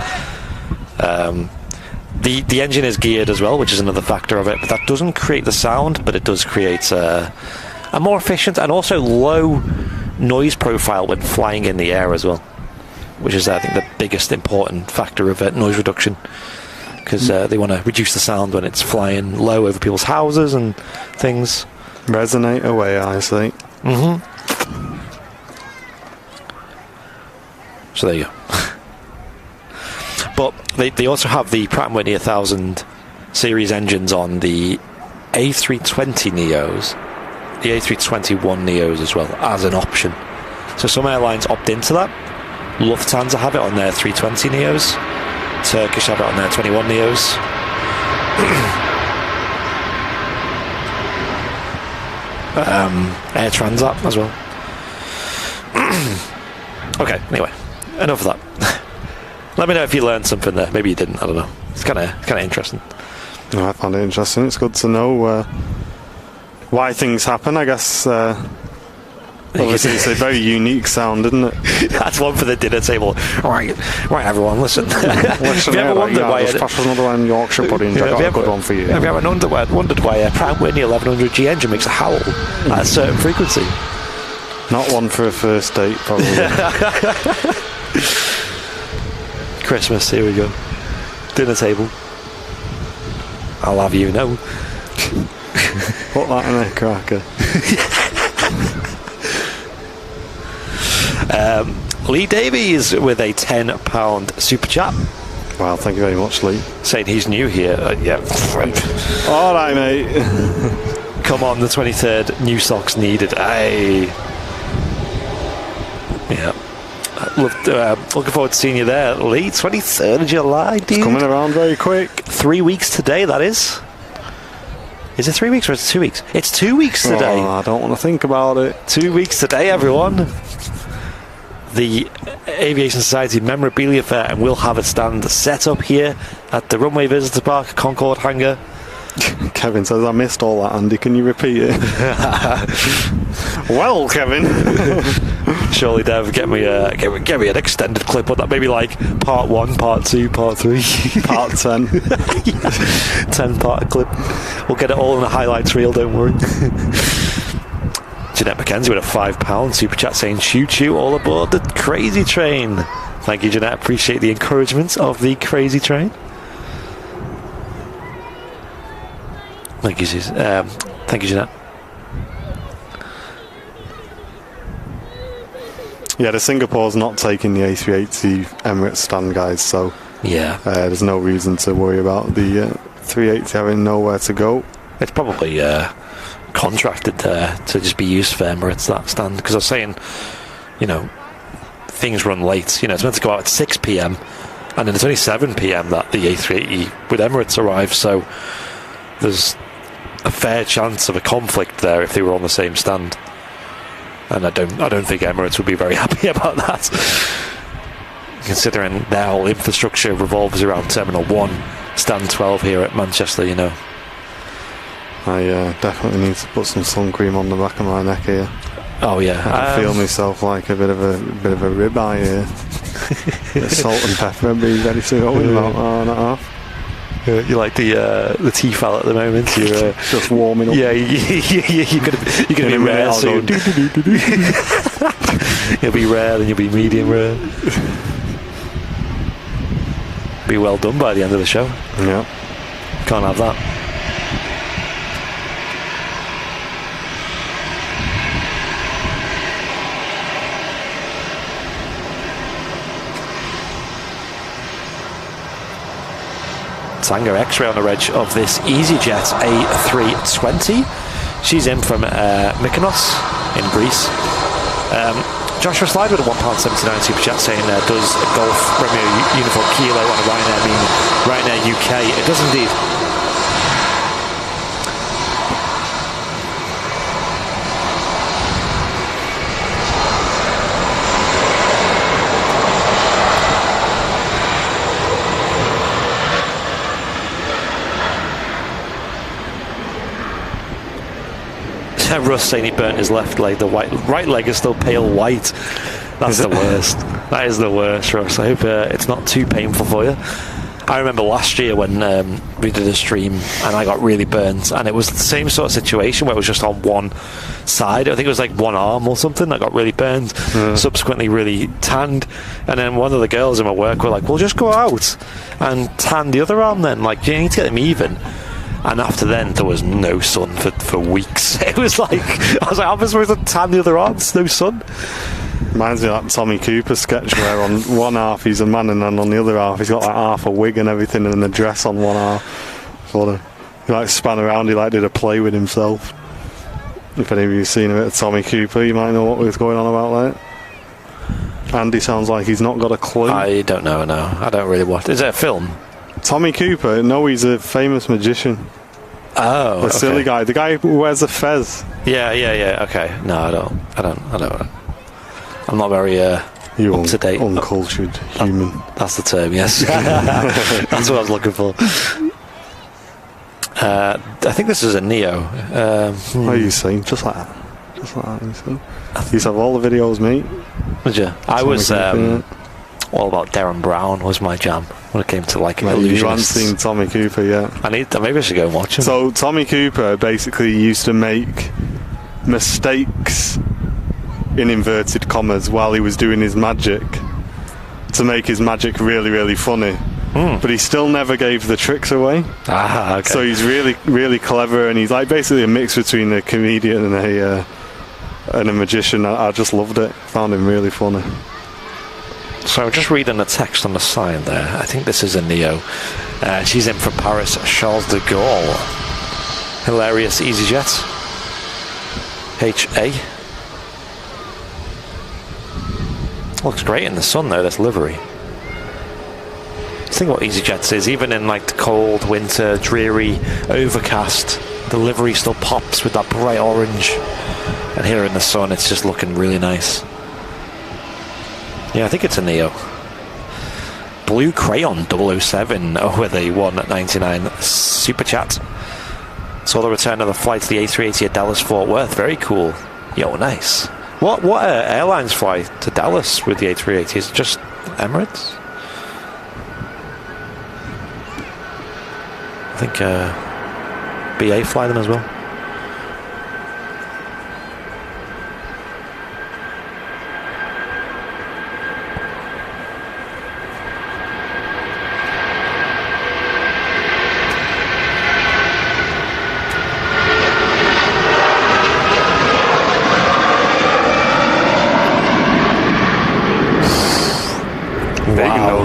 The engine is geared as well, which is another factor of it, but that doesn't create the sound, but it does create a more efficient and also low noise profile when flying in the air as well, which is, I think, the biggest important factor of noise reduction, because they want to reduce the sound when it's flying low over people's houses and things. Resonate away, I see. So there you go. But they also have the Pratt & Whitney 1000 series engines on the A320 Neos, the A321 Neos as well, as an option. So some airlines opt into that. Lufthansa have it on their 320 Neos. Turkish have it on their 21 Neos. Air Transat as well. Okay, anyway, enough of that. Let me know if you learned something there. Maybe you didn't. I don't know. It's kind of interesting. I found it interesting. It's good to know why things happen. I guess obviously it's a very unique sound, isn't it? That's one for the dinner table. Right, everyone, listen. Have you ever wondered why? There's another one, Yorkshire puddings. I got a good one for you. Have you ever wondered why a Pratt & Whitney 1100G engine makes a howl at a certain frequency? Not one for a first date, probably. Christmas, here we go. Dinner table. I'll have you know. Put that in a cracker. Lee Davies with a £10 super chat. Well, thank you very much, Lee. Saying he's new here. Yeah. Alright, mate. Come on, the 23rd, new socks needed. Aye. Yeah. Looking forward to seeing you there, Lee. 23rd of July, dude. It's coming around very quick. 3 weeks today, that is. Is it 3 weeks or is it 2 weeks? It's 2 weeks today. Oh, I don't want to think about it. 2 weeks today, everyone. The Aviation Society Memorabilia Fair, and we'll have a stand set up here at the Runway Visitor Park, Concorde Hangar. Kevin says, I missed all that, Andy. Can you repeat it? Well, Kevin. Surely, Dev, get me an extended clip on that. Maybe like part 1, part 2, part 3. Part 10. 10-part clip. We'll get it all in the highlights reel, don't worry. Jeanette McKenzie with a £5 super chat saying, choo-choo, all aboard the crazy train. Thank you, Jeanette. Appreciate the encouragement of the crazy train. Thank you, Jeanette. Yeah, the Singapore's not taking the A380 Emirates stand, guys, so yeah, there's no reason to worry about the 380 having nowhere to go. It's probably contracted to just be used for Emirates, that stand, because I was saying, things run late. It's meant to go out at 6 p.m, and then it's only 7 p.m. that the A380 with Emirates arrives, so there's a fair chance of a conflict there if they were on the same stand. And I don't think Emirates would be very happy about that, considering their whole infrastructure revolves around Terminal 1, Stand 12 here at Manchester, I definitely need to put some sun cream on the back of my neck here. Oh yeah, I can feel myself like a bit of a ribeye here. Bit of salt and pepper and be ready to go in about hour and a half. You're like the Tefal at the moment. You're just warming up. Yeah, you're gonna be rare soon. You'll be rare, then you'll be medium rare. Be well done by the end of the show. Yeah, can't have that. Tango X-ray on the reg of this EasyJet A380. She's in from Mykonos in Greece. Joshua Slide with a £1.79 super chat saying, does Golf Romeo Uniform Kilo on a Ryanair mean Ryanair UK? It does indeed. Russ saying he burnt his left leg. The right leg is still pale white. That's the worst. That is the worst, Russ. I hope it's not too painful for you. I remember last year when we did a stream and I got really burnt, and it was the same sort of situation where it was just on one side. I think it was like one arm or something that got really burnt, subsequently really tanned, and then one of the girls in my work were like, well, just go out and tan the other arm then, like you need to get them even. And after then, there was no sun for weeks. It was like, I was like, I'm supposed to tan the other arm, no sun. Reminds me of that Tommy Cooper sketch where on one half he's a man and then on the other half he's got like half a wig and everything and a dress on one half. Sort of, he like span around, he like did a play with himself. If any of you have seen a bit of Tommy Cooper, you might know what was going on about that. Andy sounds like he's not got a clue. I don't know, no. I don't really watch. Is it a film? Tommy Cooper? No, he's a famous magician. Oh, the silly guy, the guy who wears a fez. Yeah. Okay, no, I don't. I'm not very up to date. Uncultured human. That's the term. Yes, that's what I was looking for. I think this is a Neo. What are you saying? Just like that. Just like that. You used to have all the videos, mate. Would you? I was all about Darren Brown was my jam when it came to like illusionists. You haven't seen Tommy Cooper yet. Maybe I should go and watch him. So Tommy Cooper basically used to make mistakes in inverted commas while he was doing his magic to make his magic really, really funny. But he still never gave the tricks away. Okay. So he's really, really clever, and he's like basically a mix between a comedian and a magician. I just loved it. Found him really funny. So just reading the text on the side there. I think this is a Neo. She's in from Paris, Charles de Gaulle. Hilarious EasyJet. HA. Looks great in the sun though, this livery. Think what EasyJet is, even in like the cold, winter, dreary, overcast, the livery still pops with that bright orange. And here in the sun, it's just looking really nice. Yeah, I think it's a Neo. Blue Crayon 007 with a 1.99 super chat. Saw the return of the flight to the A380 at Dallas Fort Worth. Very cool. Yo, nice. What airlines fly to Dallas with the A380? Is it just Emirates? I think BA fly them as well.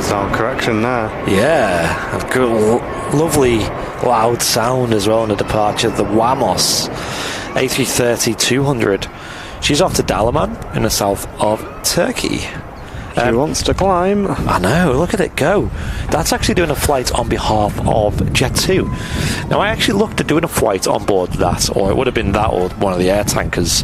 Sound correction there. Yeah, a good, lovely loud sound as well on the departure. The Wamos A330-200. She's off to Dalaman in the south of Turkey. She wants to climb. I know, look at it go. That's actually doing a flight on behalf of Jet2. Now I actually looked at doing a flight on board that, or it would have been that or one of the air tankers,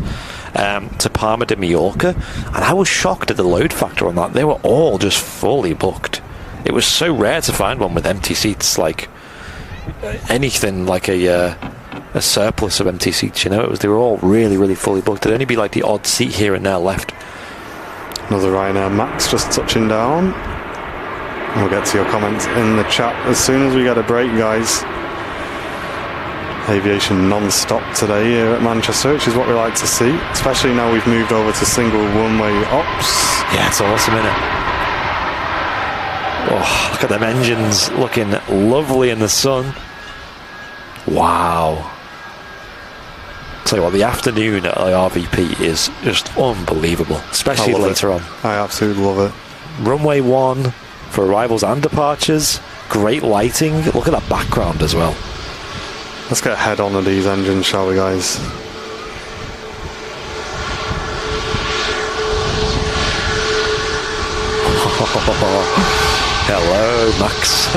to Palma de Mallorca, and I was shocked at the load factor on that. They were all just fully booked. It was so rare to find one with empty seats, like anything like a a surplus of empty seats. You know, they were all really, really fully booked. There'd only be like the odd seat here and there left. Another Ryanair Max just touching down. We'll get to your comments in the chat as soon as we get a break, guys. Aviation non-stop today here at Manchester, which is what we like to see, especially now we've moved over to single runway ops. Yeah, it's awesome, isn't it? Oh, look at them engines looking lovely in the sun. Wow. Tell you what, the afternoon at the RVP is just unbelievable, especially later on. I absolutely love it. Runway 1 for arrivals and departures. Great lighting. Look at that background as well. Let's get head on with these engines, shall we, guys? Hello, Max.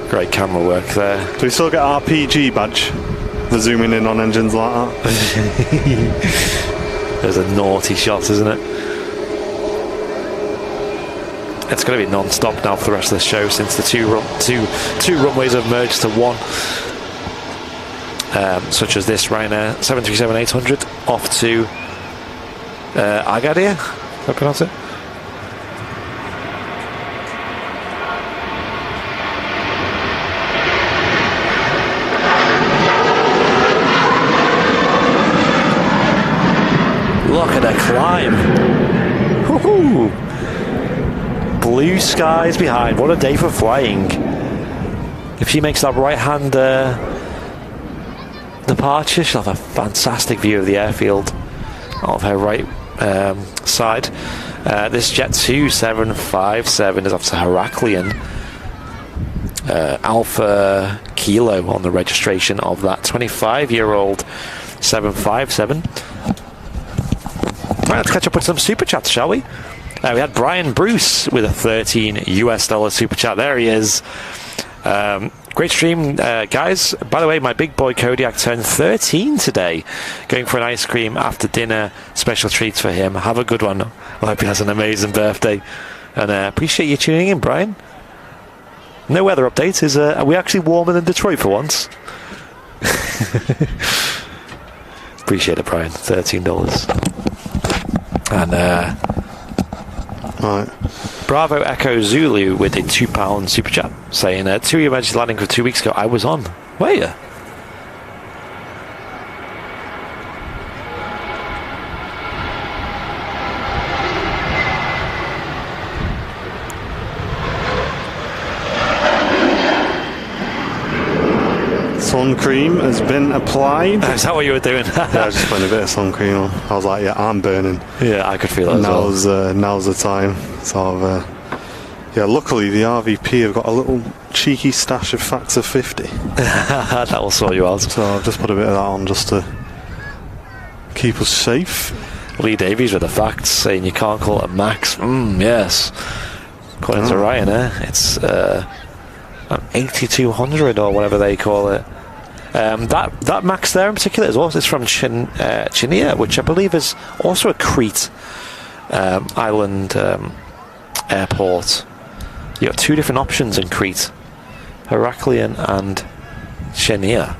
Great camera work there. Do we still get RPG badge for zooming in on engines like that? There's a naughty shot, isn't it? It's going to be non-stop now for the rest of the show, since the two runways have merged to one. Such as this Ryanair 737-800 off to Agadir, if I pronounce it. Look at the climb. Woohoo! Blue skies behind. What a day for flying. If she makes that right hand departure, she'll have a fantastic view of the airfield of her right side. This Jet 2757 is off to Heraklion. Alpha Kilo on the registration of that 25-year-old 757. Right, let's catch up with some super chats, shall we? We had Brian Bruce with a $13 super chat. There he is. Great stream, guys. By the way, my big boy Kodiak turned 13 today. Going for an ice cream after dinner. Special treats for him. Have a good one. I hope he has an amazing birthday. And appreciate you tuning in, Brian. No weather update. Are we actually warmer than Detroit for once? Appreciate it, Brian. $13. And right. Bravo Echo Zulu with a £2 super chat saying 2 emergency landing for 2 weeks ago. I was on. Were you? Sun cream has been applied. Is that what you were doing? Yeah, I was just putting a bit of sun cream on. I was like, yeah, I'm burning. Yeah, I could feel it as well. Now's the time. So, yeah, luckily the RVP have got a little cheeky stash of factor 50. That will sort you out. So I've just put a bit of that on just to keep us safe. Lee Davies with the facts saying you can't call it a max. Yes. According to Ryanair, it's an 8200 or whatever they call it. That max there in particular is also from Chania, which I believe is also a Crete island airport. You got two different options in Crete, Heraklion and Chania.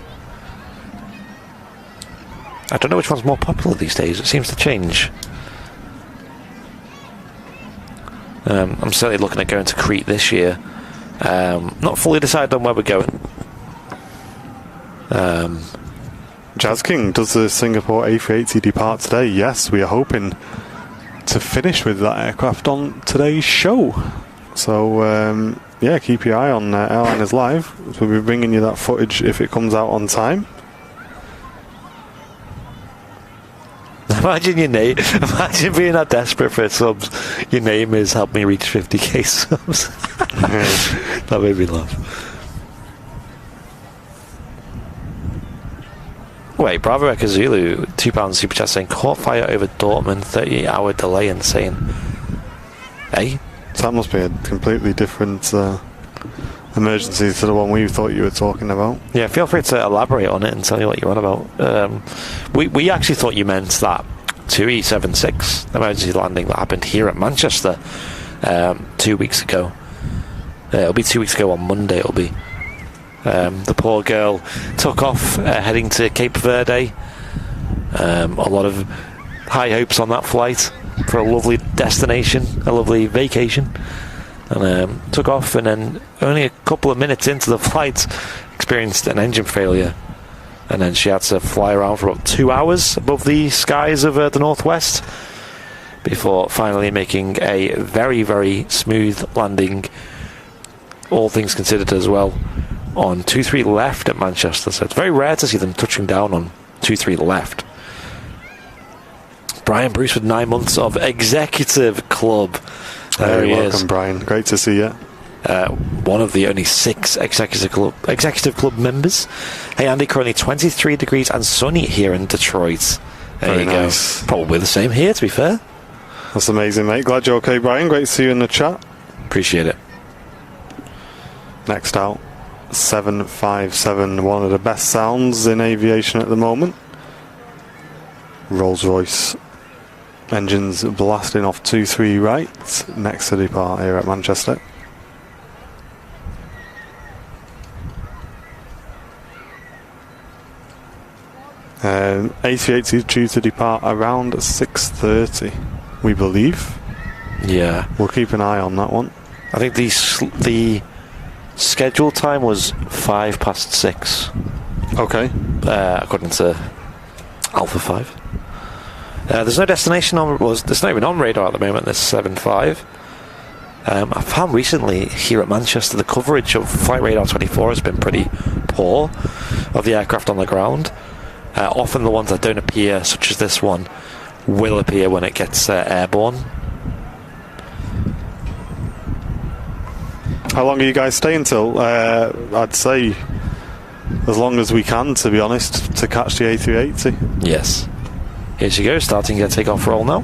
I don't know which one's more popular these days. It seems to change. I'm certainly looking at going to Crete this year. Not fully decided on where we're going. Jazz King, does the Singapore A380 depart today? Yes, we are hoping to finish with that aircraft on today's show. So, yeah, keep your eye on Airliners Live. We'll be bringing you that footage if it comes out on time. Imagine your name. Imagine being that desperate for subs. Your name is "Help me reach 50k subs." That made me laugh. Wait, Bravo Echo Zulu, £2 super chat saying caught fire over Dortmund, 30-hour delay, insane. Hey, so that must be a completely different emergency to the one we thought you were talking about. Yeah, feel free to elaborate on it and tell me what you're on about. We actually thought you meant that 2E76, the emergency landing that happened here at Manchester 2 weeks ago. It'll be 2 weeks ago on Monday, it'll be. The poor girl took off heading to Cape Verde. A lot of high hopes on that flight for a lovely destination, a lovely vacation. And took off, and then only a couple of minutes into the flight experienced an engine failure. And then she had to fly around for about 2 hours above the skies of the northwest before finally making a very, very smooth landing, all things considered as well, on 23 left at Manchester. So it's very rare to see them touching down on 23 left. Brian Bruce with 9 months of executive club. There he is. Welcome, Brian. Great to see you. One of the only 6 executive club members. Hey Andy, currently 23 degrees and sunny here in Detroit. There you go. Probably the same here, to be fair. That's amazing, mate. Glad you're okay, Brian. Great to see you in the chat. Appreciate it. Next out, 757, one of the best sounds in aviation at the moment. Rolls-Royce engines blasting off 23 right, next to depart here at Manchester. A380 is due to depart around 6:30, we believe. Yeah. We'll keep an eye on that one. I think the schedule time was 6:05. Okay. According to Alpha 5. There's no destination on. There's not even on radar at the moment. There's 75. I found recently here at Manchester the coverage of Flight Radar 24 has been pretty poor of the aircraft on the ground. Often the ones that don't appear, such as this one, will appear when it gets airborne. How long are you guys staying till? I'd say as long as we can, to be honest, to catch the A380. Yes. Here she goes, starting her take-off roll now.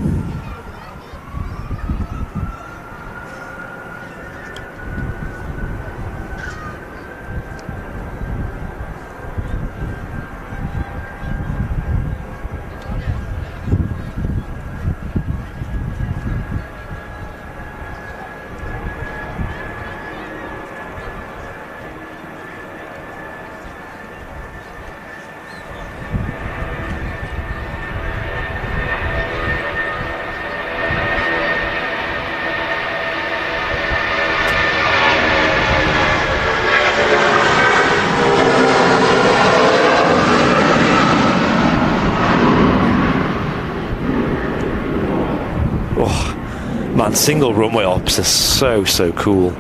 Man, single runway ops is so cool.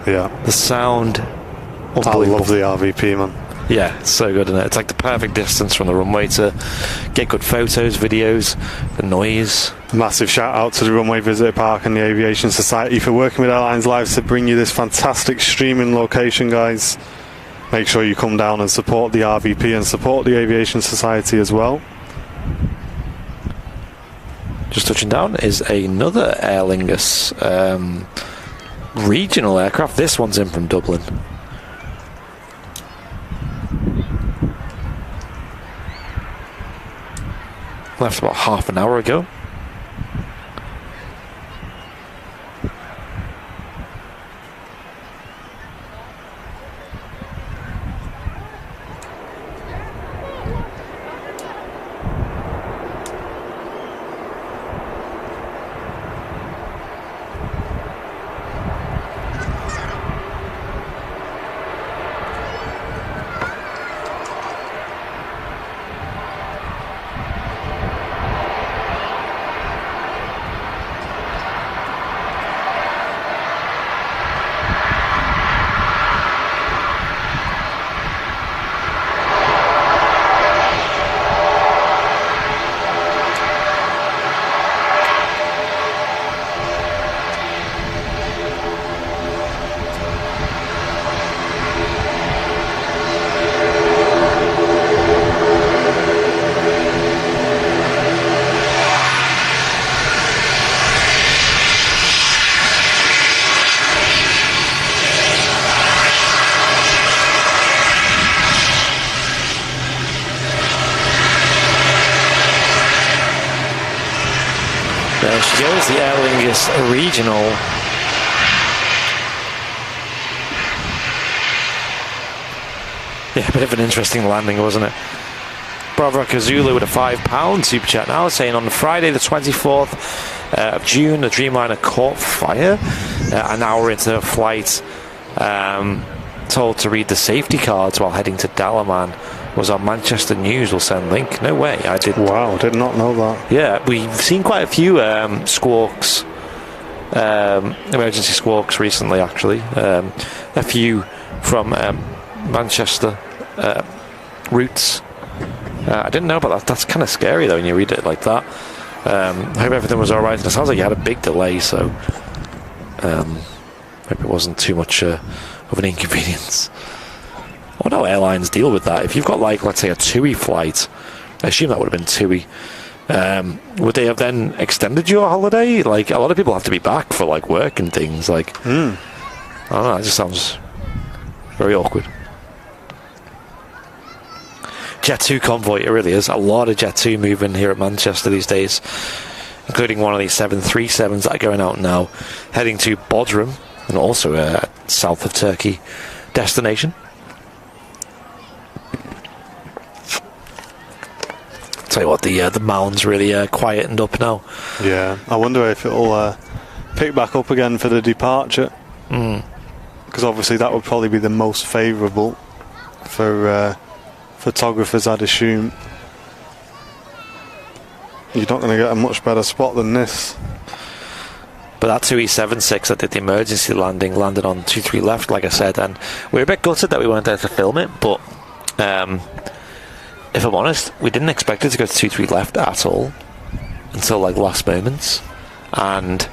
Yeah. The sound, I unbelievable. love the RVP, man. Yeah, it's so good, isn't it? It's like the perfect distance from the runway to get good photos, videos, the noise. Massive shout out to the Runway Visitor Park and the Aviation Society for working with Airlines Live to bring you this fantastic streaming location, guys. Make sure you come down and support the RVP and support the Aviation Society as well. Just touching down is another Aer Lingus regional aircraft. This one's in from Dublin. Left about half an hour ago. Here's the Aer Lingus Regional. Yeah, a bit of an interesting landing, wasn't it? Bravo Zulu with a £5 super chat now, saying on Friday the 24th of June, the Dreamliner caught fire. An hour into the flight, told to read the safety cards while heading to Dalaman. Was on Manchester News. Will send link. No way, I did. Wow, did not know that. Yeah, we've seen quite a few squawks, emergency squawks recently. Actually, a few from Manchester routes. I didn't know about that. That's kind of scary though when you read it like that. I hope everything was alright. It sounds like you had a big delay, so hope it wasn't too much of an inconvenience. I wonder how airlines deal with that. If you've got, like, let's say a TUI flight, I assume that would have been TUI, would they have then extended your holiday? Like, a lot of people have to be back for, like, work and things. Like, I don't know, it just sounds very awkward. Jet 2 convoy, it really is. A lot of Jet 2 moving here at Manchester these days, including one of these 737s that are going out now, heading to Bodrum, and also a south of Turkey destination. Tell you what, the mound's really quietened up now. Yeah, I wonder if it'll pick back up again for the departure. Because obviously that would probably be the most favourable for photographers, I'd assume. You're not going to get a much better spot than this. But that 2E76 that did the emergency landing landed on 23 left, like I said, and we were a bit gutted that we weren't there to film it, but if I'm honest, we didn't expect it to go to 23 left at all until like last moments, and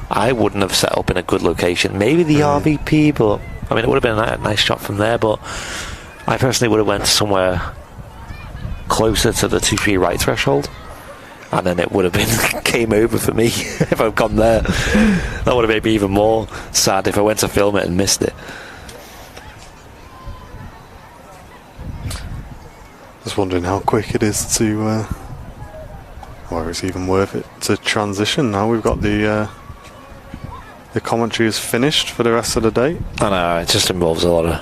I wouldn't have set up in a good location. Maybe the RVP, but I mean it would have been a nice shot from there, but I personally would have went somewhere closer to the 23 right threshold, and then it would have been game over for me if I'd gone there. That would have made me even more sad if I went to film it and missed it. Just wondering how quick it is to, or it's even worth it to transition. Now we've got the commentary is finished for the rest of the day. I know, it just involves a lot of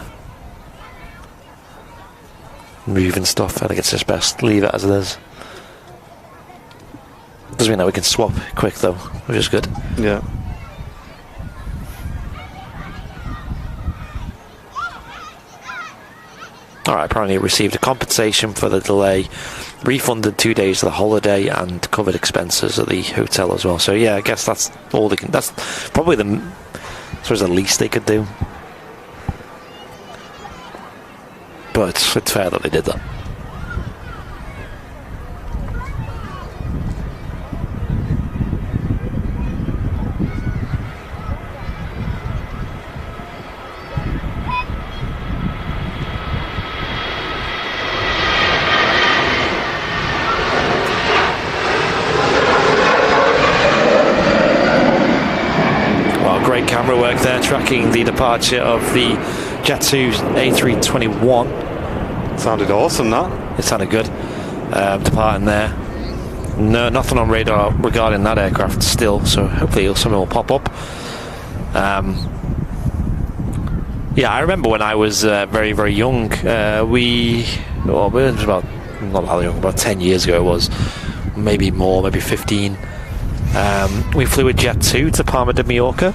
moving stuff. I think it's just best leave it as it is. Doesn't mean that we can swap quick though, which is good. Yeah. Alright, apparently it received a compensation for the delay, refunded 2 days of the holiday, and covered expenses at the hotel as well. So yeah, I guess that's all they can. That's probably the least they could do. But it's fair that they did that. Camera work there, tracking the departure of the Jet 2 A321. Sounded awesome, that. It sounded good. Departing there. No, nothing on radar regarding that aircraft still, so hopefully something will pop up. Yeah, I remember when I was very, very young. We was about, not that young, about 10 years ago it was. Maybe more, maybe 15. We flew a Jet 2 to Palma de Mallorca.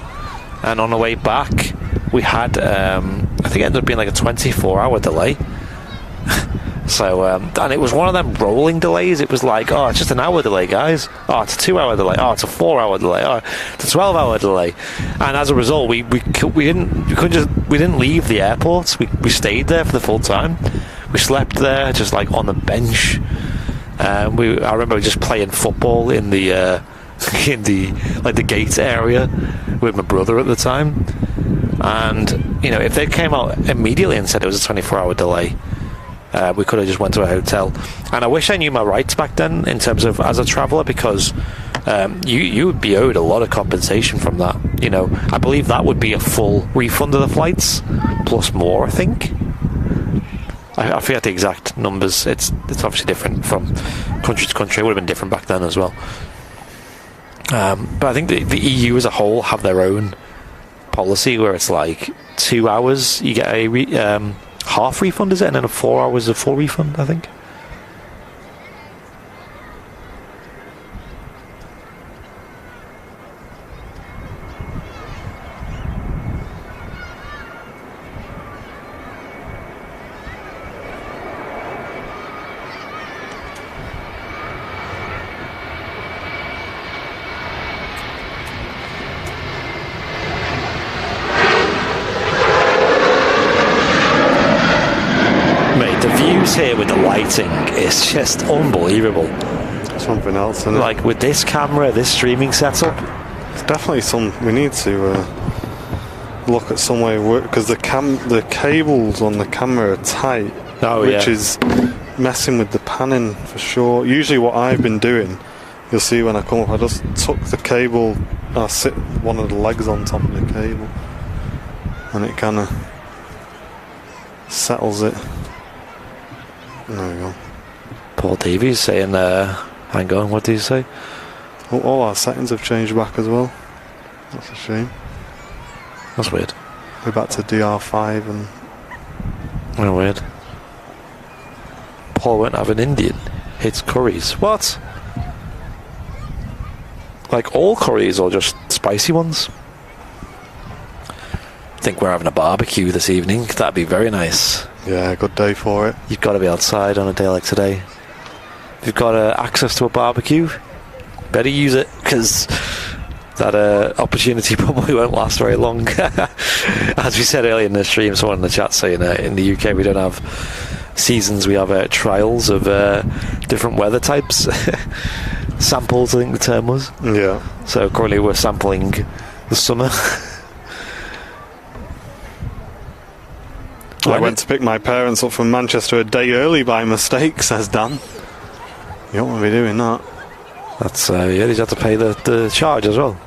And on the way back, we had, I think it ended up being like a 24-hour delay. So, and it was one of them rolling delays. It was like, oh, it's just an hour delay, guys. Oh, it's a 2-hour delay. Oh, it's a 4-hour delay. Oh, it's a 12-hour delay. And as a result, we didn't leave the airport. We stayed there for the full time. We slept there, just like on the bench. I remember just playing football in the like the gate area with my brother at the time. And you know, if they came out immediately and said it was a 24-hour delay, we could have just went to a hotel. And I wish I knew my rights back then in terms of as a traveller, because you would be owed a lot of compensation from that. You know, I believe that would be a full refund of the flights plus more, I think. I forget the exact numbers. It's obviously different from country to country. It would have been different back then as well. But I think the EU as a whole have their own policy where it's like 2 hours you get a half refund, is it? And then 4 hours a full refund, I think. Here with the lighting, it's just unbelievable. Something else, isn't it? Like with this camera, this streaming setup, it's definitely we need to look at some way of work, because the cables on the camera are tight, which is messing with the panning for sure. Usually what I've been doing, you'll see when I come up, I just tuck the cable, I sit one of the legs on top of the cable, and it kind of settles it. There we go. Paul Davies saying, hang on, what did he say? Oh, all our settings have changed back as well. That's a shame. That's weird. We're back to DR5 and... Oh, weird. Paul won't have an Indian. Hits curries. What? Like all curries or just spicy ones? I think we're having a barbecue this evening. That'd be very nice. Yeah, good day for it. You've got to be outside on a day like today. If you've got access to a barbecue, better use it, because that opportunity probably won't last very long. As we said earlier in the stream, someone in the chat saying in the UK we don't have seasons, we have trials of different weather types. Samples, I think the term was. Yeah. So currently we're sampling the summer. I went to pick my parents up from Manchester a day early by mistake, says Dan. You don't want to be doing that. That's, did you have to pay the charge as well?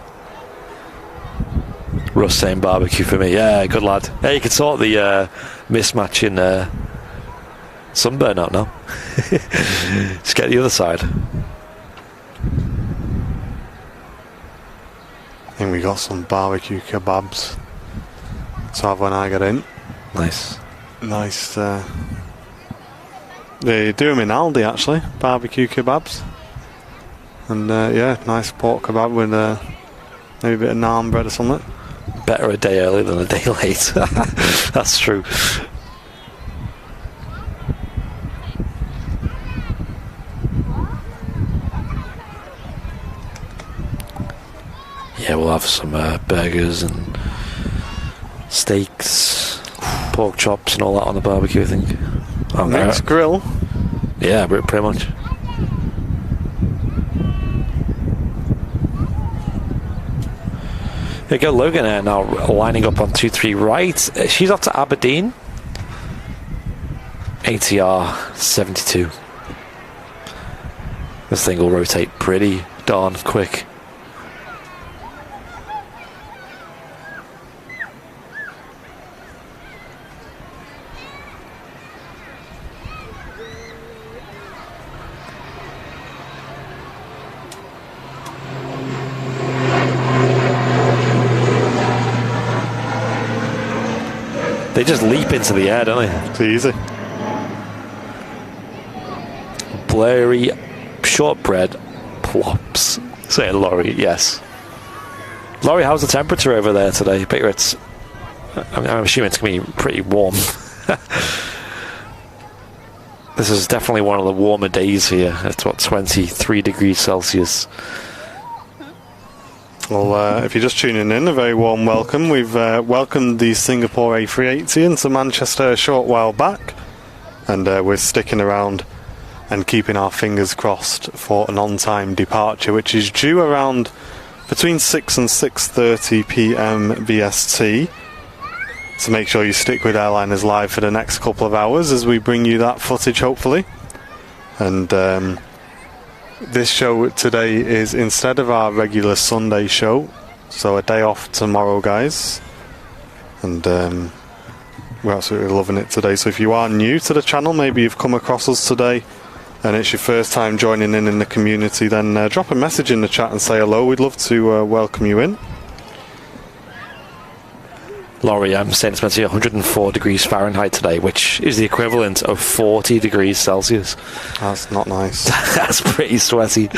Russ saying barbecue for me. Yeah, good lad. Hey, you can sort the mismatch in sunburn out now. Just get the other side. I think we got some barbecue kebabs to have when I get in. Nice. They do them in Aldi actually, barbecue kebabs, and nice pork kebab with maybe a bit of naan bread or something. Better a day early than a day late. That's true. Yeah, we'll have some burgers and steaks, pork chops and all that on the barbecue, I think. Next grill? Yeah, pretty much. There you go, Logan now lining up on 2-3 right. She's off to Aberdeen. ATR 72. This thing will rotate pretty darn quick. They just leap into the air, don't they? It's easy. Blurry shortbread plops. Say Laurie, yes. Laurie, how's the temperature over there today? I'm assuming it's going to be pretty warm. This is definitely one of the warmer days here. It's 23 degrees Celsius. Well, if you're just tuning in, a very warm welcome. We've welcomed the Singapore A380 into Manchester a short while back, and we're sticking around and keeping our fingers crossed for an on-time departure, which is due around between 6 and 6:30 p.m. BST. So make sure you stick with Airliners Live for the next couple of hours as we bring you that footage, hopefully. And this show today is instead of our regular Sunday show, so a day off tomorrow, guys. And we're absolutely loving it today. So if you are new to the channel, maybe you've come across us today and it's your first time joining in the community, then drop a message in the chat and say hello. We'd love to welcome you in. Laurie, I'm saying it's meant to be 104 degrees Fahrenheit today, which is the equivalent of 40 degrees Celsius. That's not nice. That's pretty sweaty.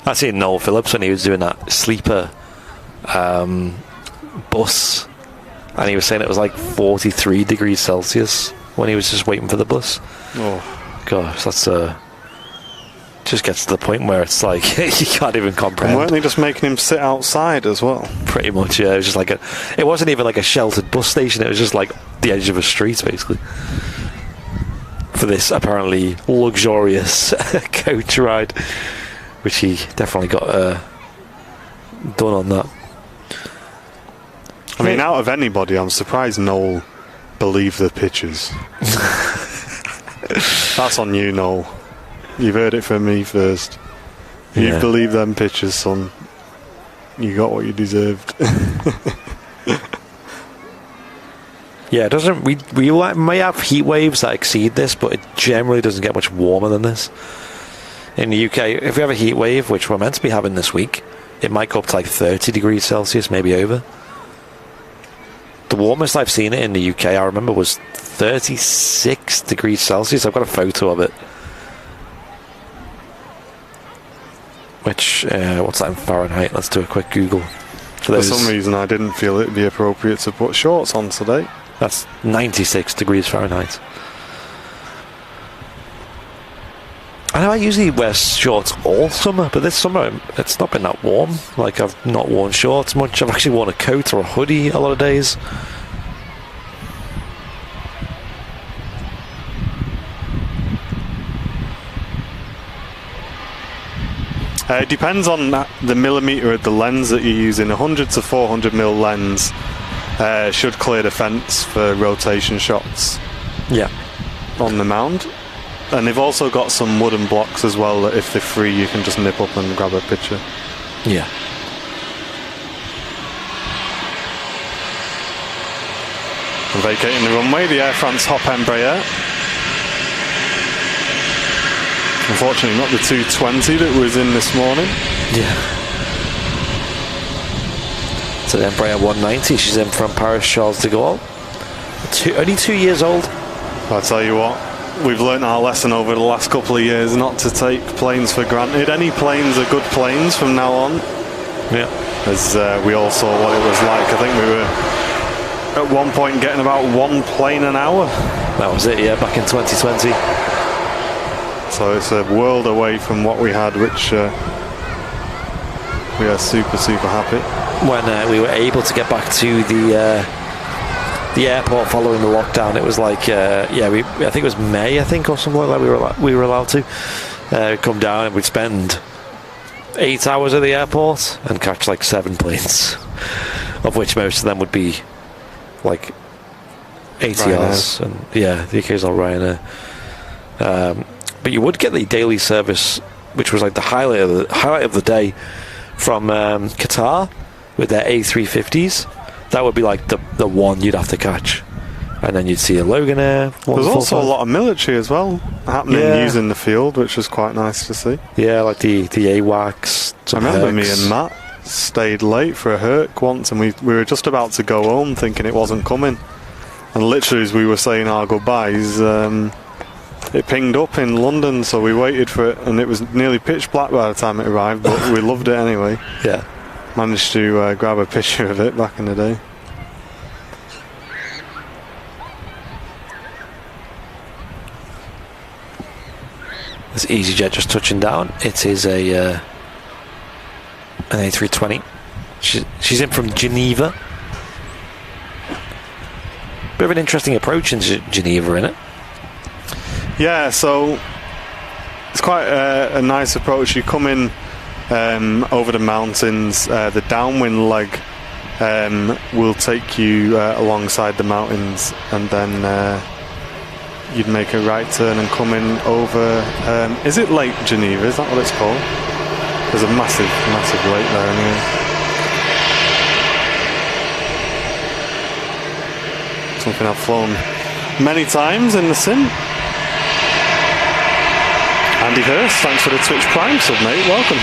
I seen Noel Phillips when he was doing that sleeper bus, and he was saying it was like 43 degrees Celsius when he was just waiting for the bus. Oh gosh, that's just gets to the point where it's like you can't even comprehend. And weren't they just making him sit outside as well? Pretty much, yeah. It was just like it wasn't even like a sheltered bus station. It was just like the edge of a street, basically, for this apparently luxurious coach ride, which he definitely got done on that. I mean, out of anybody, I'm surprised Noel believed the pictures. That's on you, Noel. You've heard it from me first. You believe them pictures, son. You got what you deserved. Yeah, it doesn't. We may have heat waves that exceed this, but it generally doesn't get much warmer than this. In the UK, if we have a heat wave, which we're meant to be having this week, it might go up to like 30 degrees Celsius, maybe over. The warmest I've seen it in the UK, I remember, was 36 degrees Celsius. I've got a photo of it. Which, what's that in Fahrenheit? Let's do a quick Google. For some reason, I didn't feel it'd be appropriate to put shorts on today. That's 96 degrees Fahrenheit. I know I usually wear shorts all summer, but this summer it's not been that warm. Like, I've not worn shorts much. I've actually worn a coat or a hoodie a lot of days. It depends on the millimetre of the lens that you're using. 100 to 400mm lens should clear the fence for rotation shots. Yeah. On the mound. And they've also got some wooden blocks as well that if they're free you can just nip up and grab a picture. Yeah. And vacating the runway, the Air France Hop Embraer. Unfortunately not the 220 that was in this morning. Yeah. So the Embraer 190, she's in from Paris Charles de Gaulle. Only 2 years old. I'll tell you what, we've learnt our lesson over the last couple of years not to take planes for granted. Any planes are good planes from now on. Yeah. As we all saw what it was like. I think we were at one point getting about one plane an hour. That was it, yeah, back in 2020. So it's a world away from what we had, which we are super, super happy. When we were able to get back to the airport following the lockdown, it was like, I think it was May, or something like that. We were allowed to come down, and we'd spend 8 hours at the airport and catch like 7 planes, of which most of them would be like ATRs and the occasional Ryanair. But you would get the daily service, which was like the highlight of the day, from Qatar with their A350s. That would be like the one you'd have to catch, and then you'd see a Loganair. There's also a lot of military as well happening using the field, which was quite nice to see. Yeah, like the AWACS. I remember me and Matt stayed late for a Herc once, and we were just about to go home thinking it wasn't coming, and literally as we were saying our goodbyes, it pinged up in London, so we waited for it, and it was nearly pitch black by the time it arrived, but we loved it anyway. Yeah. Managed to grab a picture of it back in the day. There's EasyJet just touching down. It is an A320. She's in from Geneva. Bit of an interesting approach into Geneva, isn't it? Yeah, so it's quite a nice approach. You come in over the mountains. The downwind leg will take you alongside the mountains, and then you'd make a right turn and come in over. Is it Lake Geneva? Is that what it's called? There's a massive, massive lake there anyway. Something I've flown many times in the sim. Andy Hurst, thanks for the Twitch Prime sub, mate. Welcome.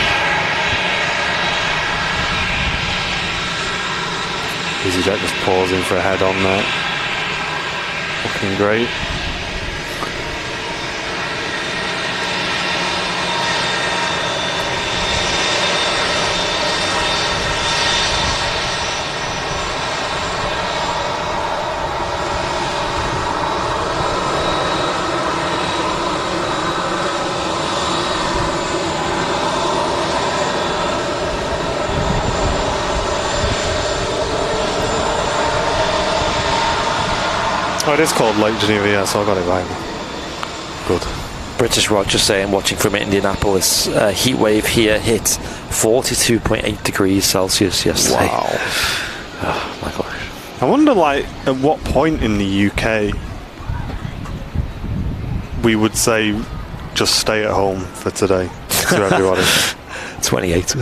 EasyJet just pausing for a head on there. Looking great. Oh, it is called Lake Geneva, yeah, so I got it right. Good. British Roger saying, watching from Indianapolis, heat wave here hit 42.8 degrees Celsius yesterday. Wow. Oh my gosh. I wonder, like, at what point in the UK we would say just stay at home for today to everybody. 28.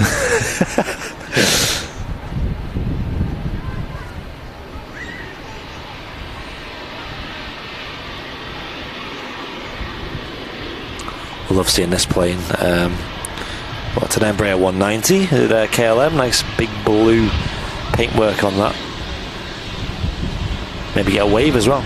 I love seeing this plane. What's an Embraer 190 at KLM? Nice big blue paintwork on that. Maybe get a wave as well.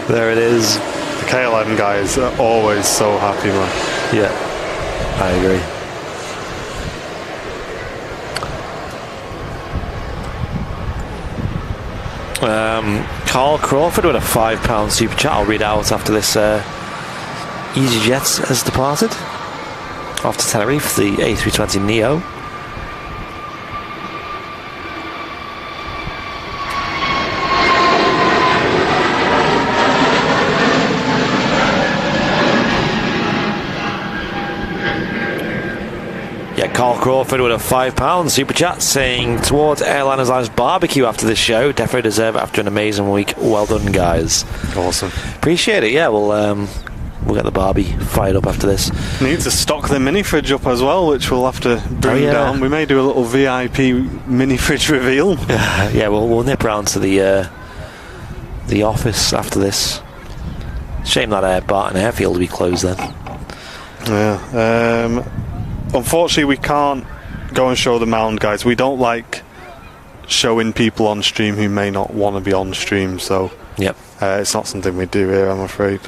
There it is. The KLM guys are always so happy, man. Yeah, I agree. Carl Crawford with a £5 super chat. I'll read out after this. EasyJet has departed off to Tenerife, the A320 Neo. Carl Crawford with a £5 super chat saying, towards Airliners Live's barbecue after this show. Definitely deserve it after an amazing week. Well done, guys. Awesome. Appreciate it. Yeah, we'll get the Barbie fired up after this. Need to stock the mini fridge up as well, which we'll have to bring down. We may do a little VIP mini fridge reveal. Yeah, we'll nip round to the office after this. Shame that Barton Airfield will be closed then. Yeah. Unfortunately, we can't go and show the mound, guys. We don't like showing people on stream who may not want to be on stream, so yep. It's not something we do here, I'm afraid.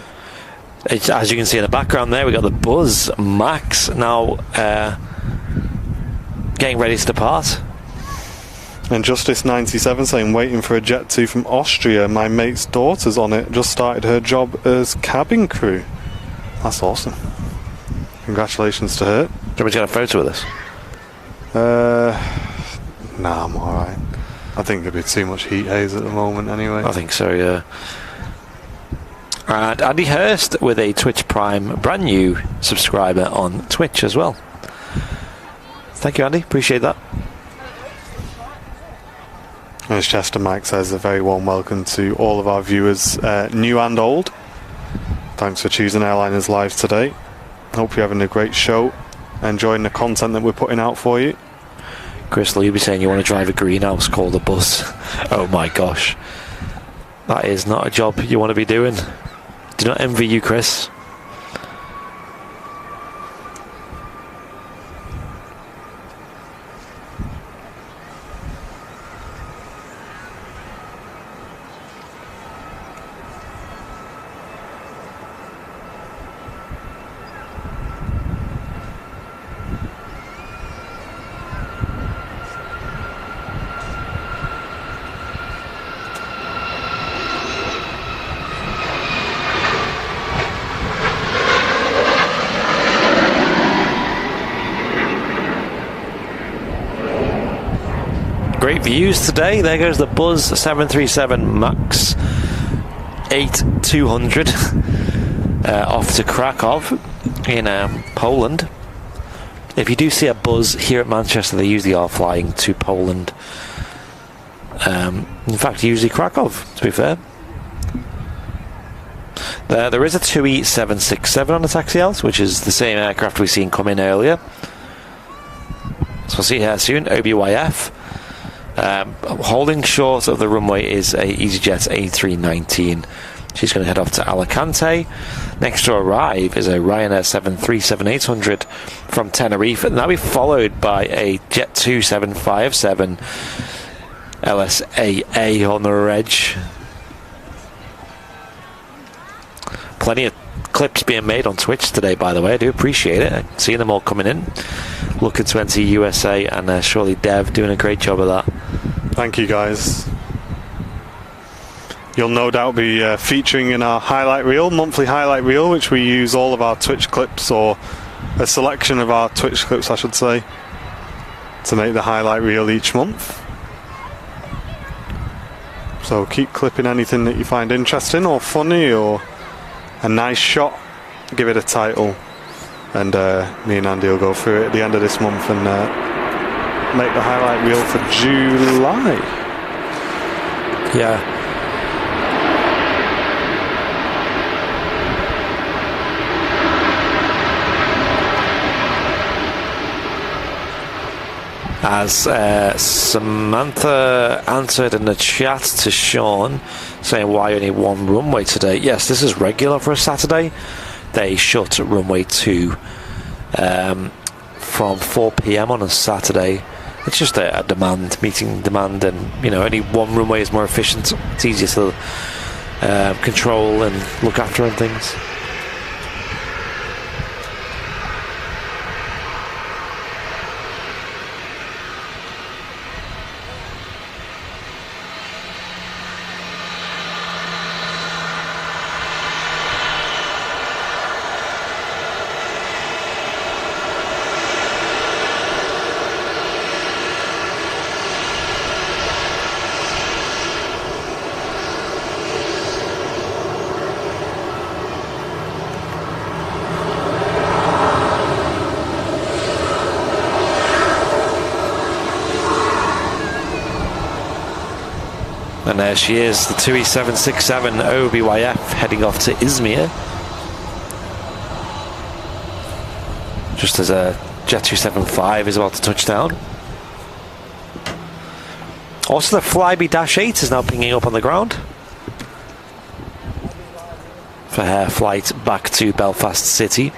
As you can see in the background there, we got the Buzz Max now getting ready to depart. And Justice97 saying, waiting for a Jet 2 from Austria. My mate's daughter's on it. Just started her job as cabin crew. That's awesome. Congratulations to her. Do you want me to get a photo of this? Nah, I'm alright. I think there'd be too much heat haze at the moment anyway. I think so, yeah. And Andy Hurst with a Twitch Prime brand new subscriber on Twitch as well. Thank you, Andy. Appreciate that. As Chester Mike says, a very warm welcome to all of our viewers, new and old. Thanks for choosing Airliners Live today. Hope you're having a great show, enjoying the content that we're putting out for you. Chris Lee be saying you want to drive a greenhouse called a bus. Oh my gosh. That is not a job you want to be doing. Do not envy you, Chris. Great views today. There goes the Buzz 737 Max 8200 off to Krakow in Poland. If you do see a Buzz here at Manchester, they usually are flying to Poland. In fact, usually Krakow, to be fair. There is a TUI 767 on the taxi house, which is the same aircraft we've seen come in earlier. So we'll see her soon. OBYF. Holding short of the runway is a EasyJet A319. She's going to head off to Alicante. Next to arrive is a Ryanair 737-800 from Tenerife. And that'll be followed by a Jet 2 757 LSAA on the reg. Plenty of clips being made on Twitch today, by the way. I do appreciate it. Seeing them all coming in. Looking to enter USA, and surely Dev doing a great job of that. Thank you, guys. You'll no doubt be featuring in our highlight reel, monthly highlight reel, which we use all of our Twitch clips, or a selection of our Twitch clips, I should say, to make the highlight reel each month. So keep clipping anything that you find interesting or funny or a nice shot, give it a title, and me and Andy will go through it at the end of this month and make the highlight reel for July. Yeah. As Samantha answered in the chat to Sean, saying why only one runway today. Yes, this is regular for a Saturday. They shut runway 2 from 4 p.m. on a Saturday. It's just a demand, meeting demand, and only one runway is more efficient. It's easier to control and look after and things. And there she is, the TUI 767 OBYF heading off to Izmir. Just as a Jet 275 is about to touch down. Also the Flybe-8 is now pinging up on the ground for her flight back to Belfast City.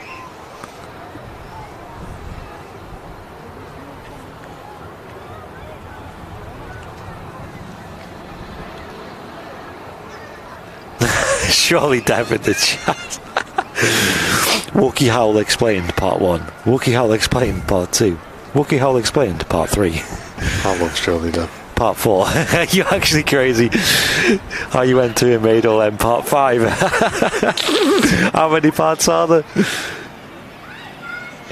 Surely Dev in the chat. Wookie Howl Explained Part 1. Wookie Howl Explained Part 2. Wookie Howl Explained Part 3. I love Surely Dev. Part 4. You're actually crazy. How you went to and made all them Part 5. How many parts are there?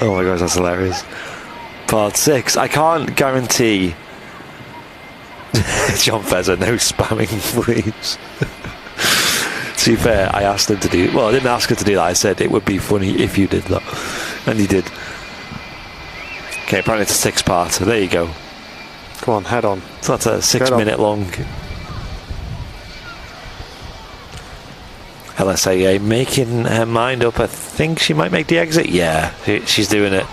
Oh my gosh, that's hilarious. Part 6. I can't guarantee. John Fezzer, no spamming, please. To be fair, I asked him to do. Well, I didn't ask him to do that. I said it would be funny if you did that, and he did. Okay, apparently it's a 6-part. So there you go. Come on, head on. So that's a 6-minute long. LSAA making her mind up. I think she might make the exit. Yeah, she's doing it.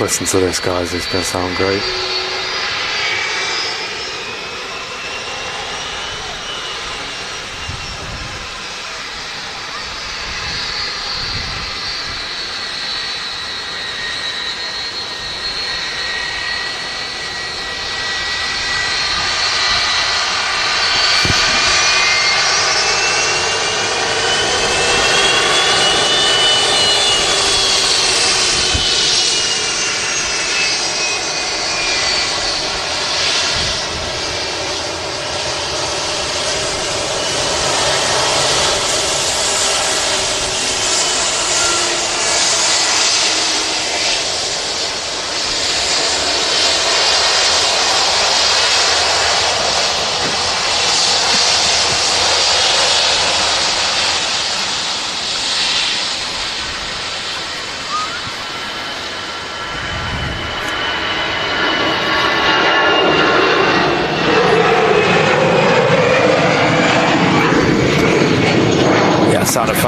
Listen to this, guys. It's going to sound great.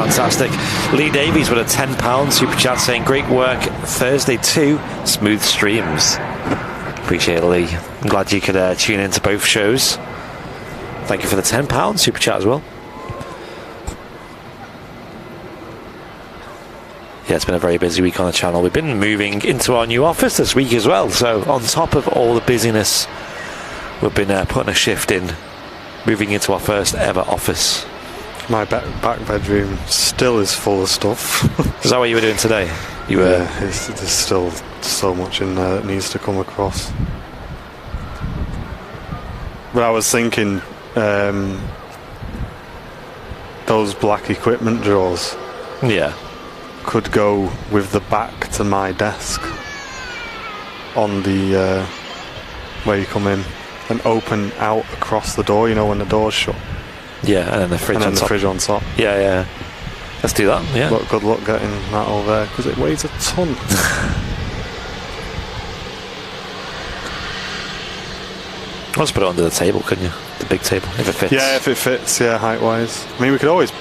Fantastic. Lee Davies with a £10 super chat saying, great work Thursday too. Smooth streams. Appreciate it, Lee. I'm glad you could tune into both shows. Thank you for the £10 super chat as well. Yeah, it's been a very busy week on the channel. We've been moving into our new office this week as well. So on top of all the busyness, we've been putting a shift in, moving into our first ever office. My back bedroom still is full of stuff. Is that what you were doing today? You were. Yeah, there's still so much in there that needs to come across. But I was thinking, those black equipment drawers. Yeah. Could go with the back to my desk on the where you come in and open out across the door, you know, when the door's shut. Yeah, and then the fridge and then on the top. Fridge on top. Yeah, yeah. Let's do that, yeah. But good luck getting that over there because it weighs a ton. I'll just put it under the table, couldn't you? The big table, if it fits. Yeah, if it fits, yeah, height-wise. I mean, we could always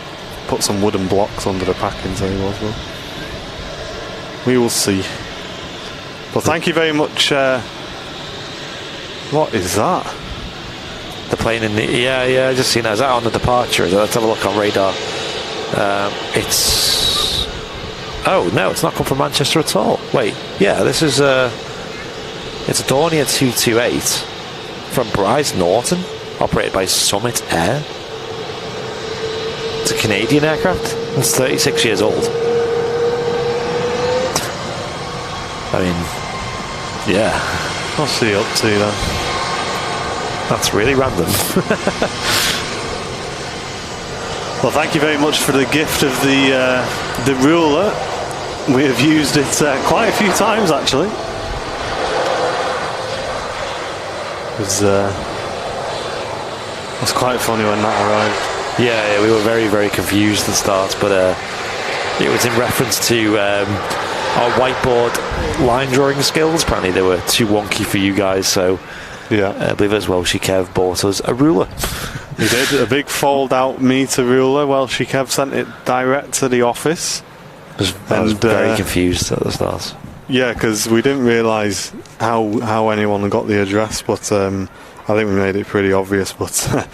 put some wooden blocks under the packing table as well. We will see. But thank you very much. What is that? The plane in the... Yeah, just seen that. Is that on the departure? Let's have a look on radar. It's... Oh, no, it's not come from Manchester at all. Wait, yeah, this is... It's a Dornier 228 from Bryce Norton, operated by Summit Air. It's a Canadian aircraft. It's 36 years old. I mean, yeah. What's he up to then? That's really random. Well, thank you very much for the gift of the ruler. We have used it quite a few times, actually. It was quite funny when that arrived. Yeah, we were very, very confused at the start, but it was in reference to our whiteboard line drawing skills. Apparently they were too wonky for you guys, so yeah, I believe as well Kev bought us a ruler. He did, a big fold out meter ruler. Well, Kev sent it direct to the office. I was very confused at the start. Yeah, because we didn't realise how anyone got the address, but I think we made it pretty obvious. But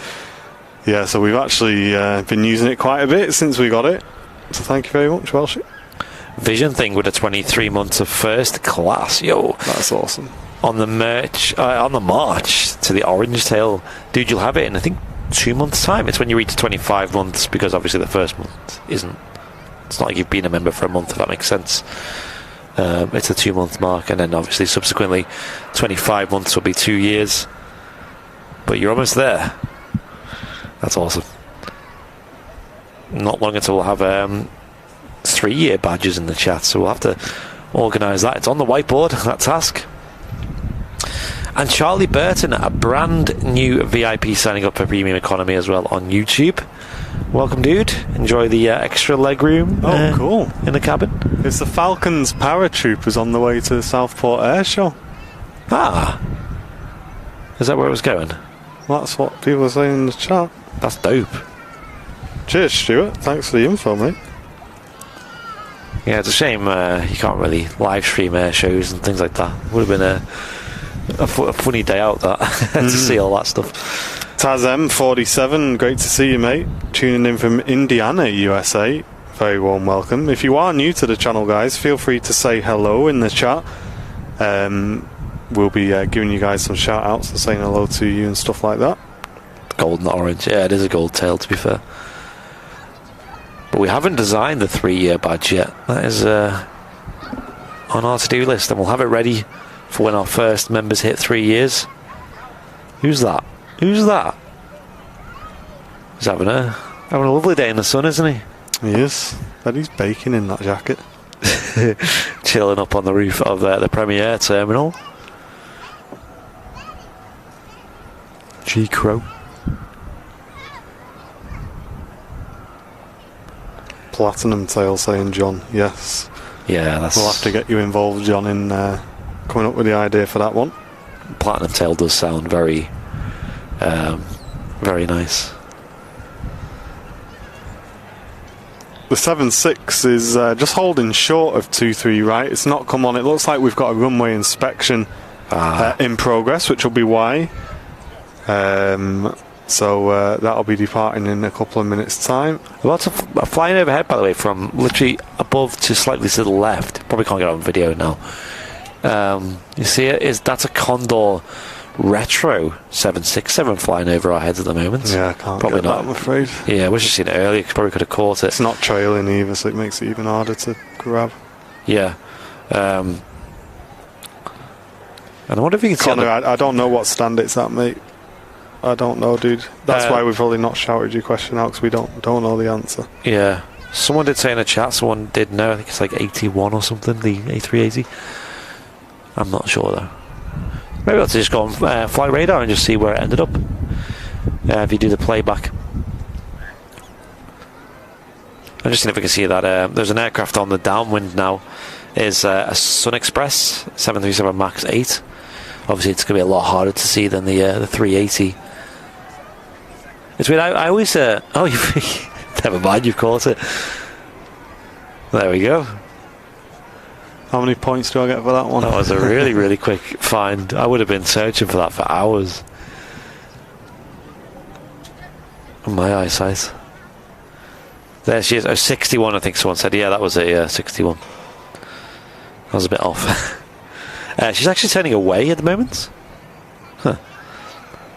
yeah, so we've actually been using it quite a bit since we got it. So thank you very much, Welshie. Vision thing with a 23 months of first class, yo. That's awesome. On the march to the Orange Tail, dude, you'll have it in I think 2 months' time. It's when you reach 25 months, because obviously the first month isn't. It's not like you've been a member for a month, if that makes sense. It's a 2 month mark, and then obviously subsequently 25 months will be 2 years. But you're almost there. That's awesome. Not long until we'll have 3 year badges in the chat, so we'll have to organise that. It's on the whiteboard, that task. And Charlie Burton, a brand new VIP signing up for Premium Economy as well on YouTube. Welcome, dude. Enjoy the extra legroom. Oh, cool. In the cabin. It's the Falcons paratroopers on the way to the Southport Air Show. Ah. Is that where it was going? Well, that's what people are saying in the chat. That's dope. Cheers, Stuart. Thanks for the info, mate. Yeah, it's a shame you can't really live stream air shows and things like that. Would have been a funny day out, that, to see all that stuff. Tazem47, great to see you, mate. Tuning in from Indiana, USA. Very warm welcome. If you are new to the channel, guys, feel free to say hello in the chat. We'll be giving you guys some shout outs and saying hello to you and stuff like that. Golden orange. Yeah, it is a gold tail, to be fair. But we haven't designed the 3 year badge yet. That is on our to-do list, and we'll have it ready for when our first members hit 3 years. Who's that? Who's that? He's having a lovely day in the sun, isn't he? He is. But he's baking in that jacket. Chilling up on the roof of the Premier Terminal. G. Crow. Platinum Tail saying John, yes. Yeah, that's... We'll have to get you involved, John, in coming up with the idea for that one. Platinum Tail does sound very, very nice. the 7.6 is just holding short of 2.3 right. It's not come on. It looks like we've got a runway inspection in progress, which will be why. So that'll be departing in a couple of minutes' time. Lots of flying overhead, by the way, from literally above to slightly to the left. Probably can't get it on video now. You see it? That's a Condor Retro 767 flying over our heads at the moment. Yeah, I can't probably get not. that, I'm afraid. Yeah, I wish I'd seen it earlier. Probably could have caught it. It's not trailing either, so it makes it even harder to grab. Yeah. And I wonder if you can see... Connor, I don't know what stand it's at, mate. I don't know, dude. That's why we've probably not shouted your question out, because we don't know the answer. Yeah. Someone did say in the chat, someone did know, I think it's like 81 or something, the A380. I'm not sure, though. Maybe I'll just go on flight radar and just see where it ended up. If you do the playback. I'm just seeing if we can see that there's an aircraft on the downwind now. Is a Sun Express 737 MAX 8. Obviously, it's going to be a lot harder to see than the 380. It's weird. I always... oh, never mind, you've caught it. There we go. How many points do I get for that one? That was a really, really quick find. I would have been searching for that for hours. On my eyesight. There she is. Oh, 61, I think someone said. Yeah, that was a 61. I was a bit off. She's actually turning away at the moment. Huh.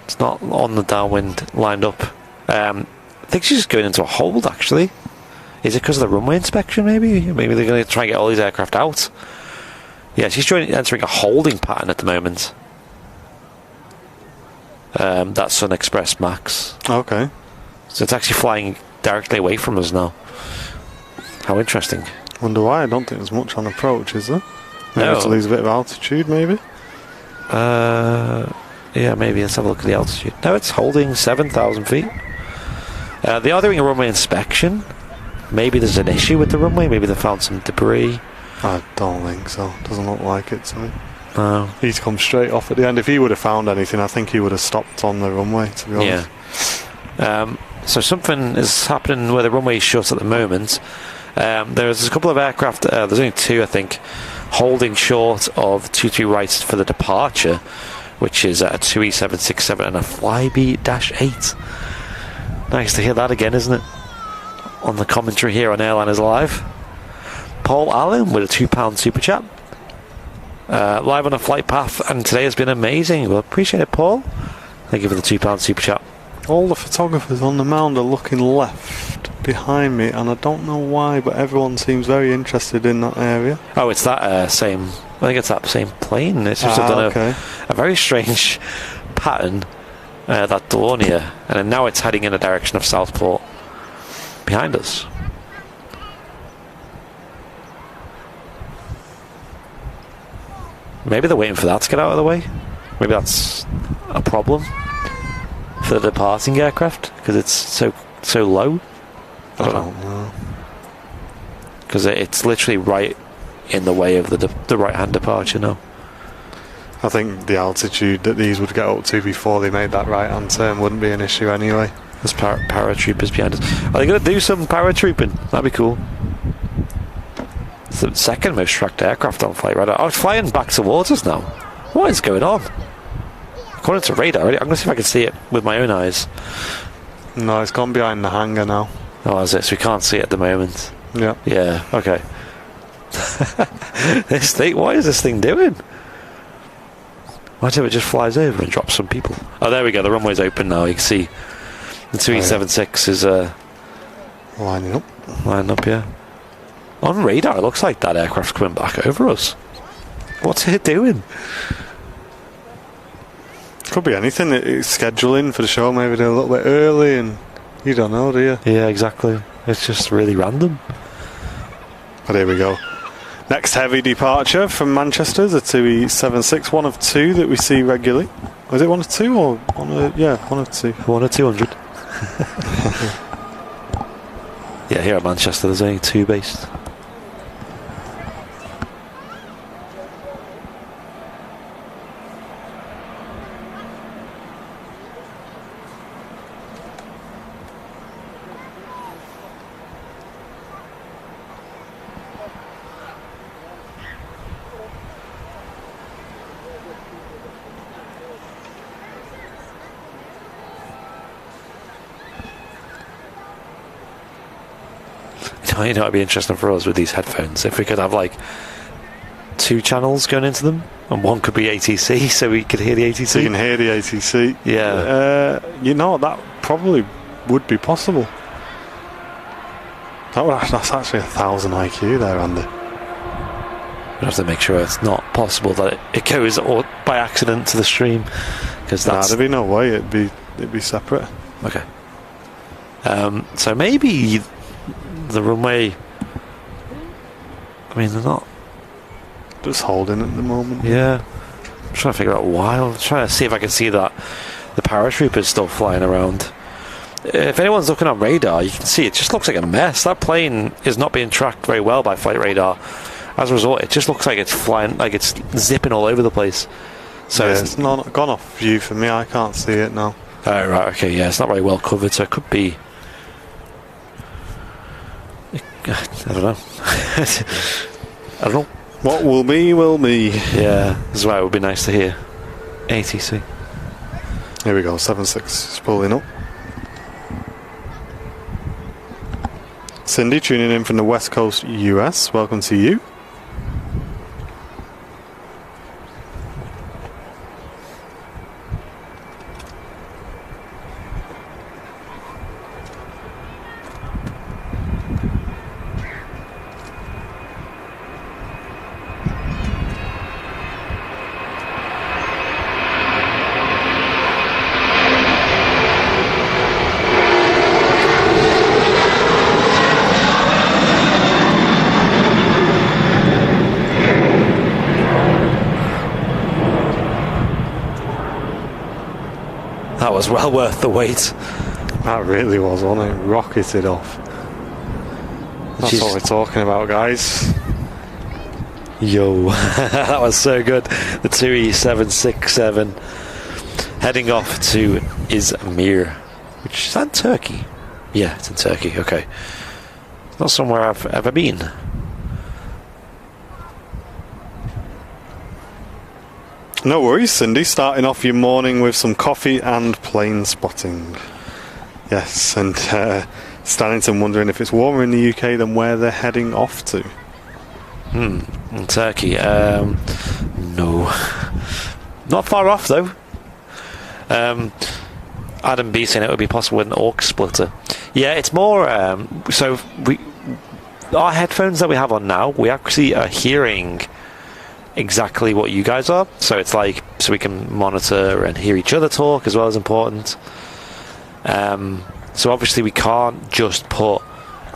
It's not on the downwind lined up. I think she's just going into a hold, actually. Is it because of the runway inspection, maybe? Maybe they're going to try and get all these aircraft out. Yeah, she's entering a holding pattern at the moment. That Sun Express MAX. Okay. So it's actually flying directly away from us now. How interesting. Wonder why. I don't think there's much on approach, is there? Maybe No. to lose a bit of altitude, maybe? Yeah, maybe. Let's have a look at the altitude. No, it's holding 7,000 feet. They are doing a runway inspection. Maybe there's an issue with the runway. Maybe they found some debris. I don't think so. Doesn't look like it to me. No. He's come straight off at the end. If he would have found anything, I think he would have stopped on the runway, to be honest. Yeah. So something is happening where the runway is shut at the moment. There's a couple of aircraft, there's only two, I think, holding short of 2-3 rights for the departure, which is a 2E767 and a Flybe-8. Nice to hear that again, isn't it? On the commentary here on Airliners Live. Paul Allen with a £2 super chat. Live on a flight path, and today has been amazing. Well, appreciate it, Paul. Thank you for the £2 super chat. All the photographers on the mound are looking left behind me, and I don't know why, but everyone seems very interested in that area. Oh, it's that same... I think it's that same plane. It's just done a very strange pattern, that Dalonia, and then now it's heading in the direction of Southport behind us. Maybe they're waiting for that to get out of the way. Maybe that's a problem for the departing aircraft because it's so low. I don't know. Because it's literally right in the way of the right-hand departure now. I think the altitude that these would get up to before they made that right-hand turn wouldn't be an issue anyway. There's paratroopers behind us. Are they going to do some paratrooping? That'd be cool. It's the second most tracked aircraft on flight radar. Oh, it's flying back towards us now. What is going on? According to radar, I'm going to see if I can see it with my own eyes. No, it's gone behind the hangar now. Oh, is it? So we can't see it at the moment. Yeah. Yeah, okay. This thing, what is this thing doing? Imagine if it just flies over and drops some people. Oh, there we go. The runway's open now. You can see the 2E76 is lining up. Lining up, yeah. On radar, it looks like that aircraft's coming back over us. What's it doing? Could be anything. It's scheduling for the show. Maybe they're a little bit early, and you don't know, do you? Yeah, exactly. It's just really random. But here we go. Next heavy departure from Manchester is a 2E76, one of two that we see regularly. Was it one of two or one of, yeah, one of two? 1 or 200. Yeah, here at Manchester there's only two based. you know, it'd be interesting for us with these headphones if we could have like 2 channels going into them, and one could be ATC, so we could hear the ATC. So you can hear the ATC. Yeah. You know, that probably would be possible. That's actually 1,000 IQ there, Andy. We'd have to make sure it's not possible that it goes by accident to the stream, because that's... there'd be no way. It'd be separate. Okay. So maybe the runway... I mean, they're not... Just holding at the moment. Yeah. I'm trying to figure out why. I'm trying to see if I can see that the paratroopers still flying around. If anyone's looking on radar, you can see it just looks like a mess. That plane is not being tracked very well by flight radar. As a result, it just looks like it's flying, like it's zipping all over the place. So yeah, it's not gone off view for me. I can't see it now. Oh, right, okay, yeah, it's not very well covered, so it could be... I don't know. I don't know. What will be, will be. Yeah, this is why it would be nice to hear ATC. Here we go, 7.6 is pulling up. Cindy tuning in from the West Coast US. Welcome to you. That was well worth the wait. That really was, wasn't it? Rocketed off. That's what we're talking about, guys. Yo, that was so good. The 2E767 heading off to Izmir, which is in Turkey. Yeah, it's in Turkey. Okay, it's not somewhere I've ever been. No worries, Cindy. Starting off your morning with some coffee and plane spotting. Yes, and Stannington wondering if it's warmer in the UK than where they're heading off to. In Turkey. No. Not far off, though. Adam B saying it would be possible with an aux splitter. Yeah, it's more... so, our headphones that we have on now, we actually are hearing... exactly what you guys are, so it's like, so we can monitor and hear each other talk as well as important. So obviously we can't just put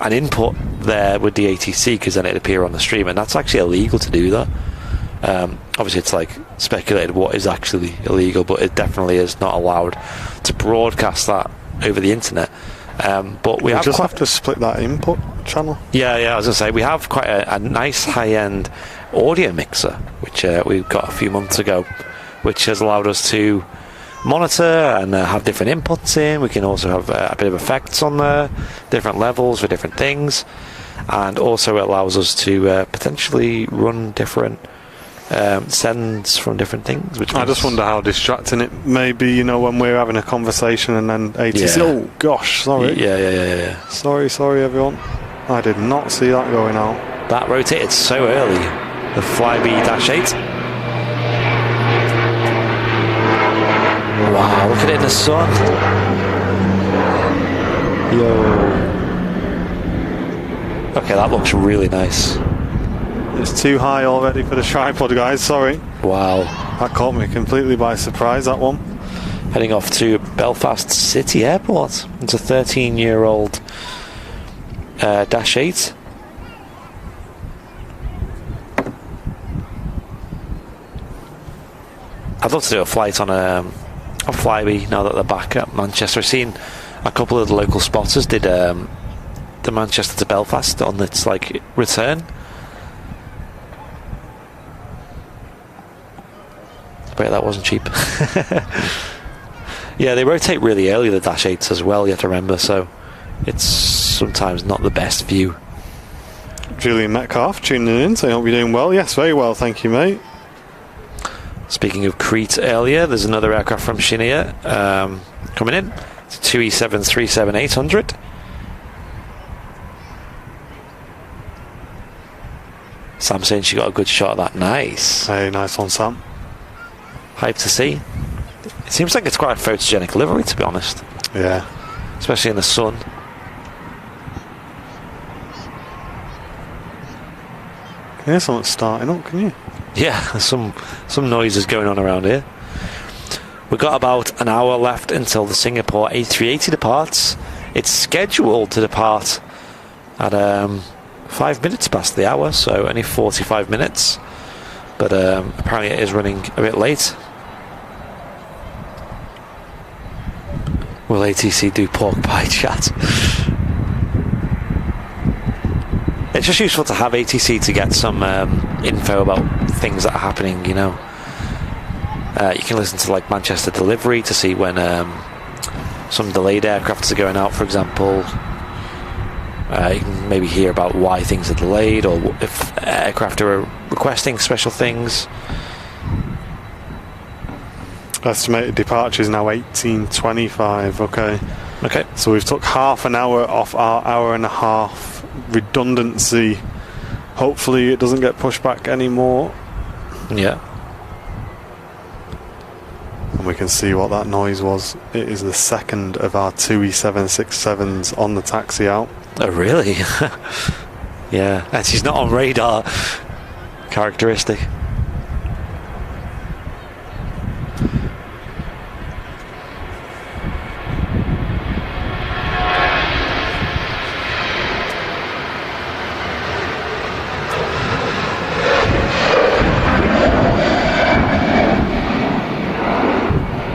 an input there with the ATC because then it'd appear on the stream, and that's actually illegal to do that. Obviously it's like speculated what is actually illegal, but it definitely is not allowed to broadcast that over the internet. But we just have to split that input channel. Yeah, I was gonna say we have quite a nice high-end audio mixer which we got a few months ago, which has allowed us to monitor and have different inputs in. We can also have a bit of effects on there, different levels for different things, and also it allows us to potentially run different sends from different things. Which I just wonder how distracting it may be, you know, when we're having a conversation and then ATC. Yeah. Oh gosh, sorry. Yeah. Sorry everyone. I did not see that going out. That rotated so early. The Flybe-8. Wow, look at it in the sun. Yo. Okay, that looks really nice. It's too high already for the tripod, guys, sorry. Wow. That caught me completely by surprise, that one. Heading off to Belfast City Airport. It's a 13-year-old Dash 8. I'd love to do a flight on a Flybe now that they're back at Manchester. I've seen a couple of the local spotters did the Manchester to Belfast on its like return. But that wasn't cheap. Yeah, they rotate really early, the Dash 8s as well, you have to remember, so it's sometimes not the best view. Julian Metcalf tuning in, so I hope you're doing well. Yes, very well, thank you, mate. Speaking of Crete earlier, there's another aircraft from Shinia coming in. It's a 2E737-800. Sam saying she got a good shot of that. Nice. Hey, nice one, Sam. Hype to see. It seems like it's quite a photogenic livery, to be honest. Yeah. Especially in the sun. Can you hear something starting up, can you? Yeah, some noises going on around here. We've got about an hour left until the Singapore A380 departs. It's scheduled to depart at 5 minutes past the hour, so only 45 minutes. But apparently it is running a bit late. Will ATC do pork pie chat? It's just useful to have ATC to get some info about things that are happening, you know. You can listen to like Manchester delivery to see when some delayed aircrafts are going out, for example. You can maybe hear about why things are delayed, or if aircraft are requesting special things. Estimated departure is now 18:25. Okay, so we've took half an hour off our hour and a half redundancy. Hopefully it doesn't get pushed back anymore. Yeah. And we can see what that noise was. It is the second of our two E767s on the taxi out. Oh, really? Yeah, and she's not on radar. Characteristic.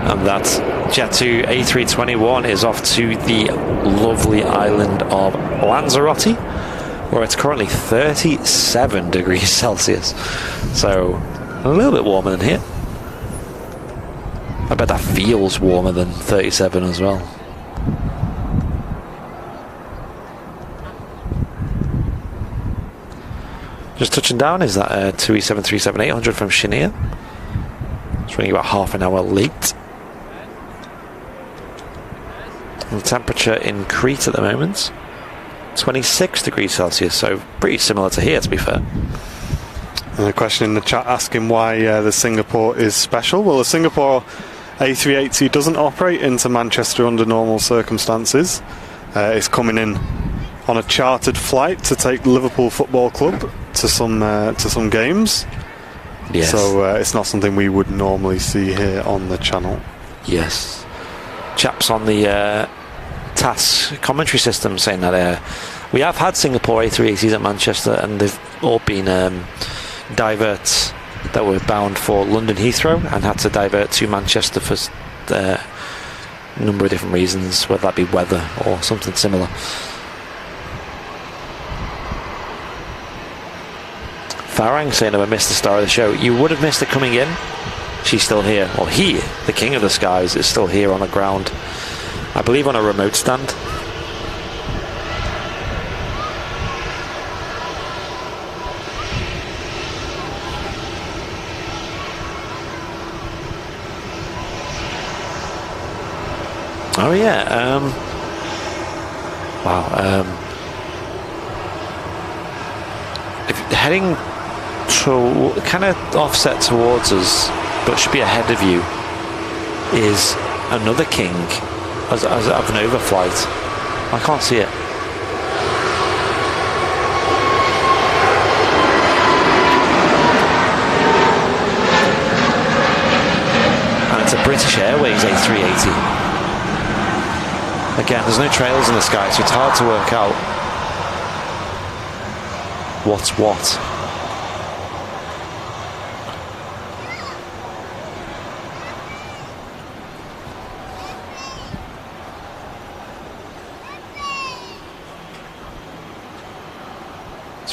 And that Jet2 A321 is off to the lovely island of Lanzarote, where it's currently 37 degrees Celsius. So a little bit warmer than here. I bet that feels warmer than 37 as well. Just touching down is that 2E737-800 from Cheniere. It's running about half an hour late. And the temperature in Crete at the moment, 26 degrees Celsius, so pretty similar to here, to be fair. And a question in the chat asking why the Singapore is special. Well, the Singapore A380 doesn't operate into Manchester under normal circumstances. It's coming in on a chartered flight to take Liverpool Football Club to some games. Yes. So it's not something we would normally see here on the channel. Yes. Chaps on the TAS commentary system saying that we have had Singapore A380s at Manchester, and they've all been diverts that were bound for London Heathrow and had to divert to Manchester for a number of different reasons, whether that be weather or something similar. Farang saying, I missed the star of the show. You would have missed it coming in. She's still here. Well, he, the king of the skies, is still here on the ground. I believe on a remote stand. Oh yeah. Wow. If heading to kind of offset towards us, but should be ahead of you, is another king as of an overflight. I can't see it. And it's a British Airways A380. Again, there's no trails in the sky, so it's hard to work out what's what.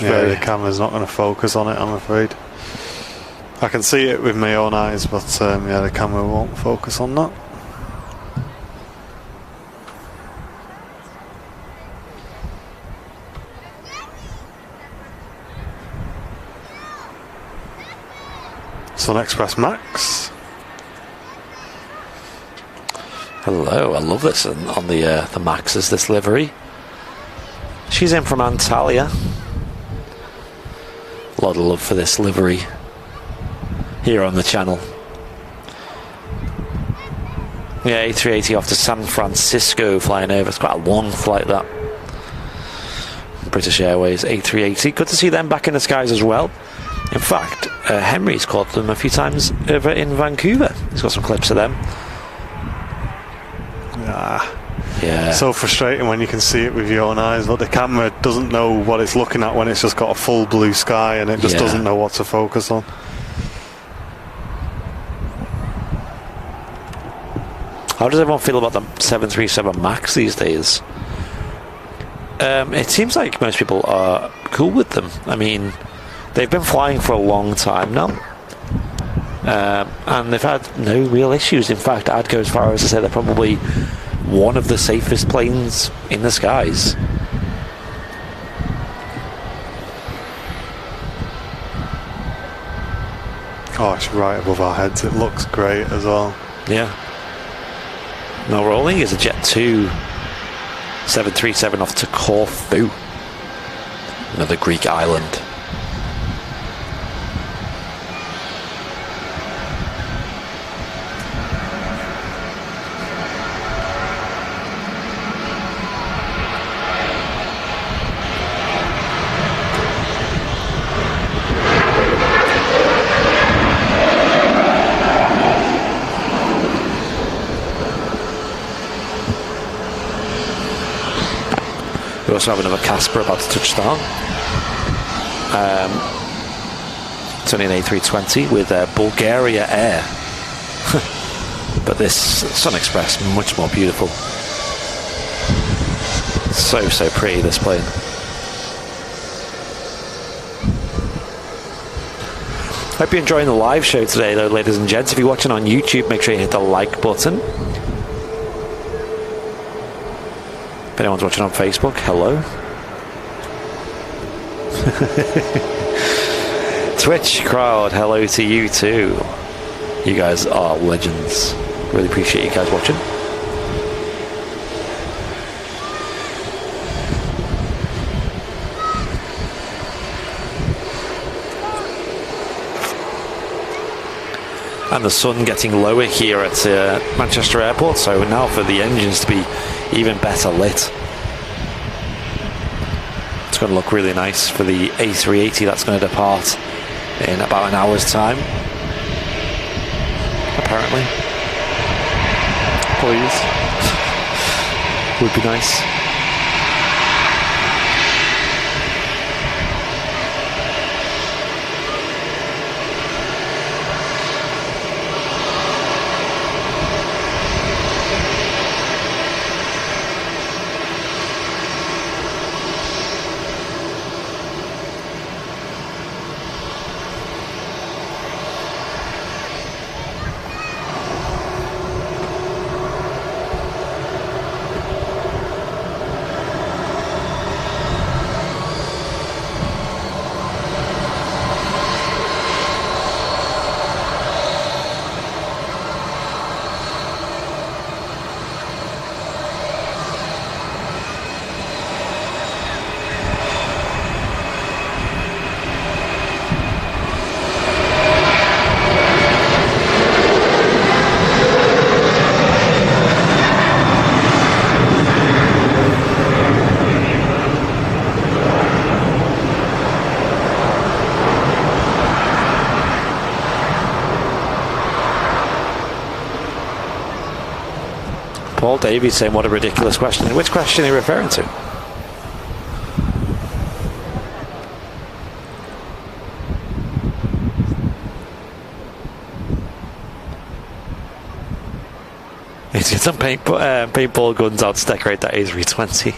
The camera's not going to focus on it, I'm afraid. I can see it with my own eyes, but yeah, the camera won't focus on that. Sun Express Max. Hello, I love this on the Max's, this livery. She's in from Antalya. A lot of love for this livery here on the channel. Yeah, A380 off to San Francisco flying over. It's quite a long flight, that. British Airways A380. Good to see them back in the skies as well. In fact, Henry's caught them a few times over in Vancouver. He's got some clips of them. Yeah. So frustrating when you can see it with your own eyes. But the camera doesn't know what it's looking at when it's just got a full blue sky and it just doesn't know what to focus on. How does everyone feel about the 737 MAX these days? It seems like most people are cool with them. I mean, they've been flying for a long time now. And they've had no real issues. In fact, I'd go as far as to say they're probably one of the safest planes in the skies. Oh, it's right above our heads. It looks great as well. Yeah. Now rolling is a Jet 2 737 off to Corfu, another Greek island. We also have another Casper about to touch down. It's only an A320 with Bulgaria Air. But this Sun Express, much more beautiful. So pretty, this plane. Hope you're enjoying the live show today, though, ladies and gents. If you're watching on YouTube, make sure you hit the like button. If anyone's watching on Facebook, hello. Twitch crowd, hello to you too. You guys are legends. Really appreciate you guys watching. And the sun getting lower here at Manchester Airport, so now for the engines to be even better lit. It's going to look really nice for the A380 that's going to depart in about an hour's time, apparently. Please. Would be nice. Paul Davies saying, what a ridiculous question. Which question are you referring to? He's got some paintball guns out to decorate that A320.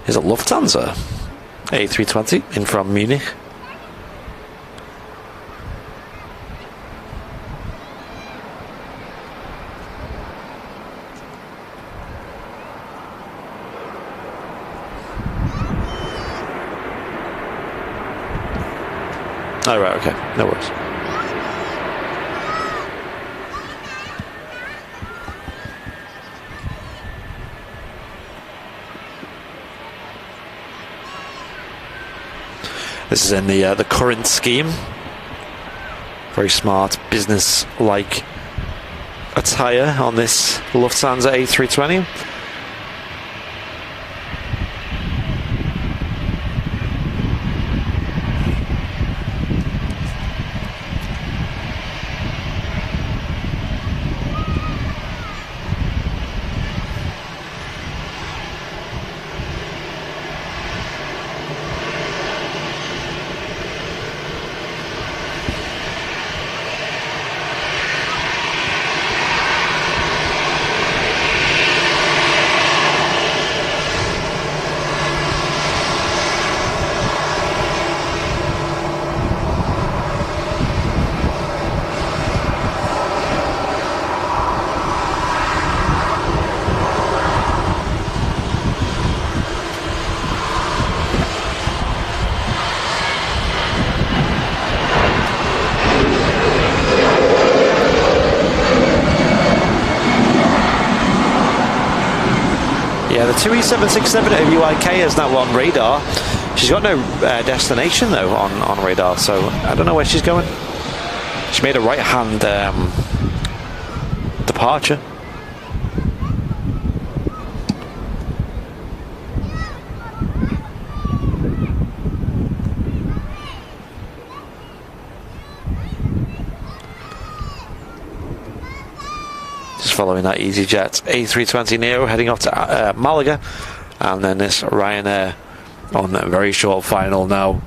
Is it Lufthansa? A320 in from Munich. Oh, right, okay, no worries. This is in the current scheme. Very smart, business-like attire on this Lufthansa A320. Yeah, the 2E767 at UIK is now on radar. She's got no destination though on radar, so I don't know where she's going. She made a right-hand departure. Following that EasyJet A320neo heading off to Malaga, and then this Ryanair on a very short final now,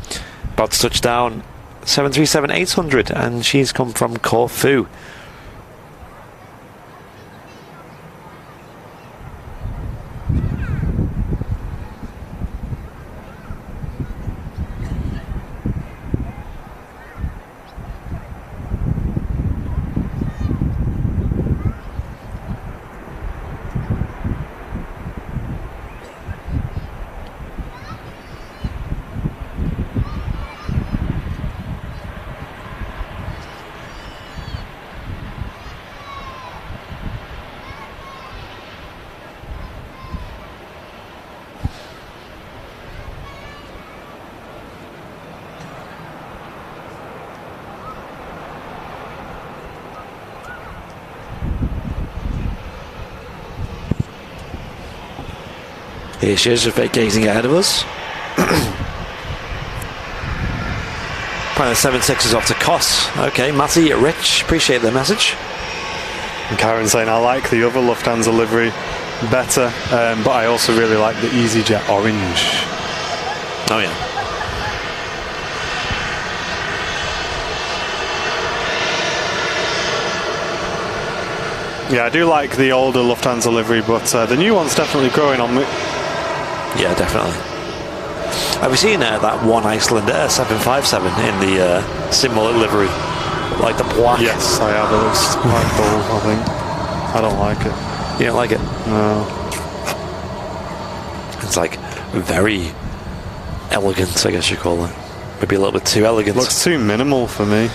about to touch down 737-800, and she's come from Corfu. Here she is, gazing ahead of us. Pilot 76 is off to Kos. Okay, Matty, Rich, appreciate the message. And Karen saying, I like the other Lufthansa livery better, but I also really like the EasyJet orange. Oh yeah. Yeah, I do like the older Lufthansa livery, but the new one's definitely growing on me. Yeah, definitely. Have you seen that one Icelandair 757 in the similar livery? Like the black? Yes, I have. It looks quite dull, I think. I don't like it. You don't like it? No. It's like very elegant, I guess you call it. Maybe a little bit too elegant. Looks too minimal for me.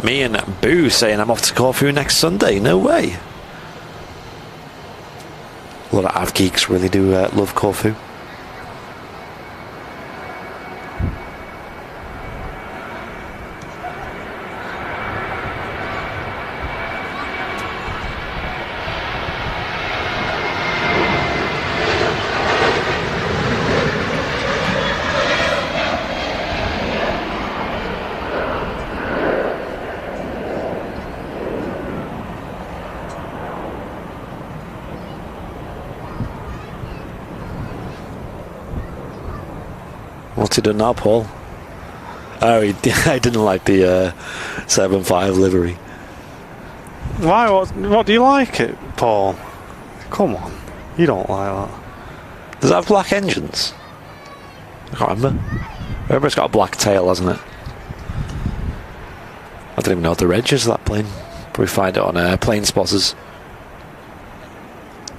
Me and Boo saying I'm off to Corfu next Sunday. No way. A lot of av geeks really do love Corfu. What's he done now, Paul? Oh, I didn't like the 7.5 livery. Why? What do you like it, Paul? Come on. You don't like that. Does it have black engines? I can't remember. Remember, it's got a black tail, hasn't it? I don't even know what the reg is of that plane. Probably find it on plane spotters.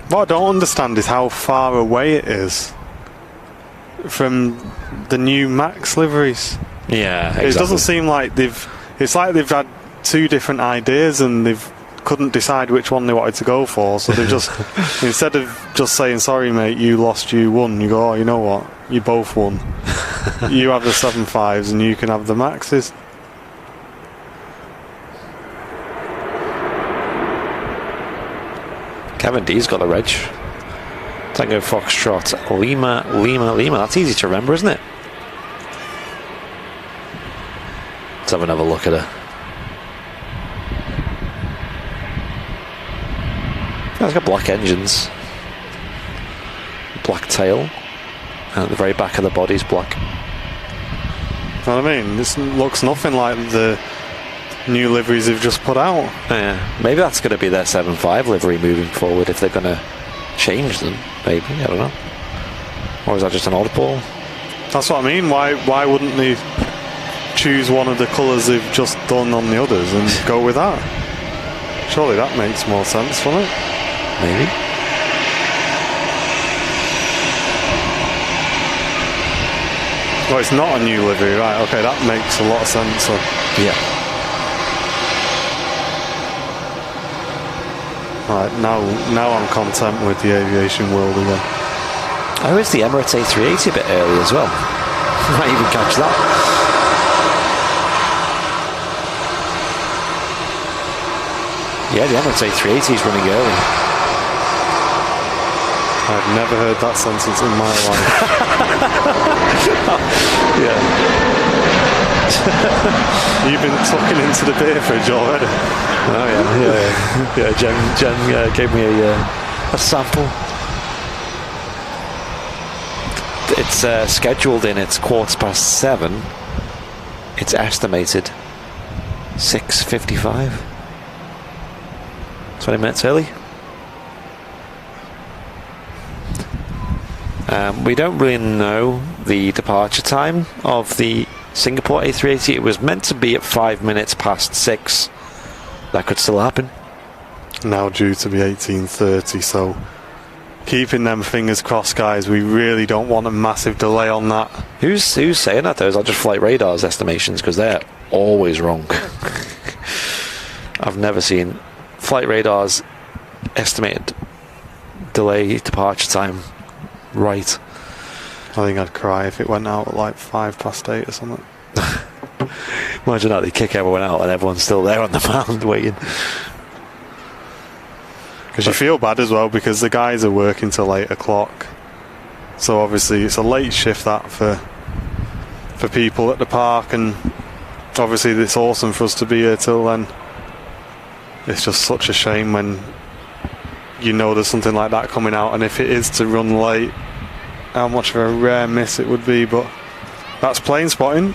What I don't understand is how far away it is from the new Max liveries. Yeah, exactly. It doesn't seem like it's like they've had two different ideas and they've couldn't decide which one they wanted to go for, so they just instead of just saying sorry mate, you lost, you won, you go, oh, you know what, you both won. You have the 7.5s and you can have the maxes. Kevin D's got the reg. Tango Foxtrot Lima Lima Lima. That's easy to remember, isn't it? Let's have another look at her. It's got black engines, black tail, and at the very back of the body's black. You know what I mean? This looks nothing like the new liveries they've just put out. Yeah, maybe that's going to be their 7.5 livery moving forward if they're going to change them. Maybe, I don't know. Or is that just an oddball? That's what I mean. Why wouldn't they choose one of the colours they've just done on the others and go with that? Surely that makes more sense, wouldn't it? Maybe. Well, it's not a new livery, right? Okay, that makes a lot of sense. So. Yeah. Right, now I'm content with the aviation world again. Oh, it's the Emirates A380 a bit early as well. Might even catch that. Yeah, the Emirates A380 is running early. I've never heard that sentence in my life. Yeah. You've been tucking into the beer fridge already. Oh yeah. Jen gave me a sample. It's scheduled in. It's 7:15. It's estimated 6:55. 20 minutes early. We don't really know the departure time of the Singapore A380. It was meant to be at 5 minutes past 6. That could still happen. Now due to be 18:30, so keeping them fingers crossed, guys. We really don't want a massive delay on that. Who's saying that though? Is that just Flight Radar's estimations? Because they're always wrong. I've never seen Flight Radar's estimated delay departure time right. I think I'd cry if it went out at like 8:05 or something. Imagine that, they kick everyone out and everyone's still there on the mound waiting. Because you feel bad as well, because the guys are working till 8 o'clock. So obviously it's a late shift that for people at the park, and obviously it's awesome for us to be here till then. It's just such a shame when you know there's something like that coming out, and if it is to run late, how much of a rare miss it would be. But that's plane spotting.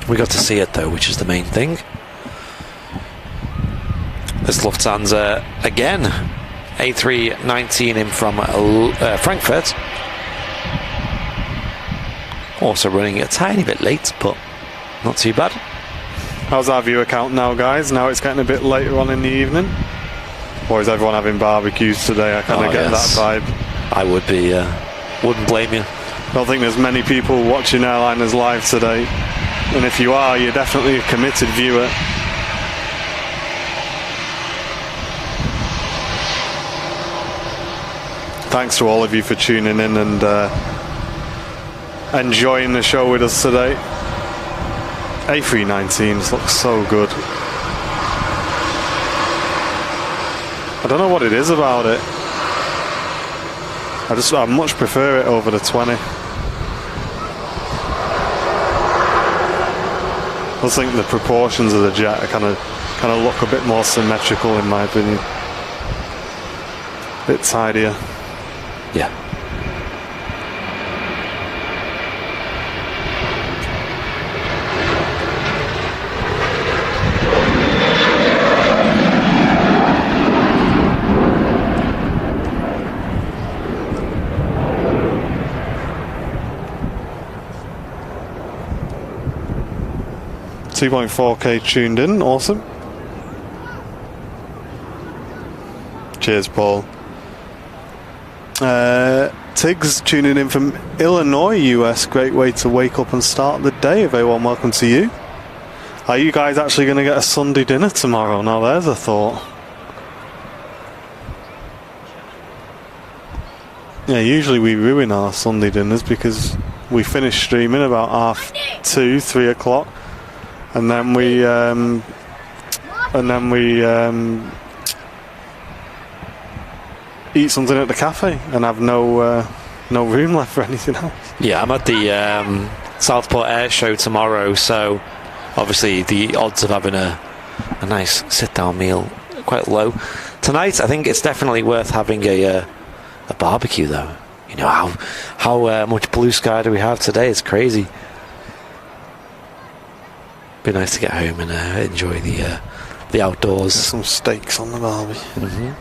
We got to see it though, which is the main thing. There's Lufthansa again. A319 in from Frankfurt. Also running a tiny bit late, but not too bad. How's our viewer count now, guys? Now it's getting a bit later on in the evening. Or is everyone having barbecues today? I kind of get that vibe. I would be, wouldn't blame you. I don't think there's many people watching Airliners Live today. And if you are, you're definitely a committed viewer. Thanks to all of you for tuning in and enjoying the show with us today. A319s look so good. I don't know what it is about it. I much prefer it over the 20. I just think the proportions of the jet are kind of look a bit more symmetrical in my opinion. A bit tidier. Yeah. .4K tuned in, awesome. Cheers, Paul. Tiggs tuning in from Illinois, US. Great way to wake up and start the day. A very warm welcome to you. Are you guys actually going to get a Sunday dinner tomorrow? Now there's a thought. Yeah, usually we ruin our Sunday dinners because we finish streaming about 2:30, 3 o'clock, and then we eat something at the cafe and have no room left for anything else. Yeah, I'm at the Southport Air Show tomorrow, so obviously the odds of having a nice sit-down meal are quite low. Tonight, I think it's definitely worth having a barbecue, though. You know how much blue sky do we have today? It's crazy. Be nice to get home and enjoy the outdoors. There's some steaks on the barbie. Mm-hmm.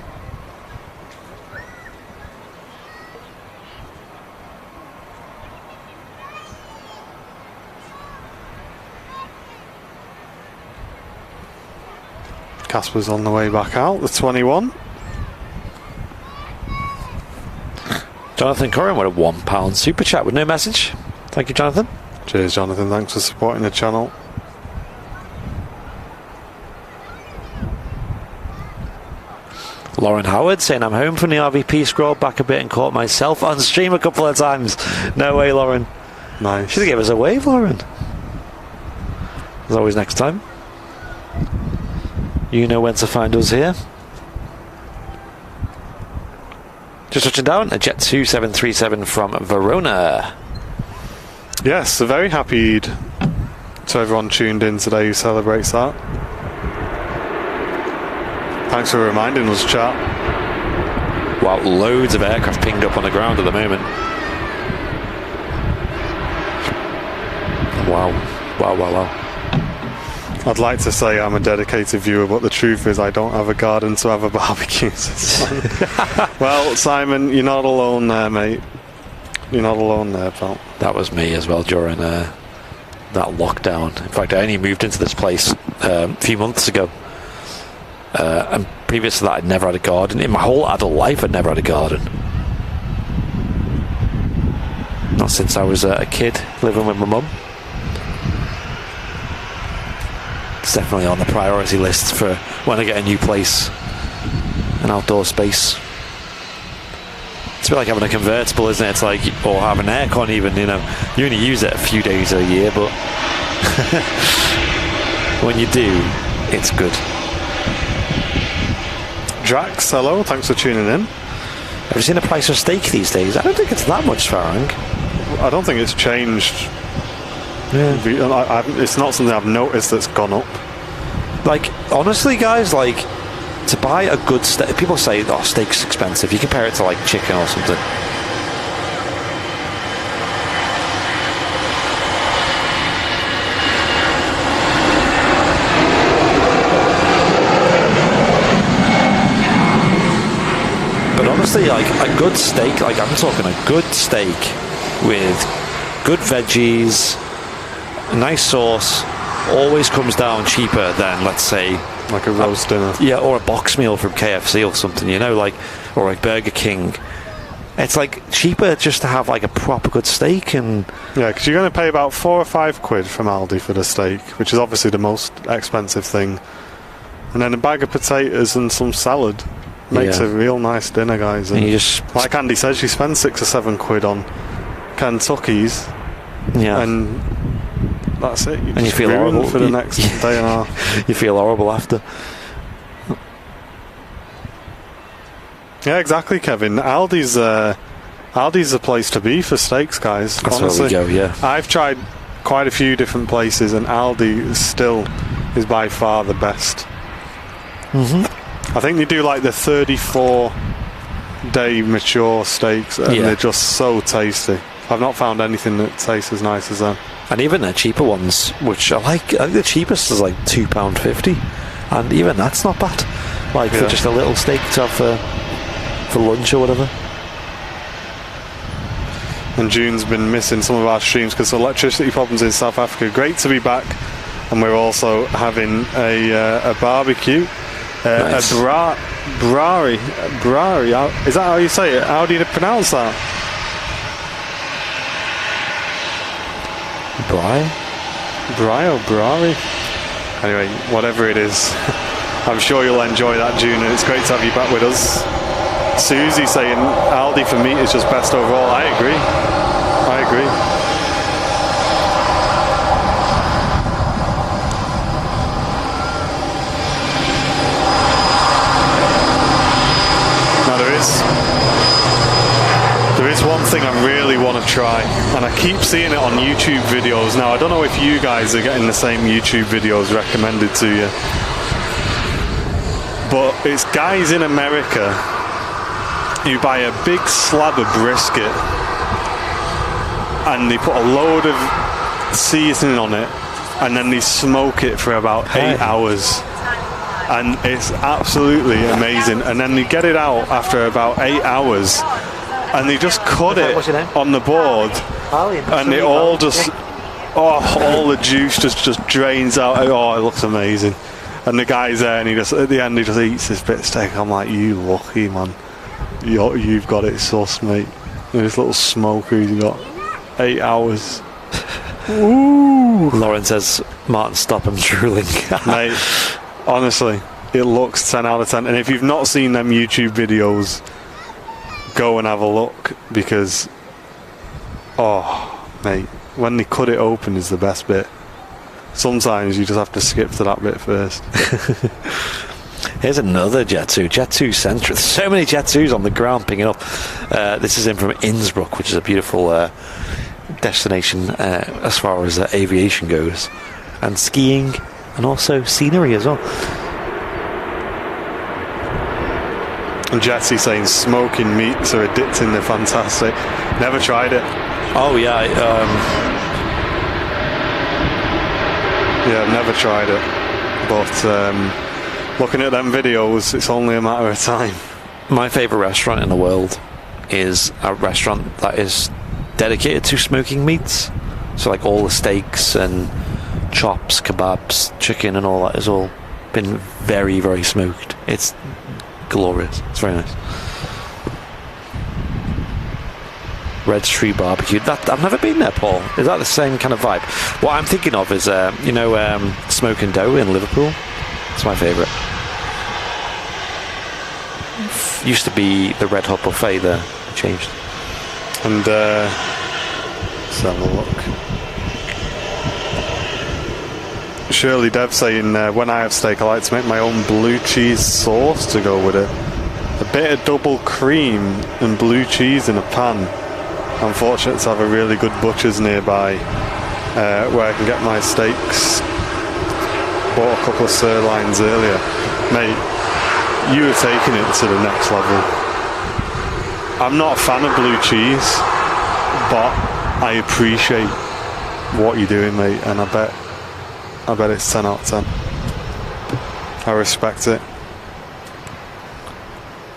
Casper's on the way back out, the 21. Jonathan Curran with a £1 super chat with no message. Thank you, Jonathan. Cheers, Jonathan. Thanks for supporting the channel. Lauren Howard saying, I'm home from the RVP, scrolled back a bit and caught myself on stream a couple of times. No way, Lauren. Nice. Should have given us a wave, Lauren. As always, next time. You know when to find us here. Just touching down, a Jet 2737 from Verona. Yes, a very happy Eid to everyone tuned in today who celebrates that. Thanks for reminding us, chat. Wow, loads of aircraft pinged up on the ground at the moment. Wow. I'd like to say I'm a dedicated viewer, but the truth is I don't have a garden to have a barbecue. Well, Simon, you're not alone there, mate. You're not alone there, pal. That was me as well during that lockdown. In fact, I only moved into this place a few months ago. And previous to that, I'd never had a garden. In my whole adult life, I'd never had a garden. Not since I was a kid living with my mum. It's definitely on the priority list for when I get a new place, an outdoor space. It's a bit like having a convertible, isn't it? It's like, or having an aircon even, you know. You only use it a few days a year, but when you do, it's good. Drax, hello, thanks for tuning in. Have you seen the price of steak these days? I don't think it's that much, Farang. I don't think it's changed. Yeah. It's not something I've noticed that's gone up. Like, honestly, guys, like, to buy a good steak, people say, oh, steak's expensive. You compare it to, like, chicken or something. But honestly, like, a good steak, like, I'm talking a good steak with good veggies, a nice sauce, always comes down cheaper than, let's say, like a roast dinner. Yeah, or a box meal from KFC or something, you know, like, or like Burger King. It's like cheaper just to have like a proper good steak. And yeah, because you're going to pay about £4 or £5 from Aldi for the steak, which is obviously the most expensive thing, and then a bag of potatoes and some salad makes a real nice dinner, guys. And you just, like Andy says, you spend £6 or £7 on Kentucky's, and that's it. And you feel horrible for the next day and a half. You feel horrible after. Yeah, exactly, Kevin. Aldi's the place to be for steaks, guys. That's honestly, where we go. Yeah, I've tried quite a few different places, and Aldi still is by far the best. I think they do like the 34-day mature steaks, and they're just so tasty. I've not found anything that tastes as nice as them. And even the cheaper ones, which I think the cheapest is like £2.50, and even that's not bad. Like for just a little steak to have for lunch or whatever. And June's been missing some of our streams because of electricity problems in South Africa. Great to be back, and we're also having a barbecue. Nice. A brari. Is that how you say it? How do you pronounce that? Bri or Brari? Anyway, whatever it is, I'm sure you'll enjoy that, June, and it's great to have you back with us. Susie saying Aldi for meat is just best overall. I agree. Now there is one thing I really want to try, and I keep seeing it on YouTube videos. Now I don't know if you guys are getting the same YouTube videos recommended to you, but it's guys in America who buy a big slab of brisket and they put a load of seasoning on it and then they smoke it for about 8 hours, and it's absolutely amazing. And then they get it out after about 8 hours and they just cut it on the board, and it all just all the juice just drains out. Oh, it looks amazing. And the guy's there and he just at the end he just eats this bit of steak. I'm like, you lucky man. You've got it sus, mate. And this little smoker he's got. 8 hours. Ooh. Lauren says, Martin, stop, I'm drooling. Mate, honestly, it looks 10 out of 10. And if you've not seen them YouTube videos, go and have a look, because, oh, mate, when they cut it open is the best bit. Sometimes you just have to skip to that bit first. Here's another Jet 2. Jet 2 Central. There's so many Jet 2s on the ground picking up. This is in from Innsbruck, which is a beautiful destination as far as aviation goes. And skiing, and also scenery as well. And Jesse saying smoking meats are addicting, they're fantastic. Never tried it. Oh, yeah. Yeah, I've never tried it. But looking at them videos, it's only a matter of time. My favourite restaurant in the world is a restaurant that is dedicated to smoking meats. So like all the steaks and chops, kebabs, chicken and all that has all been very, very smoked. It's glorious. It's very nice. Red Tree Barbecue. I've never been there, Paul. Is that the same kind of vibe? What I'm thinking of is, Smoke and Dough in Liverpool. It's my favourite. Used to be the Red Hot Buffet there. Changed. And let's have a look. Shirley Dev saying, when I have steak, I like to make my own blue cheese sauce to go with it. A bit of double cream and blue cheese in a pan. I'm fortunate to have a really good butcher's nearby where I can get my steaks. Bought a couple of sirloins earlier. Mate, you are taking it to the next level. I'm not a fan of blue cheese, but I appreciate what you're doing, mate, and I bet it's 10 out of 10. I respect it.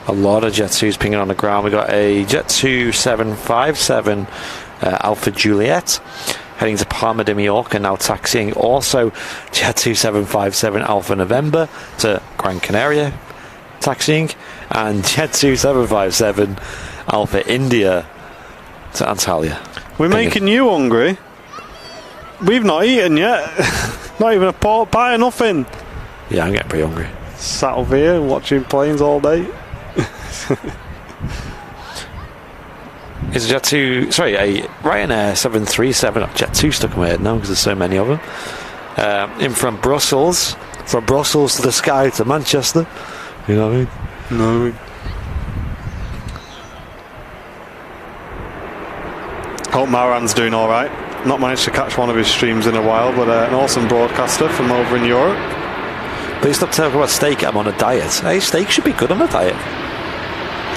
A lot of Jet 2s pinging on the ground. We got a Jet 2 757 Alpha Juliet heading to Palma de Mallorca, now taxiing. Also Jet 2 757 Alpha November to Gran Canaria, taxiing. And Jet 2 757 Alpha India to Antalya. We're making you hungry. We've not eaten yet. Not even a pork pie or nothing. Yeah, I'm getting pretty hungry. Sat over here watching planes all day. Is a Jet 2, sorry, a Ryanair 737, Jet 2 stuck in my head now because there's so many of them. In from Brussels to the sky to Manchester. You know what I mean? No. Hope Maran's doing alright. Not managed to catch one of his streams in a while, but an awesome broadcaster from over in Europe. Please stop talking about steak. I'm on a diet. Hey, steak should be good on a diet.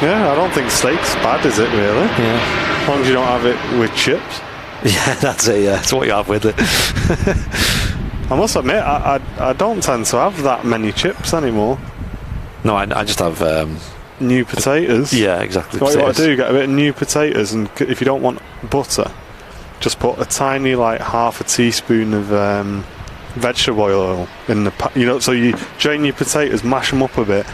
Yeah, I don't think steak's bad, is it, really? Yeah. As long as you don't have it with chips. Yeah, that's it, yeah. That's what you have with it. I must admit, I don't tend to have that many chips anymore. No, I just have... new potatoes. Yeah, exactly. What you got to do, get a bit of new potatoes, and if you don't want butter, just put a tiny, like, half a teaspoon of vegetable oil in the pan. You know, so you drain your potatoes, mash them up a bit,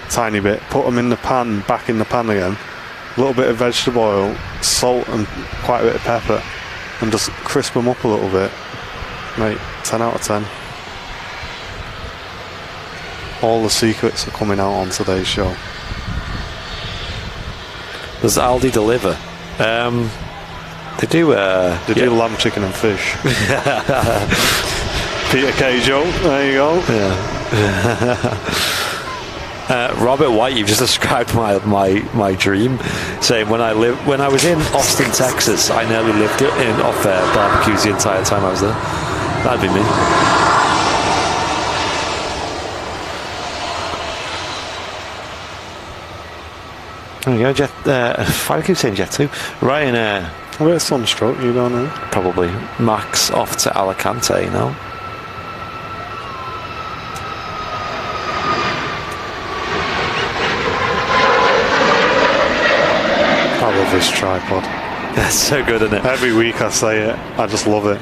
tiny bit, put them in the pan, back in the pan again, a little bit of vegetable oil, salt and quite a bit of pepper, and just crisp them up a little bit. Mate, 10 out of 10. All the secrets are coming out on today's show. Does Aldi deliver? They do. They do lamb, chicken, and fish. Peter K. joke. There you go. Yeah. Robert White, you've just described my dream, saying when I was in Austin, Texas, I nearly lived in off barbecues the entire time I was there. That'd be me. There we go, Jet. I keep saying Jet 2. Ryanair. A bit of sunstroke, you don't know. Probably. Max off to Alicante now. I love this tripod. That's so good, isn't it? Every week I say it. I just love it.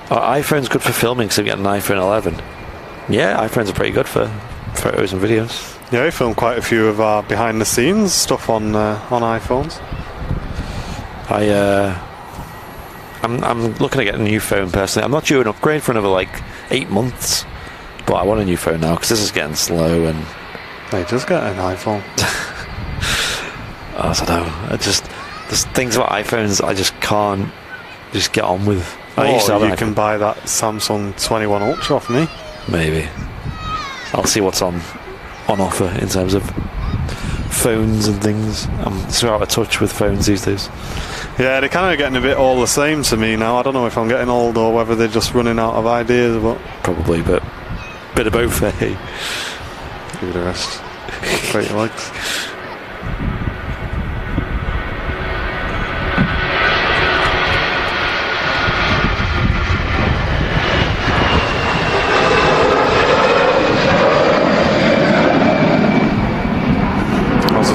iPhone's good for filming, so you get an iPhone 11. Yeah, iPhones are pretty good for photos and videos. Yeah, we film quite a few of our behind-the-scenes stuff on iPhones. I'm looking to get a new phone personally. I'm not due an upgrade for another 8 months, but I want a new phone now because this is getting slow and. Hey, just get an iPhone. I don't know. There's things about iPhones I just can't just get on with. You can buy that Samsung 21 Ultra off me. Maybe. I'll see what's on offer in terms of phones and things. I'm so out of touch with phones these days. Yeah, they're kind of getting a bit all the same to me now. I don't know if I'm getting old or whether they're just running out of ideas, but probably, but bit of both, eh? Give it a rest. Break your legs.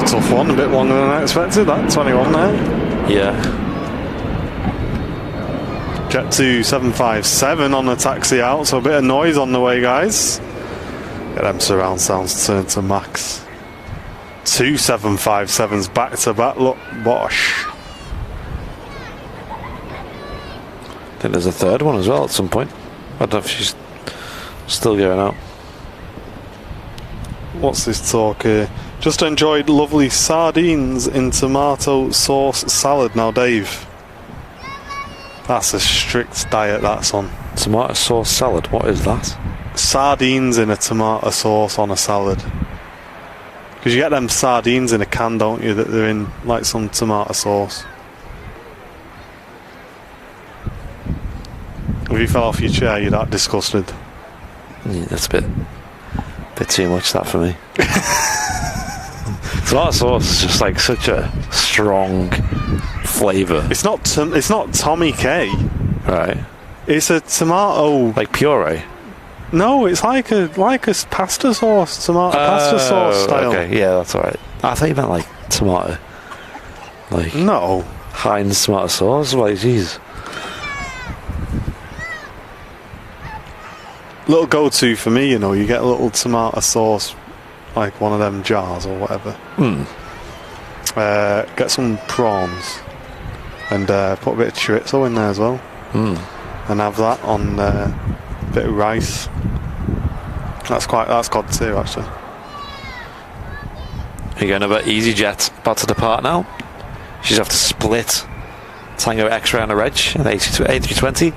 Tough one, a bit longer than I expected, that 21 there. Yeah. Jet 2757 on the taxi out, so a bit of noise on the way, guys. Get them surround sounds turned to max. 2757's back to back, look, Bosch. I think there's a third one as well at some point. I don't know if she's still going out. What's this talk here? Just enjoyed lovely sardines in tomato sauce salad. Now, Dave, that's a strict diet that's on. Tomato sauce salad? What is that? Sardines in a tomato sauce on a salad. Because you get them sardines in a can, don't you, that they're in some tomato sauce. If you fell off your chair, you're that disgusted. Yeah, that's a bit too much, that, for me. Tomato sauce is just such a strong flavour. It's not Tommy K. Right. It's a tomato. Like puree? No, it's like a pasta sauce, tomato pasta sauce style. Okay, yeah, that's alright. I thought you meant tomato. No. Heinz tomato sauce? Jeez. Little go-to for me, you get a little tomato sauce, one of them jars or whatever. Get some prawns and put a bit of chorizo in there as well. And have that on a bit of rice. That's good too, actually. Are you going about EasyJet about to depart now? She's off to Split, Tango X-ray on a reg, an A320.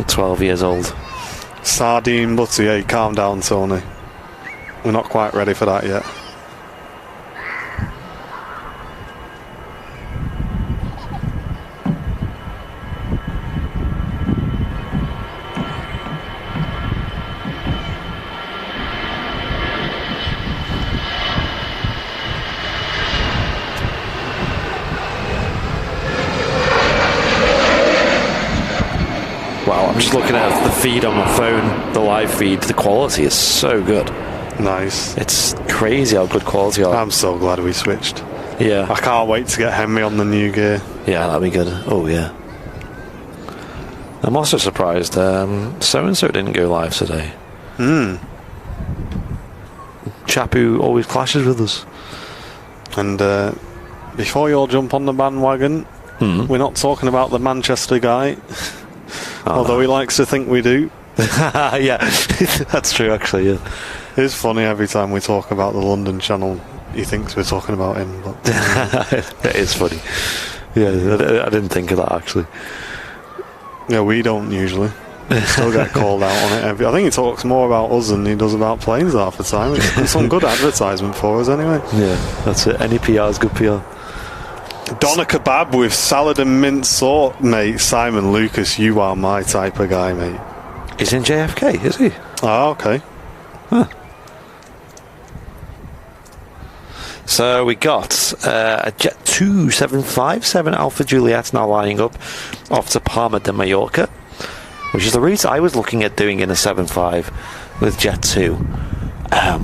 12 years old. Sardine butty, hey, calm down, Tony. We're not quite ready for that yet. Wow, I'm just looking at the feed on my phone, the live feed. The quality is so good. Nice. It's crazy how good quality are. I'm so glad we switched. Yeah. I can't wait to get Henry on the new gear. Yeah, that'd be good. Oh, yeah. I'm also surprised so-and-so didn't go live today. Chap who always clashes with us. And before you all jump on the bandwagon, we're not talking about the Manchester guy. Although he likes to think we do. Yeah, that's true, actually, yeah. It's funny every time we talk about the London channel, he thinks we're talking about him. But It is funny. Yeah, I didn't think of that, actually. yeah, we don't usually. We still get called out on it. I think he talks more about us than he does about planes half the time. It's some good advertisement for us anyway. Yeah, that's it. Any PR is good PR. Doner kebab with salad and mint sauce, mate. Simon Lucas, you are my type of guy, mate. He's in JFK, is he? Ah, okay. Huh. So we got a Jet 2757 Alpha Juliet now lining up off to Palma de Mallorca, which is the route I was looking at doing in a 75 with Jet 2.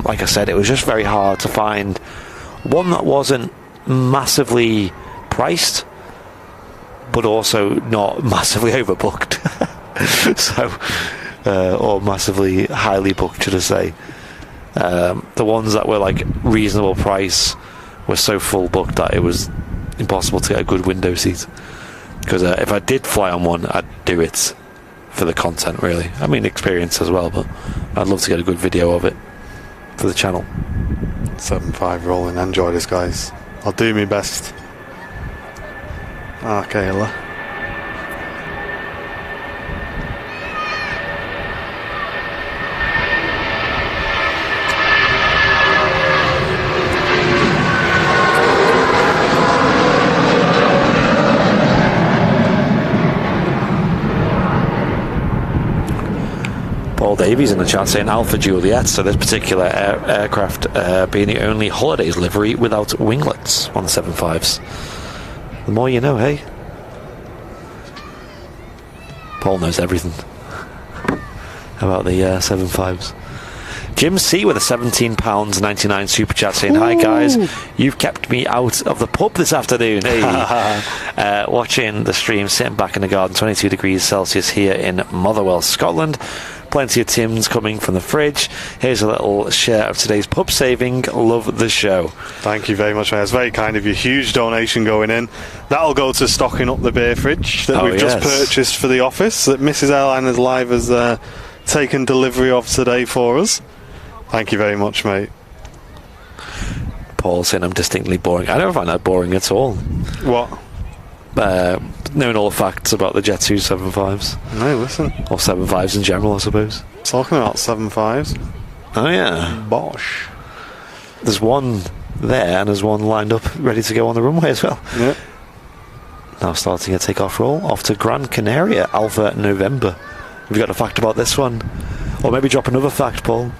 Like I said, it was just very hard to find one that wasn't massively priced, but also not massively overbooked. Or massively highly booked, should I say. The ones that were like reasonable price were so full booked that it was impossible to get a good window seat. Because if I did fly on one, I'd do it for the content, really. I mean, experience as well, but I'd love to get a good video of it for the channel. 7.5 rolling. Enjoy this, guys. I'll do my best. Ah, Kayla. Paul Davies in the chat saying Alpha Juliet, so this particular aircraft being the only holidays livery without winglets on the 75s. The more you know, hey? Paul knows everything about the 75s. Jim C with a £17.99 super chat saying, "Hi guys, you've kept me out of the pub this afternoon." Hey. Watching the stream, sitting back in the garden, 22 degrees Celsius here in Motherwell, Scotland. Plenty of Tims coming from the fridge. Here's a little share of today's pub saving. Love the show. Thank you very much, mate. It's very kind of you. Huge donation going in. That'll go to stocking up the beer fridge that we've just purchased for the office that Mrs. Airliners Live has taken delivery of today for us. Thank you very much, mate. Paul saying I'm distinctly boring. I don't find that boring at all. What? Knowing all the facts about the Jet 2 75s. No, listen. Or 75s in general, I suppose. Talking about 75s. Oh, yeah. Bosh. There's one there, and there's one lined up, ready to go on the runway as well. Yeah. Now starting a takeoff roll off to Gran Canaria, Alpha November. Have you got a fact about this one? Or maybe drop another fact, Paul.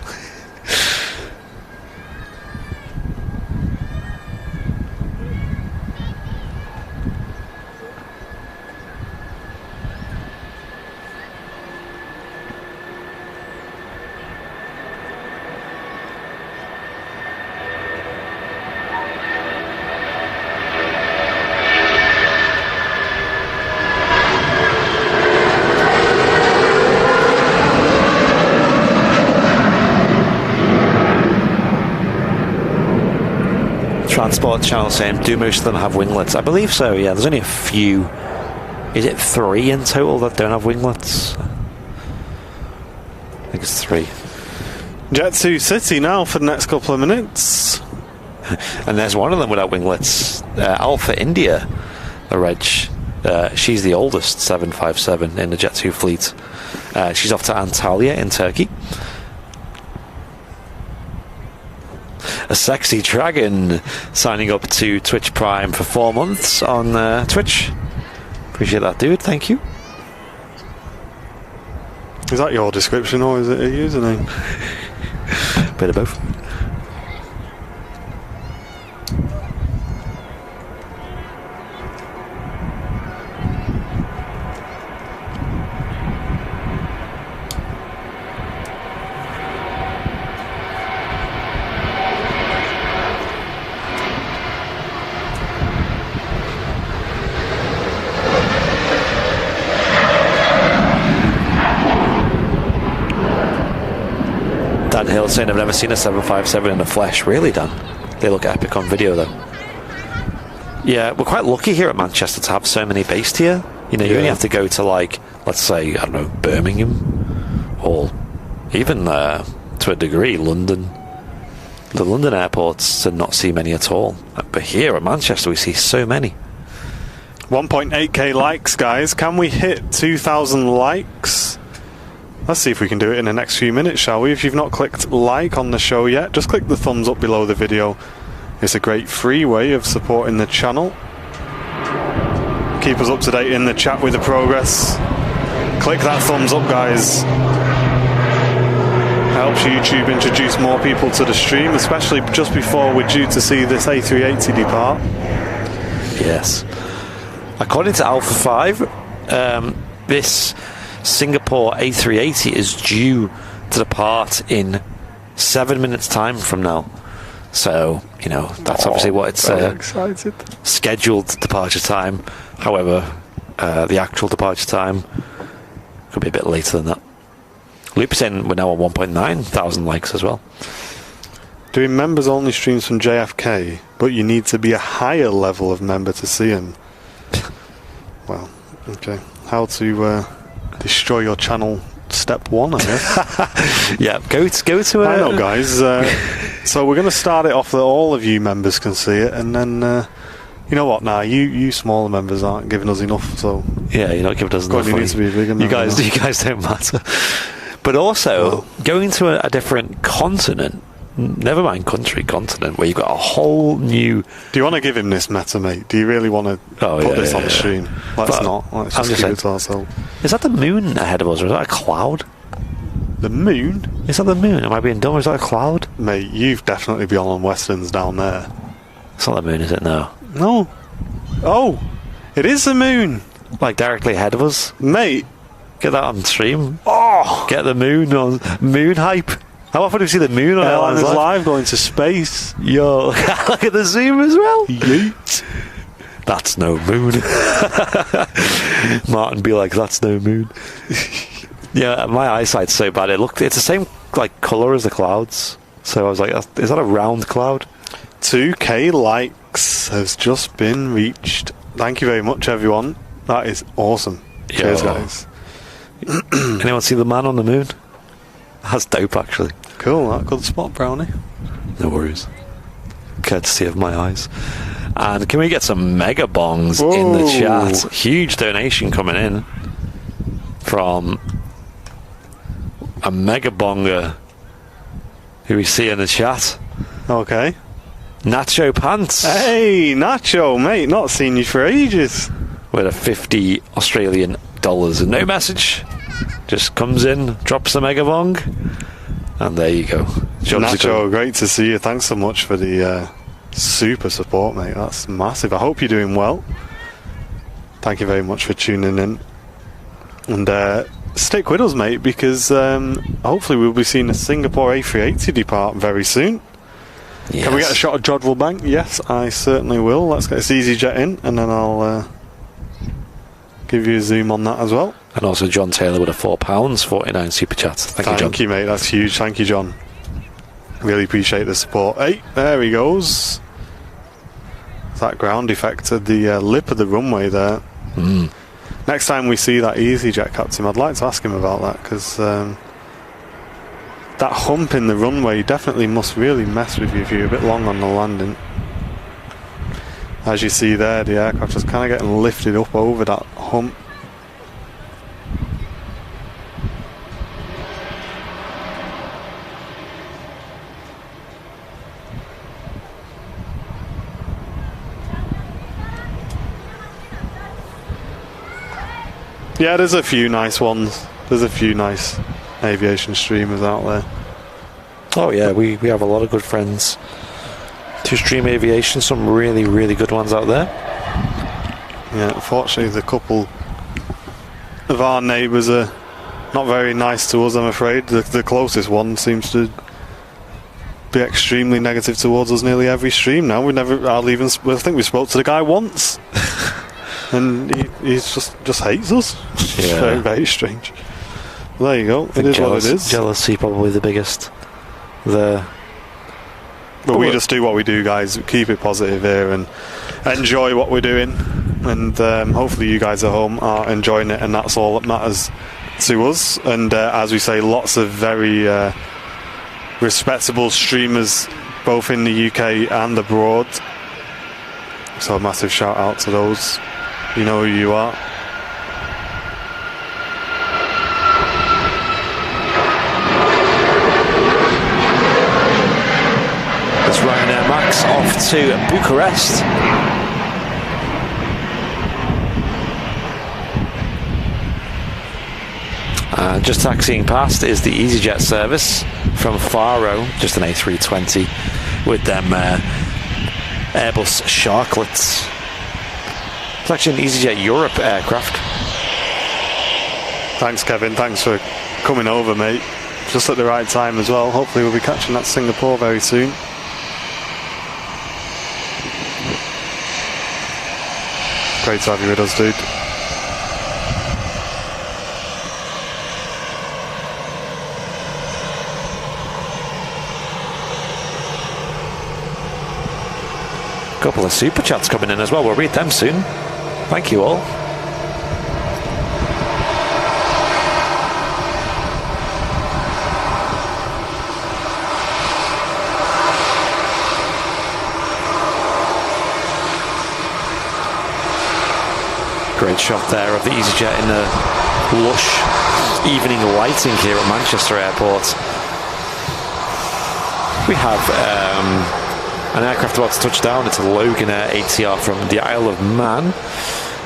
Transport channel saying, do most of them have winglets? I believe so, yeah. There's only a few. Is it 3 in total that don't have winglets? I think it's 3. Jet 2 City now for the next couple of minutes. And there's one of them without winglets. Alpha India, the reg. She's the oldest 757 in the Jet 2 fleet. She's off to Antalya in Turkey. A sexy dragon signing up to Twitch Prime for 4 months on Twitch. Appreciate that, dude. Thank you. Is that your description or is it a username? Bit of both. Dan Hill saying, I've never seen a 757 in the flesh. Really, Dan? They look epic on video, though. Yeah, we're quite lucky here at Manchester to have so many based here. You know, you only have to go to, like, let's say, I don't know, Birmingham, or even to a degree London, the London airports, to not see many at all. But here at Manchester we see so many. 1.8k likes, guys. Can we hit 2,000 likes? Let's see if we can do it in the next few minutes, shall we? If you've not clicked like on the show yet, just click the thumbs up below the video. It's a great free way of supporting the channel. Keep us up to date in the chat with the progress. Click that thumbs up, guys. Helps YouTube introduce more people to the stream, especially just before we're due to see this A380 depart. Yes. According to Alpha 5, this Singapore A380 is due to depart in 7 minutes time from now. So, you know, that's obviously what it's scheduled departure time. However, the actual departure time could be a bit later than that. Loop saying we're now at 1.9 thousand likes as well. Doing members only streams from JFK, but you need to be a higher level of member to see him. Well, okay. How to destroy your channel, step 1, I guess. Yeah, go to I know, guys. So we're going to start it off that all of you members can see it, and then you know what? Now you smaller members aren't giving us enough. So yeah, you're not giving us enough. You need to be bigger. You guys don't matter. But also going to a different continent. Never mind continent, where you've got a whole new... Do you want to give him this meta, mate? Do you really want to put this on the stream? Let's not. Let's just keep it to ourselves. Is that the moon ahead of us, or is that a cloud? The moon? Is that the moon? Am I being dumb, or is that a cloud? Mate, you've definitely been on Westerns down there. It's not the moon, is it? No. No. Oh! It is the moon! Like, directly ahead of us? Mate! Get that on stream. Oh! Get the moon on... Moon hype. How often do you see the moon on Airliners Live going to space? Yo, look at the zoom as well. Yeet. That's no moon. Martin be like, that's no moon. Yeah, my eyesight's so bad. It's the same like colour as the clouds. So I was like, is that a round cloud? 2k likes has just been reached. Thank you very much, everyone. That is awesome. Cheers, guys. Anyone see the man on the moon? That's dope, actually. Cool, that good spot, Brownie. No worries. Courtesy of my eyes. And can we get some mega bongs in the chat? Huge donation coming in from a mega bonger who we see in the chat. Okay. Nacho Pants. Hey, Nacho, mate. Not seen you for ages. With a 50 Australian dollars and no message. Just comes in, drops the mega bong, and there you go. Nacho, great to see you. Thanks so much for the super support, mate. That's massive. I hope you're doing well. Thank you very much for tuning in. And stick with us, mate, because hopefully we'll be seeing the Singapore A380 depart very soon. Yes. Can we get a shot of Jodrell Bank? Yes, I certainly will. Let's get this EasyJet in, and then I'll give you a zoom on that as well. And also John Taylor with a £4.49 super chat. Thank you, John. Thank you, mate. That's huge. Thank you, John. Really appreciate the support. Hey, there he goes. That ground effect at the lip of the runway there. Next time we see that EasyJet captain, I'd like to ask him about that, because that hump in the runway definitely must really mess with you if you're a bit long on the landing. As you see there, the aircraft is kind of getting lifted up over that hump. Yeah, there's a few nice ones. There's a few nice aviation streamers out there. Oh yeah, we have a lot of good friends to stream aviation. Some really, really good ones out there. Yeah, unfortunately the couple of our neighbours are not very nice to us, I'm afraid. The closest one seems to be extremely negative towards us nearly every stream now. I think we spoke to the guy once. And he just hates us. Yeah. Very, very strange. Well, there you go. It is what it is. Jealousy probably the biggest. But we just do what we do, guys. Keep it positive here and enjoy what we're doing. and hopefully you guys at home are enjoying it, and that's all that matters to us. And as we say, lots of very respectable streamers both in the UK and abroad, so a massive shout out to those. You know who you are. It's Ryanair Max off to Bucharest. Just taxiing past is the EasyJet service from Faro, just an A320 with them Airbus Sharklets. It's actually an EasyJet Europe aircraft. Thanks, Kevin. Thanks for coming over, mate. Just at the right time as well. Hopefully we'll be catching that Singapore very soon. Great to have you with us, dude. Couple of super chats coming in as well. We'll read them soon. Thank you all. Great shot there of the EasyJet in the lush evening lighting here at Manchester Airport. We have an aircraft about to touch down. It's a Logan Air ATR from the Isle of Man.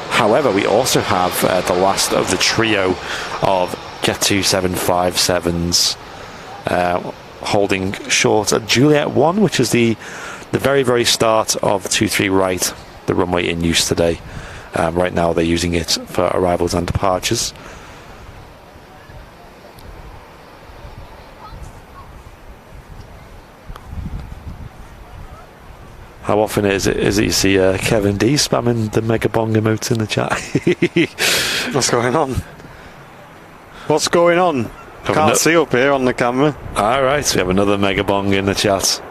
However, we also have the last of the trio of Jet 2 holding short at Juliet 1, which is the very, very start of 23 right, the runway in use today. Right now they're using it for arrivals and departures. How often is it you see Kevin D spamming the mega bong emote in the chat? What's going on? What's going on? Can't see up here on the camera. Alright, so we have another mega bong in the chat.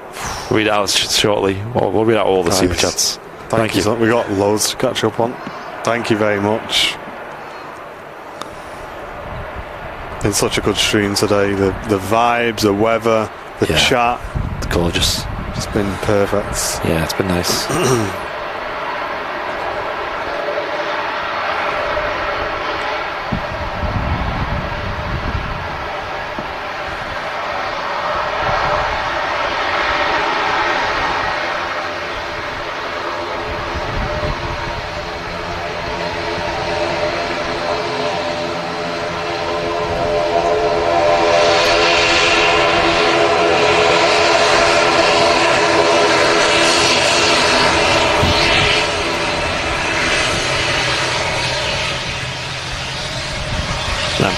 We'll read it out shortly. We'll read out all the super chats. Thank you. We got loads to catch up on. Thank you very much. It's such a good stream today. The vibes, the weather, the chat. It's gorgeous. It's been perfect. Yeah, it's been nice.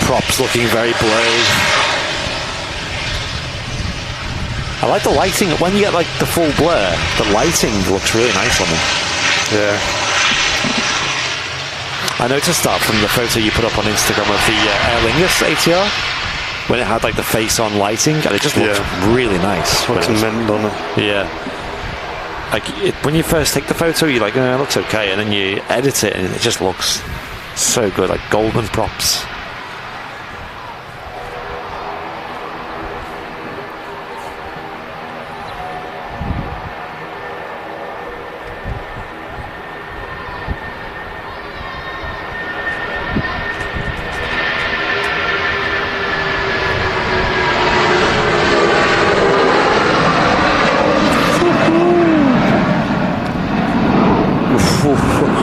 Props looking very blurry. I like the lighting. When you get like the full blur, the lighting looks really nice on them. Yeah. I noticed that from the photo you put up on Instagram of the Aer Lingus ATR, when it had like the face-on lighting, and it just looked really nice. Looks mint, doesn't it? Yeah. Like when you first take the photo, you're like, it looks okay, and then you edit it, and it just looks so good, like golden props.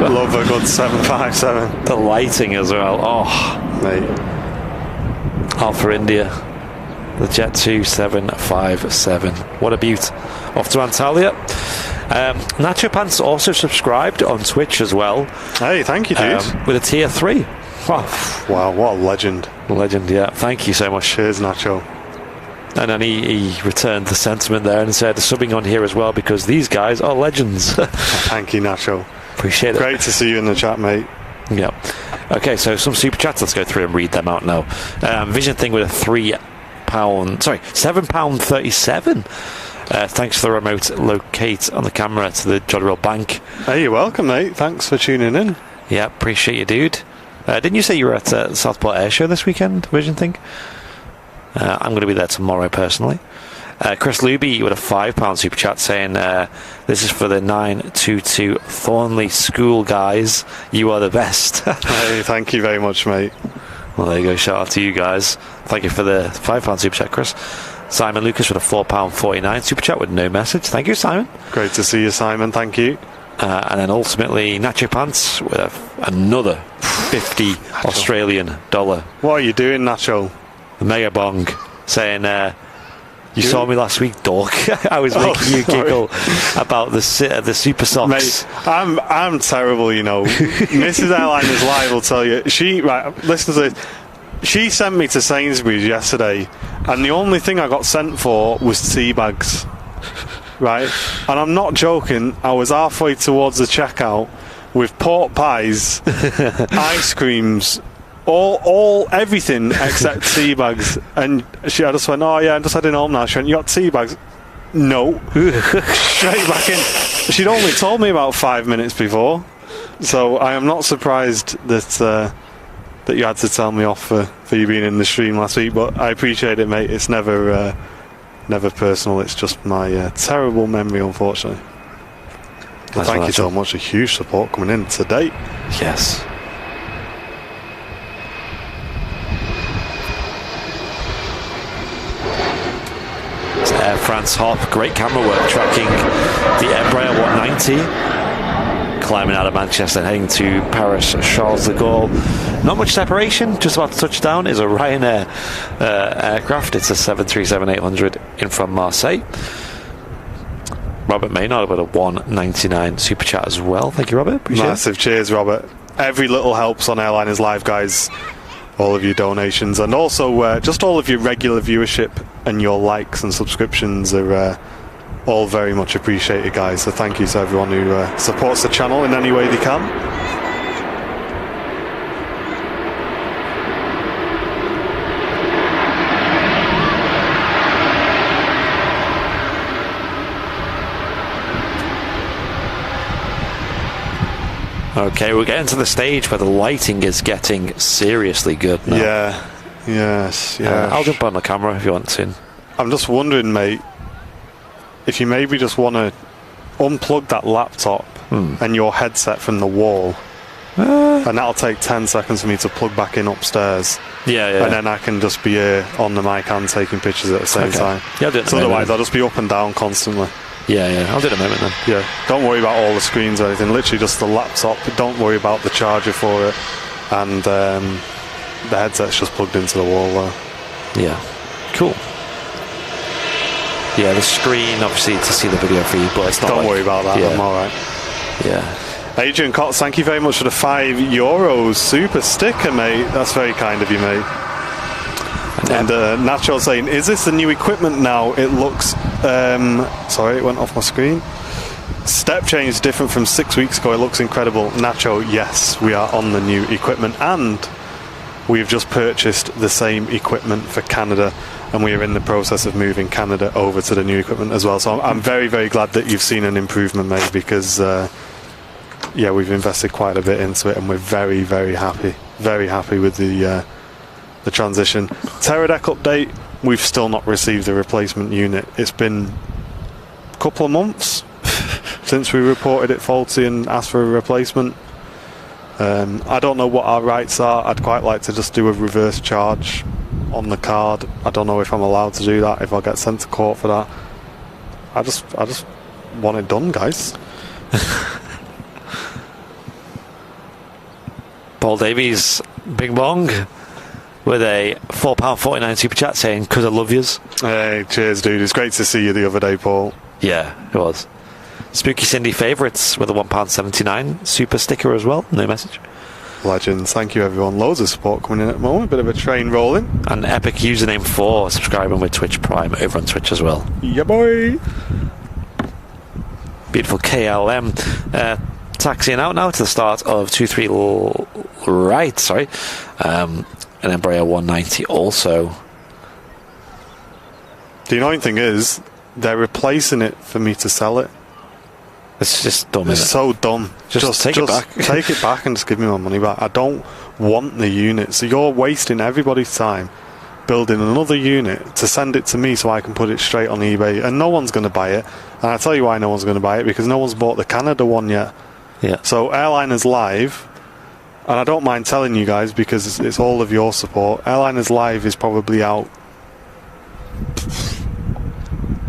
Love a good 757. The lighting as well. Oh, mate. Alpha India. The Jet 2757. What a beaut. Off to Antalya. Nacho Pants also subscribed on Twitch as well. Hey, thank you, dude. With a tier 3. Wow, what a legend. Legend, yeah. Thank you so much. Cheers, Nacho. And then he returned the sentiment there and said, subbing on here as well because these guys are legends. Thank you, Nacho. Appreciate it. Great to see you in the chat, mate. Yeah. Okay, so some super chats. Let's go through and read them out now. Vision Thing with a £7.37. Thanks for the remote locate on the camera to the Jolly Roll Bank. Hey, you're welcome, mate. Thanks for tuning in. Yeah, appreciate you, dude. Didn't you say you were at Southport Air Show this weekend, Vision Think? I'm going to be there tomorrow, personally. Chris Luby with a £5 super chat saying, this is for the 922 Thornley School guys. You are the best. Hey, thank you very much, mate. Well, there you go. Shout out to you guys. Thank you for the £5 super chat, Chris. Simon Lucas with a £4.49 super chat with no message. Thank you, Simon. Great to see you, Simon. Thank you. And then ultimately, Nacho Pants with another $50 Australian dollar. What are you doing, Nacho? The Mega Bong saying, you saw me last week, dork. I was making you giggle about the Super Socks. Mate, I'm terrible, you know. Mrs. Airliners Live will tell you. Listen to this. She sent me to Sainsbury's yesterday, and the only thing I got sent for was tea bags. Right? And I'm not joking. I was halfway towards the checkout with pork pies, ice creams, all everything except tea bags. And I just went, oh yeah, I'm just heading home now. She went, you got tea bags? No. Straight back in. She'd only told me about 5 minutes before, so I am not surprised that you had to tell me off for you being in the stream last week. But I appreciate it, mate. It's never personal. It's just my terrible memory, unfortunately. But thank you so much. A huge support coming in today. Yes. Air France Hop, great camera work tracking the Embraer 190 climbing out of Manchester and heading to Paris Charles de Gaulle. Not much separation, just about to touch down is a Ryanair aircraft. It's a 737-800 in from Marseille. Robert Maynard with a $1.99 super chat as well. Thank you, Robert. Appreciate Massive cheers, Robert. Every little helps on Airliners Live, guys. All of your donations, and also just all of your regular viewership and your likes and subscriptions are all very much appreciated, guys. So thank you to everyone who supports the channel in any way they can. Okay, we're getting to the stage where the lighting is getting seriously good now. Yeah, yes. I'll jump on the camera if you want to. I'm just wondering, mate, if you maybe just want to unplug that laptop and your headset from the wall, and that'll take 10 seconds for me to plug back in upstairs. Yeah. And then I can just be here on the mic and taking pictures at the same time. Yeah, I'll do it. So otherwise, I'll just be up and down constantly. Yeah, I'll do it in a moment then. Yeah, don't worry about all the screens or anything, literally just the laptop. Don't worry about the charger for it, and the headset's just plugged into the wall there. Yeah, cool. Yeah, the screen obviously to see the video for you, but it's not. Don't worry about that, I'm alright. Yeah. Adrian Cox, thank you very much for the €5 super sticker, mate. That's very kind of you, mate. And Nacho saying, is this the new equipment now? It looks sorry, it went off my screen. Step change different from 6 weeks ago. It looks incredible. Nacho, yes, we are on the new equipment, and we've just purchased the same equipment for Canada, and we are in the process of moving Canada over to the new equipment as well. So I'm very, very glad that you've seen an improvement, mate, because we've invested quite a bit into it, and we're very, very happy with the transition. Teradek update, we've still not received the replacement unit. It's been a couple of months since we reported it faulty and asked for a replacement. I don't know what our rights are. I'd quite like to just do a reverse charge on the card. I don't know if I'm allowed to do that, if I'll get sent to court for that. I just want it done, guys. Paul Davies, Big Bong, with a £4.49 super chat saying, "'Cause I love yous." Hey, cheers, dude. It's great to see you the other day, Paul. Yeah, it was. Spooky Cindy Favourites with a £1.79 super sticker as well. No message. Legends. Thank you, everyone. Loads of support coming in at the moment. Bit of a train rolling. And Epic username for subscribing with Twitch Prime over on Twitch as well. Yeah, boy. Beautiful KLM. Taxiing out now to the start of 23 right, sorry. An Embraer 190 also. The annoying thing is, they're replacing it for me to sell it. It's just dumb, It's isn't it? so dumb. Just take it back. Take it back and just give me my money back. I don't want the unit. So you're wasting everybody's time building another unit to send it to me so I can put it straight on eBay. And no one's going to buy it. And I'll tell you why no one's going to buy it, because no one's bought the Canada one yet. Yeah. So Airliners Live, and I don't mind telling you guys because it's all of your support, Airliners Live is probably out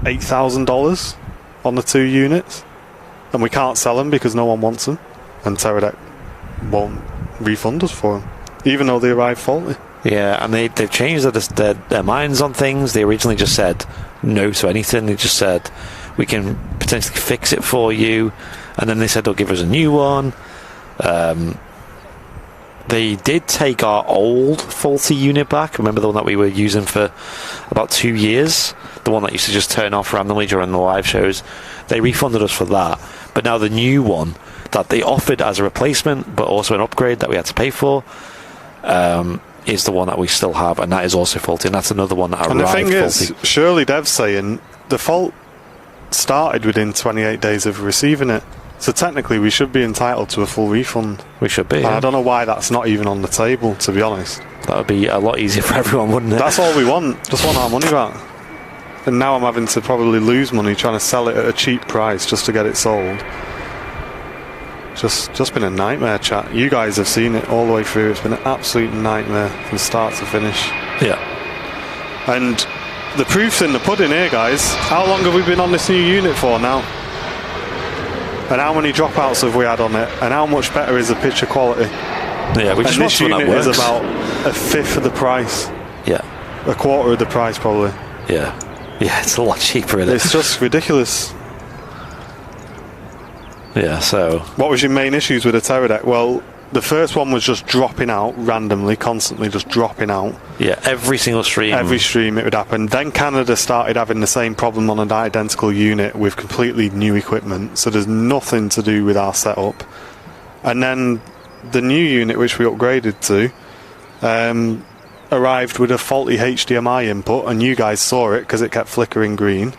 $8,000 on the 2 units. And we can't sell them because no one wants them, and Teradek won't refund us for them, even though they arrived faulty. Yeah, and they've changed their minds on things. They originally just said no to anything. They just said, we can potentially fix it for you, and then they said they'll give us a new one. They did take our old faulty unit back. Remember the one that we were using for about 2 years? The one that used to just turn off randomly during the live shows. They refunded us for that. But now the new one that they offered as a replacement, but also an upgrade that we had to pay for, is the one that we still have, and that is also faulty. And that's another one that arrived faulty. And the thing is, surely Dev's saying the fault started within 28 days of receiving it. So technically we should be entitled to a full refund. We should be. And I don't know why that's not even on the table, to be honest. That would be a lot easier for everyone, wouldn't it? That's all we want. Just want our money back. And now I'm having to probably lose money trying to sell it at a cheap price just to get it sold. Just been a nightmare, chat. You guys have seen it all the way through. It's been an absolute nightmare from start to finish. Yeah. And the proof's in the pudding here, guys. How long have we been on this new unit for now? And how many dropouts have we had on it? And how much better is the picture quality? Yeah, we just and want this something unit that works. is about a fifth of the price. Yeah. A quarter of the price, probably. Yeah. Yeah, it's a lot cheaper, isn't it? It's just ridiculous. Yeah, so... What was your main issues with the Teradek? Well, the first one was just dropping out randomly, constantly just dropping out. Yeah, every single stream. Every stream it would happen. Then Canada started having the same problem on an identical unit with completely new equipment, so there's nothing to do with our setup. And then the new unit, which we upgraded to, arrived with a faulty HDMI input, and you guys saw it because it kept flickering green.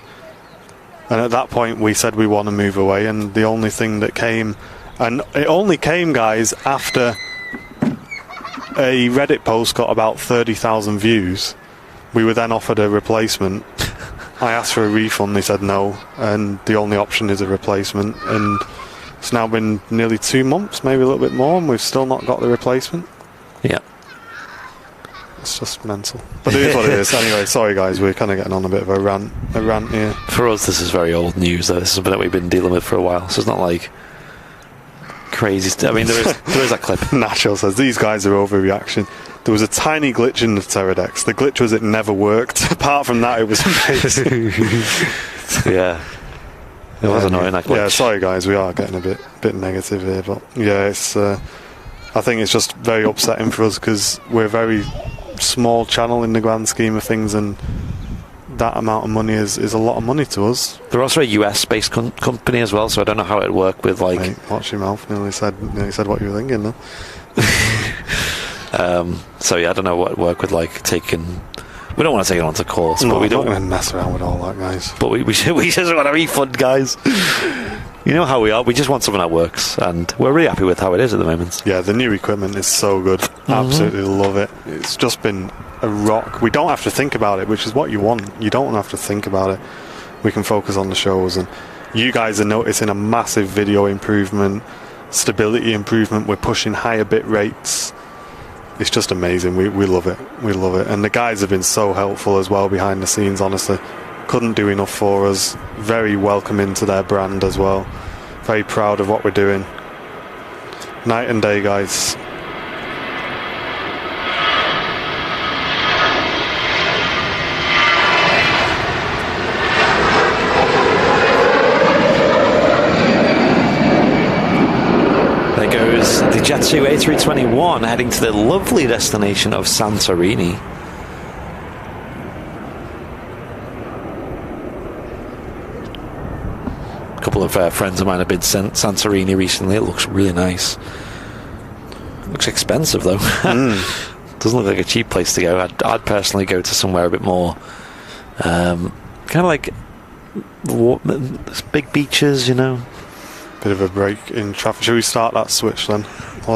And at that point we said we want to move away, and the only thing that came, and it only came, guys, after a Reddit post got about 30,000 views. We were then offered a replacement. I asked for a refund, they said no, and the only option is a replacement. And it's now been nearly 2 months, maybe a little bit more, and we've still not got the replacement. Yeah. It's just mental. But it is what it is. Anyway, sorry guys, we're kind of getting on a bit of a rant here. For us, this is very old news, though. This is something that we've been dealing with for a while, so it's not like crazy. I mean, there is that clip. Nacho says, these guys are overreaction. There was a tiny glitch in the Teradeks. The glitch was it never worked. Apart from that, it was amazing. Yeah. It was annoying, that glitch. Yeah, sorry guys, we are getting a bit negative here, but yeah, it's I think it's just very upsetting for us because we're a very small channel in the grand scheme of things, and that amount of money is a lot of money to us. They're also a US-based company as well, so I don't know how it'd work with, like... Mate, watch your mouth. Nearly said what you were thinking, though. So yeah, I don't know what it'd work with, like, taking... We don't want to take it onto course, No, but we I'm not don't... going to mess around with all that, guys. But we just want a refund, guys. You know how we are. We just want something that works, and we're really happy with how it is at the moment. Yeah, the new equipment is so good. Absolutely love it. It's just been a rock. We don't have to think about it, which is what you want. You don't have to think about it. We can focus on the shows, and you guys are noticing a massive video improvement, stability improvement. We're pushing higher bit rates. It's just amazing. We love it. We love it. And the guys have been so helpful as well behind the scenes, honestly. Couldn't do enough for us. Very welcoming to their brand as well. Very proud of what we're doing. Night and day, guys. There goes the Jet2 A321 heading to the lovely destination of Santorini. A couple of friends of mine have been to Santorini recently. It looks really nice. Looks expensive though. Doesn't look like a cheap place to go. I'd personally go to somewhere a bit more kind of like big beaches, you know. Bit of a break in traffic. Should we start that switch then?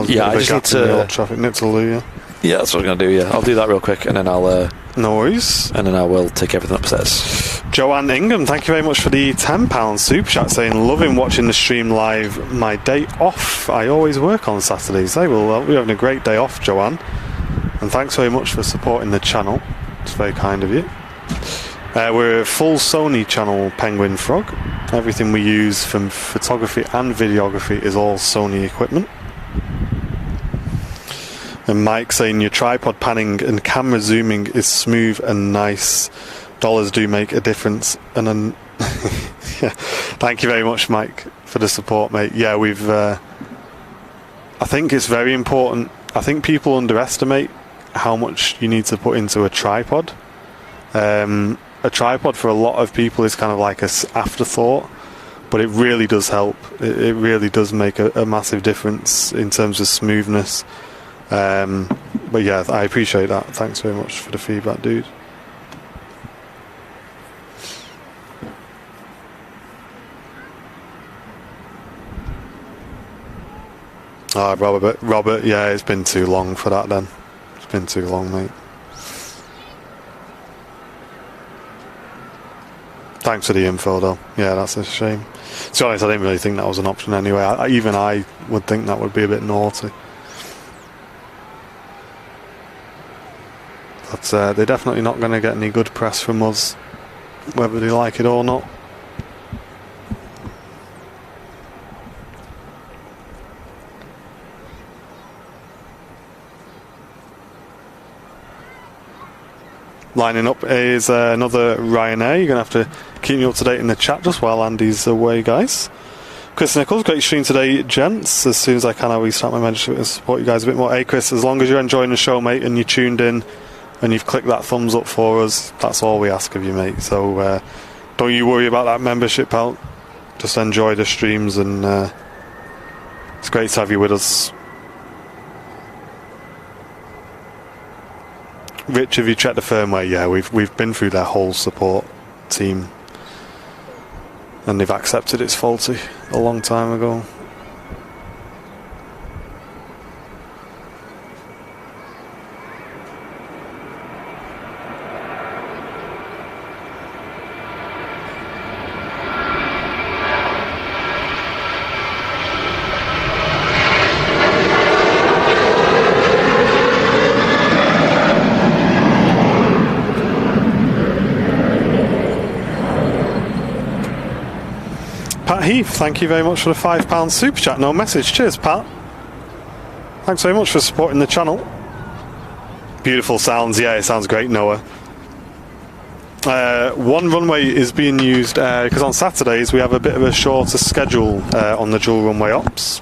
Yeah, I just need to traffic. Yeah. Yeah, that's what I'm going to do. Yeah, I'll do that real quick, and then I'll. No worries. And then I will take everything upstairs. Joanne Ingham, thank you very much for the £10 super chat, saying loving watching the stream live. My day off. I always work on Saturdays. We're having a great day off, Joanne. And thanks very much for supporting the channel. It's very kind of you. We're a full Sony channel, Penguin Frog. Everything we use from photography and videography is all Sony equipment. And Mike saying your tripod panning and camera zooming is smooth and nice. Dollars do make a difference. And then, yeah, thank you very much, Mike, for the support, mate. Yeah, we've. I think it's very important. I think people underestimate how much you need to put into a tripod. A tripod for a lot of people is kind of like an afterthought, but it really does help. It really does make a massive difference in terms of smoothness. But yeah, I appreciate that. Thanks very much for the feedback, dude. Robert, yeah, it's been too long for that then. It's been too long, mate. Thanks for the info, though. Yeah, that's a shame. To be honest, I didn't really think that was an option anyway. Even I would think that would be a bit naughty. But they're definitely not going to get any good press from us, whether they like it or not. Lining up is another Ryanair. You're going to have to keep me up to date in the chat just while Andy's away, guys. Chris Nichols, great stream today, gents. As soon as I can, I'll restart my membership and support you guys a bit more. Hey, Chris, as long as you're enjoying the show, mate, and you tuned in and you've clicked that thumbs up for us, that's all we ask of you, mate. So don't you worry about that membership, pal. Just enjoy the streams, and it's great to have you with us. Rich, have you checked the firmware? Yeah, we've been through their whole support team, and they've accepted it's faulty a long time ago. Heath, thank you very much for the £5 super chat. No message. Cheers, Pat. Thanks very much for supporting the channel. Beautiful sounds. Yeah, it sounds great, Noah. One runway is being used because on Saturdays we have a bit of a shorter schedule on the dual runway ops.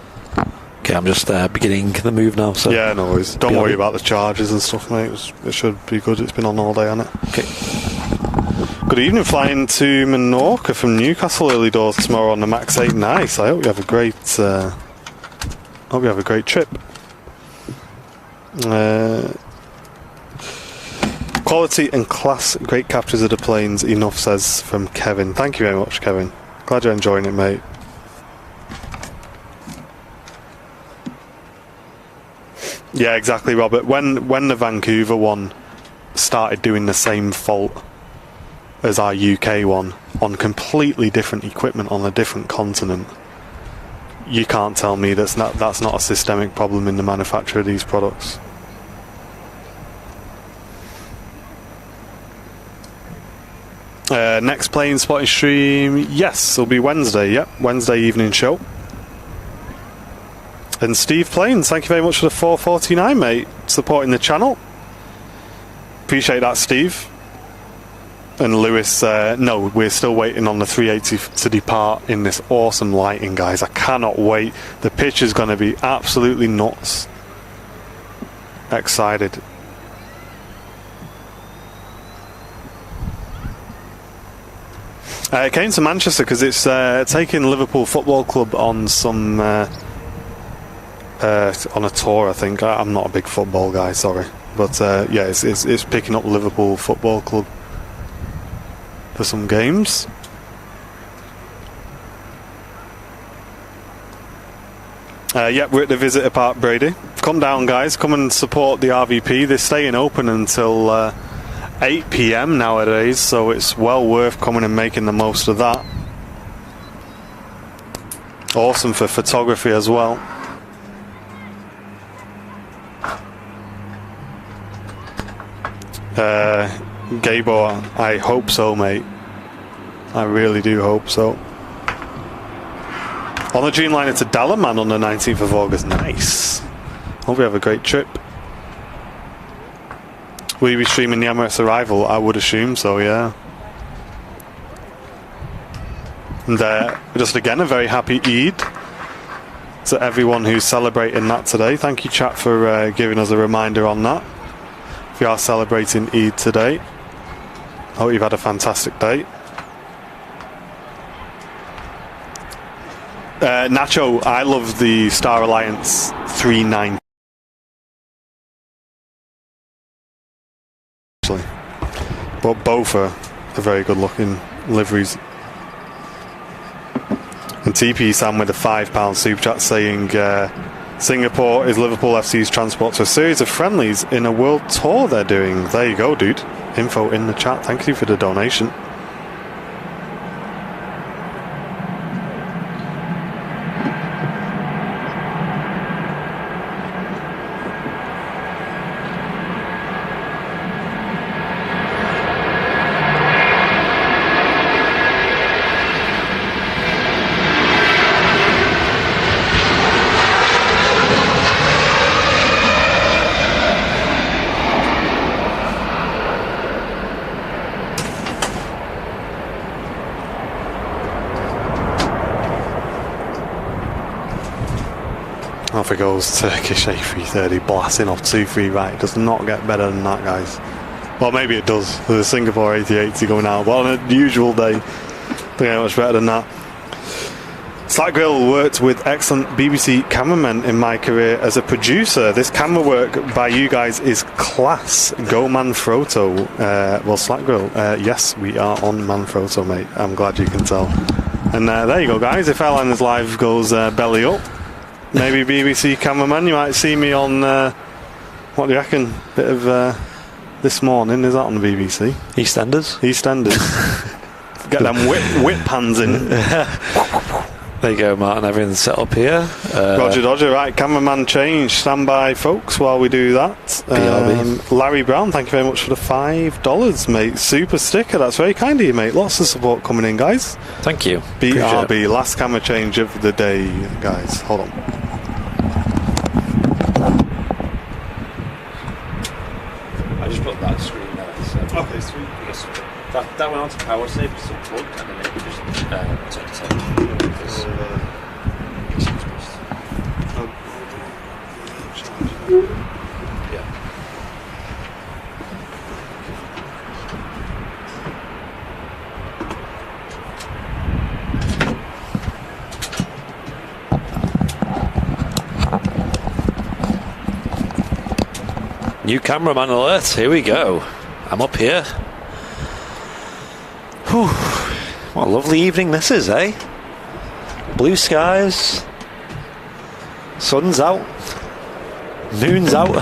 Okay, I'm just beginning the move now. So yeah, no worries. Don't worry about the charges and stuff, mate. It should be good. It's been on all day, hasn't it? Okay. Good evening, flying to Menorca from Newcastle early doors tomorrow on the Max 8. Nice. I hope you have a great trip. Quality and class, great captures of the planes. Enough says from Kevin. Thank you very much, Kevin. Glad you're enjoying it, mate. Yeah, exactly, Robert. When the Vancouver one started doing the same fault as our UK one on completely different equipment on a different continent, you can't tell me that's not a systemic problem in the manufacture of these products. Next plane spotting stream, yes, it'll be Wednesday. Yep, Wednesday evening show. And Steve Plains, thank you very much for the 449, mate, supporting the channel. Appreciate that, Steve. And Lewis, no, we're still waiting on the 380 to depart in this awesome lighting, guys. I cannot wait. The picture's going to be absolutely nuts. Excited. It came to Manchester because it's taking Liverpool Football Club on some on a tour, I think. I'm not a big football guy, sorry, but yeah, it's picking up Liverpool Football Club for some games. Yeah, we're at the Visitor Park, Brady. Come down, guys. Come and support the RVP. They're staying open until 8 PM nowadays, so it's well worth coming and making the most of that. Awesome for photography as well. Gabor, I hope so, mate. I really do hope so. On the Dreamliner to Dalaman on the 19th of August. Nice. Hope we have a great trip. Will you be streaming the Emirates arrival? I would assume so, yeah. And just again, a very happy Eid to everyone who's celebrating that today. Thank you, chat, for giving us a reminder on that. If you are celebrating Eid today, hope you've had a fantastic day. Nacho, I love the Star Alliance 390. But both are very good looking liveries. And TP Sam with a £5 super chat saying Singapore is Liverpool FC's transport to a series of friendlies in a world tour they're doing. There you go, dude. Info in the chat. Thank you for the donation. Off it goes, Turkish A330 blasting off 2-3 right. It does not get better than that, guys. Well, maybe it does. There's a Singapore A380 going out, but on a usual day, don't get much better than that. Slack Grill worked with excellent BBC cameramen in my career as a producer. This camera work by you guys is class. Go Manfrotto. Well, Slack Grill, yes, we are on Manfrotto, mate. I'm glad you can tell. And there you go, guys. If Airliners Live goes belly up, maybe BBC cameraman, you might see me on, what do you reckon, bit of This Morning, is that on the BBC? EastEnders? EastEnders. Get them whip hands in. There you go, Martin, everything's set up here. Roger, right, cameraman change, stand by, folks, while we do that. Larry Brown, thank you very much for the $5, mate. Super sticker, that's very kind of you, mate. Lots of support coming in, guys. Thank you. BRB, last camera change of the day, guys. Hold on. I just put that screen there. So Okay, sweet. That went on to power save, it's unplugged, and then it just turned its head. Yeah. New cameraman alert, here we go. I'm up here. Whew. What a lovely evening this is, eh? Blue skies, sun's out, moon's out.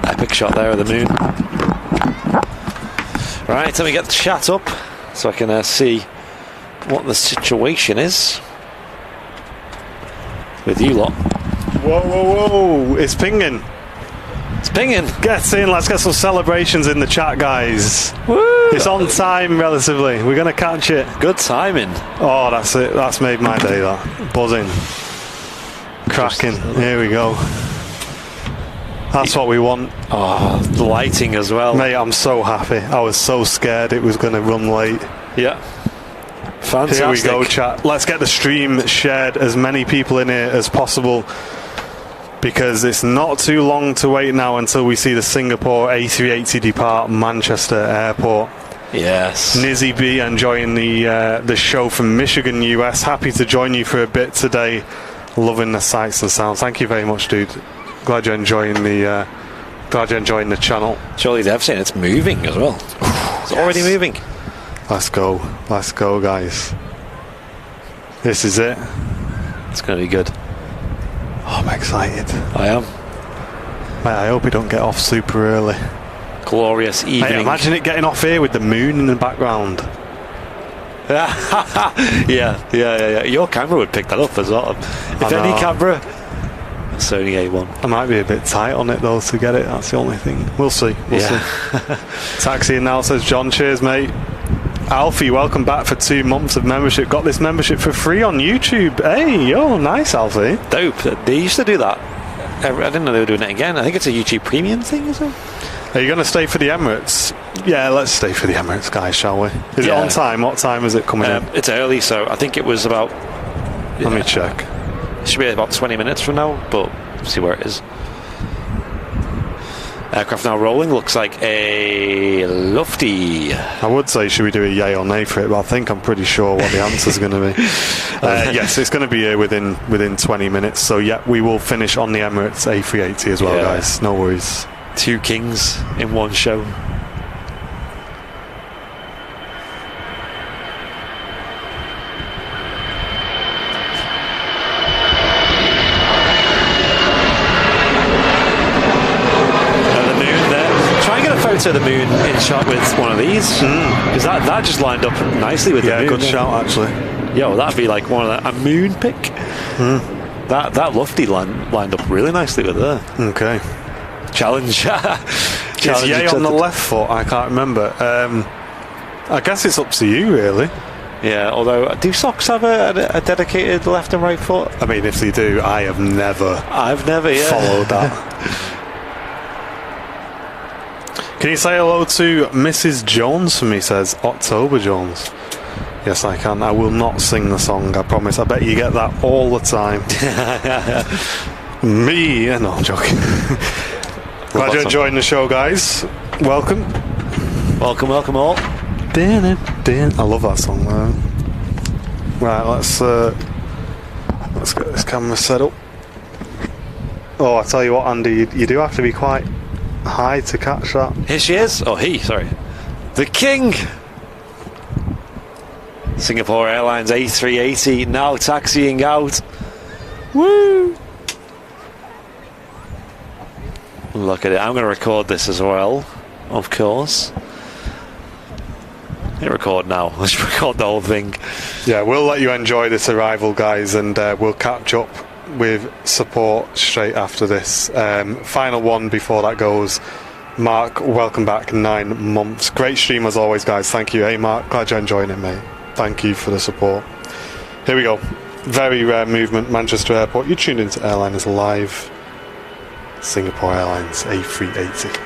Epic shot there of the moon. Right, let me get the chat up so I can see what the situation is with you lot. Whoa, it's pinging. It's pinging. Get in, let's get some celebrations in the chat, guys. Woo! It's on time, relatively. We're going to catch it. Good timing. Oh, that's it. That's made my day, that. Buzzing. Cracking. Here we go. That's what we want. Oh, the lighting as well. Mate, I'm so happy. I was so scared it was going to run late. Yeah. Fantastic. Here we go, chat. Let's get the stream shared, as many people in here as possible, because it's not too long to wait now until we see the Singapore A380 depart Manchester Airport. Yes. Nizzy B enjoying the show from Michigan, US. Happy to join you for a bit today. Loving the sights and sounds. Thank you very much, dude. Glad you're enjoying the channel. Surely they've seen it's moving as well. It's already moving. Let's go, guys. This is it. It's going to be good. Oh, I'm excited. I am. Mate, I hope we don't get off super early. Glorious evening. Mate, imagine it getting off here with the moon in the background. yeah. Your camera would pick that up as well. If any camera, Sony A1. I might be a bit tight on it though to get it. That's the only thing. We'll see. We'll see. Taxi now says John. Cheers, mate. Alfie, welcome back for 2 months of membership. Got this membership for free on YouTube. Hey, yo, nice, Alfie. Dope. They used to do that. I didn't know they were doing it again. I think it's a YouTube Premium thing, is it? Are you going to stay for the Emirates? Yeah, let's stay for the Emirates, guys, shall we? Is it on time? What time is it coming in? It's early, so I think it was about... Let me check. It should be about 20 minutes from now, but see where it is. Aircraft now rolling. Looks like a lofty. I would say, should we do a yay or nay for it, but I'm pretty sure what the answer's going to be. Yes, it's going to be here within 20 minutes. So, yeah, we will finish on the Emirates A380 as well, guys. No worries. 2 kings in one show. To the moon in shot with one of these, because that just lined up nicely with the moon. Good shout actually. Yo, that'd be like a moon pick. That lofty lined up really nicely with there. Okay. Challenge. Is yay on the left foot? I can't remember. I guess it's up to you really. Yeah, although do socks have a dedicated left and right foot? I mean, if they do, I've never followed that. Can you say hello to Mrs. Jones for me, says October Jones. Yes, I can. I will not sing the song, I promise. I bet you get that all the time. Me? No, I'm joking. Glad you're enjoying the show, guys. Welcome. Welcome all. I love that song, man. Right, let's get this camera set up. Oh, I tell you what, Andy, you do have to be quite high to catch that. Here she is. Oh, sorry. The King. Singapore Airlines A380 now taxiing out. Woo! Look at it. I'm going to record this as well, of course. Hit record now. Let's record the whole thing. Yeah, we'll let you enjoy this arrival, guys, and we'll catch up with support straight after this. Final one before that goes. Mark, welcome back. 9 months. Great stream as always, guys. Thank you. Hey, Mark, glad you're enjoying it, mate. Thank you for the support. Here we go. Very rare movement. Manchester Airport. You're tuned into Airliners Live. Singapore Airlines A380.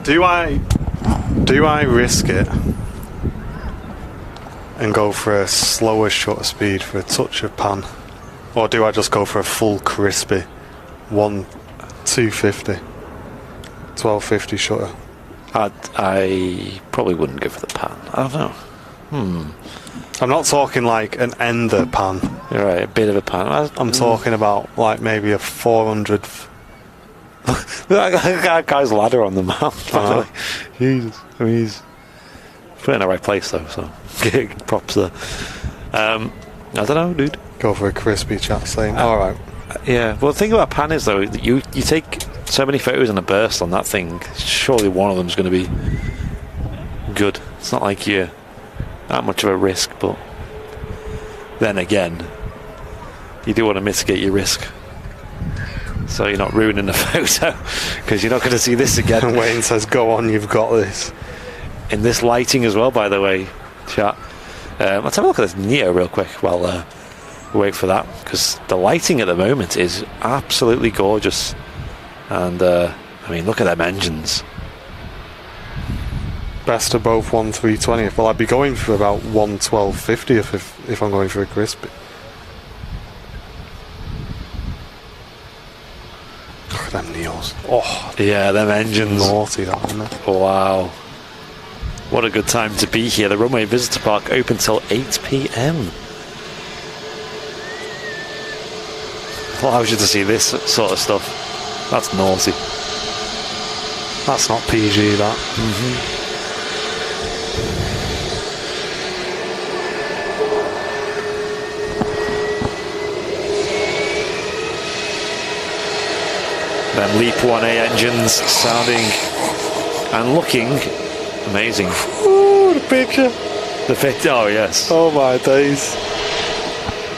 Do I risk it and go for a slower shutter speed for a touch of pan, or do I just go for a full crispy 250, 1250 shutter? I probably wouldn't go for the pan. I don't know. I'm not talking like an ender pan. You're right, a bit of a pan. I'm talking about like maybe a 400. That guy's ladder on the map. Jesus, I mean, he's put in the right place though. So props there. I don't know, dude. Go for a crispy chat saying. All right. Yeah. Well, the thing about pan is though, you take so many photos in a burst on that thing. Surely one of them's going to be good. It's not like you're that much of a risk, but then again, you do want to mitigate your risk, so you're not ruining the photo, because you're not going to see this again. And Wayne says, "Go on, you've got this." In this lighting as well, by the way, chat. Let's have a look at this Neo real quick while we wait for that, because the lighting at the moment is absolutely gorgeous, and I mean, look at them engines. Best of both 1320. Well, I'd be going for about 11250 if I'm going for a crispy. Look at them Neos. Oh, yeah, them engines. Naughty, that, isn't it? Wow. What a good time to be here. The Runway Visitor Park open till 8 p.m. Allows you to see this sort of stuff. That's naughty. That's not PG, that. Them Leap 1A engines sounding and looking amazing. Ooh, the picture. The fit. Oh yes. Oh my days.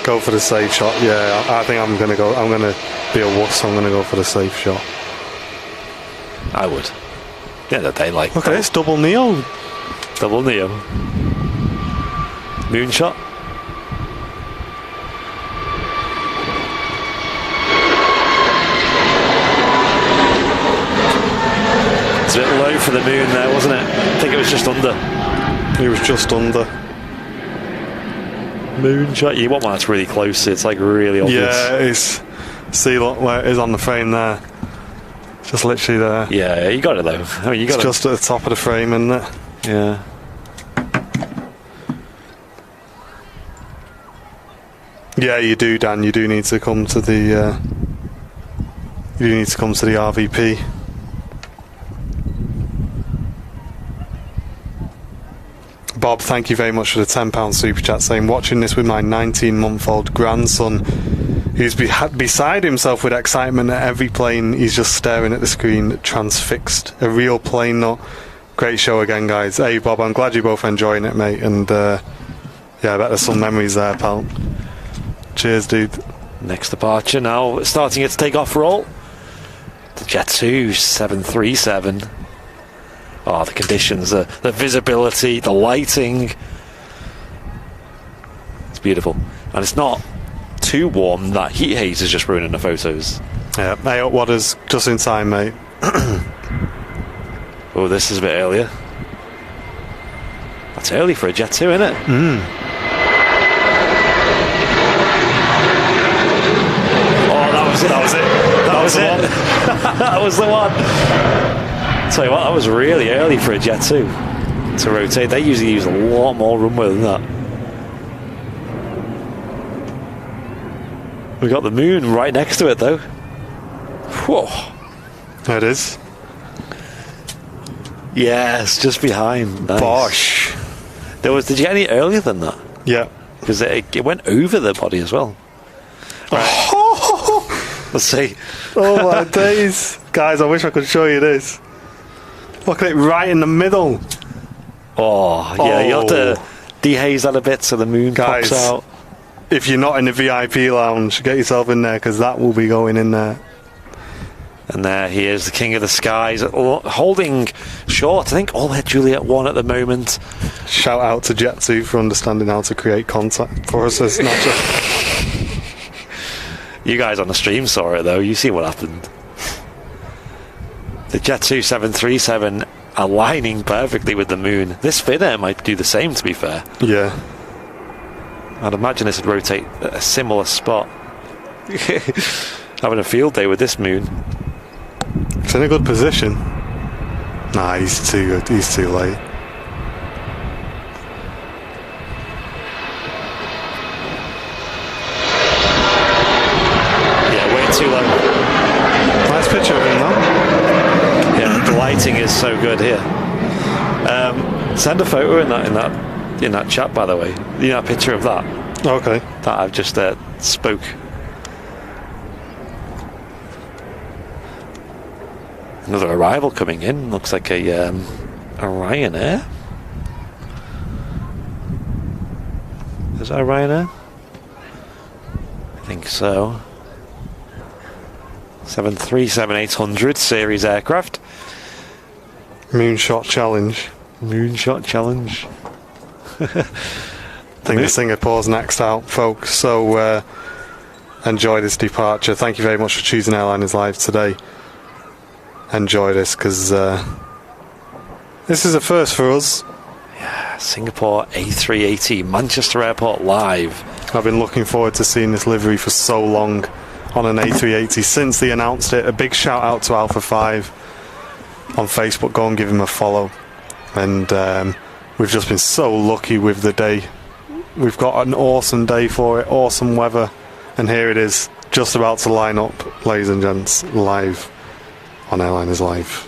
Go for the safe shot. Yeah, I think I'm gonna go. I'm gonna be a wuss. I'm gonna go for the safe shot. I would. Yeah, that they like. Look at this double Neo. Double Neo. Moonshot. It's a bit low for the moon there, wasn't it? I think it was just under. It was just under. Moonshot. You want one that's really close. It's like really obvious. Yeah, it's. See, look where it is on the frame there. Just literally there. Yeah, you got it though. I mean, you got it's just at the top of the frame, isn't it? Yeah. Yeah, you do, Dan. You do need to come to the. You do need to come to the RVP. Bob, thank you very much for the £10 super chat saying, watching this with my 19-month-old grandson who's beside himself with excitement at every plane. He's just staring at the screen, transfixed. A real plane nut. Great show again, guys. Hey, Bob, I'm glad you're both enjoying it, mate. And yeah, I bet there's some memories there, pal. Cheers, dude. Next departure now, starting its takeoff roll. The Jet2 737. Oh, the conditions, the visibility, the lighting. It's beautiful. And it's not too warm. That heat haze is just ruining the photos. Yeah, hey, up waters, just in time, mate. Oh, this is a bit earlier. That's early for a Jet2, isn't it? Oh, that was it. That was it. That was the one. Tell you what, that was really early for a Jet2 to rotate. They usually use a lot more runway than that. We got the moon right next to it, though. Whoa. There it is. Yes, just behind. Nice. Bosh. Did you get any earlier than that? Yeah. Because it went over the body as well. Right. Let's see. Oh my days. Guys, I wish I could show you this. Look at it right in the middle. Oh, yeah, you have to dehaze that a bit so the moon Guys, pops out. If you're not in the VIP lounge, get yourself in there, because that will be going in there. And there he is, the king of the skies, holding short. I think all at Juliet 1 at the moment. Shout out to Jet2 for understanding how to create contact for us as not just... You guys on the stream saw it though, you see what happened. The Jet2 737 aligning perfectly with the moon. This fin air might do the same, to be fair. Yeah. I'd imagine this would rotate at a similar spot. Having a field day with this moon. It's in a good position. Nah, he's too good. He's too late. Yeah, way too low. Nice picture of him, though. Yeah, the lighting is so good here. Send a photo in that chat, by the way. You know, a picture of that. Okay. That I've just spoke. Another arrival coming in. Looks like a Ryanair. Is that a Ryanair? I think so. 737-800 series aircraft. Moonshot challenge. Moonshot challenge. I think the Singapore's next out, folks. So enjoy this departure. Thank you very much for choosing Airliners Live today. Enjoy this, because this is a first for us. Yeah, Singapore A380 Manchester Airport live. I've been looking forward to seeing this livery for so long on an A380 since they announced it. A big shout out to Alpha 5 on Facebook. Go and give him a follow. And we've just been so lucky with the day. We've got an awesome day for it, awesome weather, and here it is, just about to line up, ladies and gents, live on Airliners Live.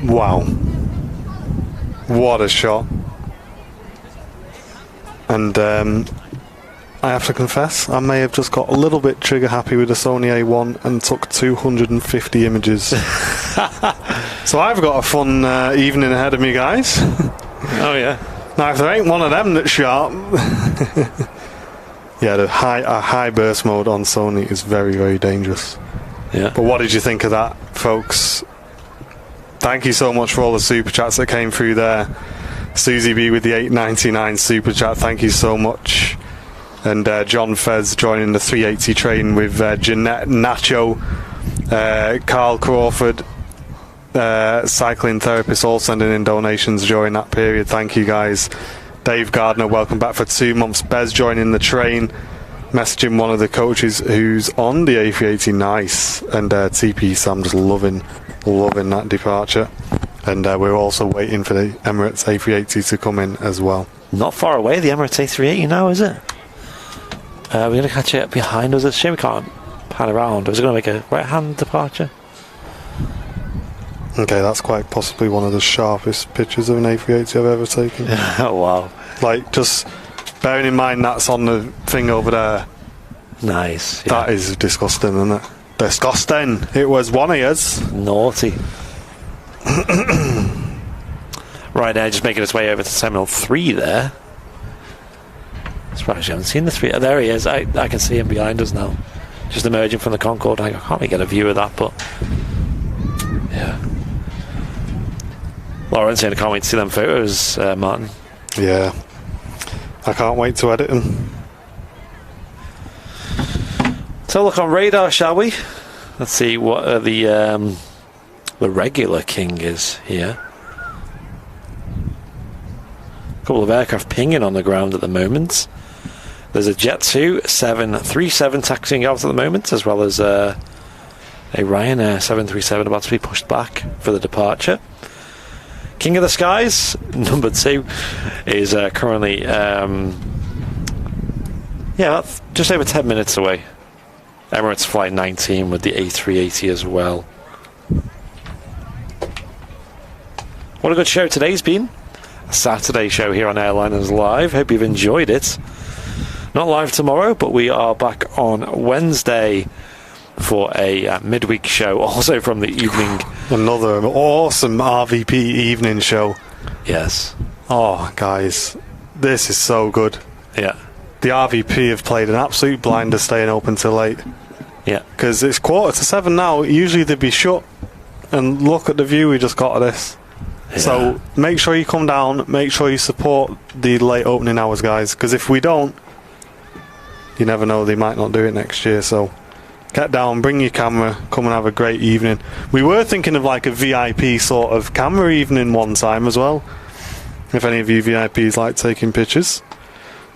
Wow. What a shot. And I have to confess, I may have just got a little bit trigger happy with the Sony A1 and took 250 images. So I've got a fun evening ahead of me, guys. Oh yeah. Now if there ain't one of them that's sharp. Yeah, the high burst mode on Sony is very, very dangerous. Yeah. But what did you think of that, folks? Thank you so much for all the super chats that came through there. Susie B with the $8.99 super chat, thank you so much. And John Fez joining the 380 train with Jeanette Nacho, Carl Crawford, cycling therapists all sending in donations during that period. Thank you guys. Dave Gardner, welcome back for 2 months. Bez joining the train, messaging one of the coaches who's on the A380. Nice. And TP Sam just loving that departure. And we're also waiting for the Emirates A380 to come in as well. Not far away, the Emirates A380 now, is it? We're going to catch it behind us. It's a shame we can't pan around. Is it going to make a right-hand departure? Okay, that's quite possibly one of the sharpest pictures of an A380 I've ever taken. Oh, wow. Like, just bearing in mind that's on the thing over there. Nice. Yeah. That is disgusting, isn't it? Disgusting. It was one of yours. Naughty. Right now, just making its way over to Terminal 3 there. Surprised you haven't seen the 3. Oh, there he is. I can see him behind us now. Just emerging from the Concorde. I can't really get a view of that, but... yeah. Lawrence, I can't wait to see them photos, Martin. Yeah. I can't wait to edit them. So look on radar, shall we? Let's see what the regular king is here. A couple of aircraft pinging on the ground at the moment. There's a Jet 2 737 taxiing out at the moment, as well as a Ryanair 737 about to be pushed back for the departure. King of the Skies, number 2, is currently that's just over 10 minutes away. Emirates Flight 19 with the A380 as well. What a good show today's been. A Saturday show here on Airliners Live. Hope you've enjoyed it. Not live tomorrow, but we are back on Wednesday for a midweek show, also from the evening. Another awesome RVP evening show. Yes. Oh, guys, this is so good. Yeah. The RVP have played an absolute blinder staying open till late. Yeah. Because it's 6:45 now. Usually they'd be shut. And look at the view we just got of this. Yeah. So make sure you come down. Make sure you support the late opening hours, guys. Because if we don't, you never know, they might not do it next year. So get down, bring your camera, come and have a great evening. We were thinking of like a VIP sort of camera evening one time as well. If any of you VIPs like taking pictures.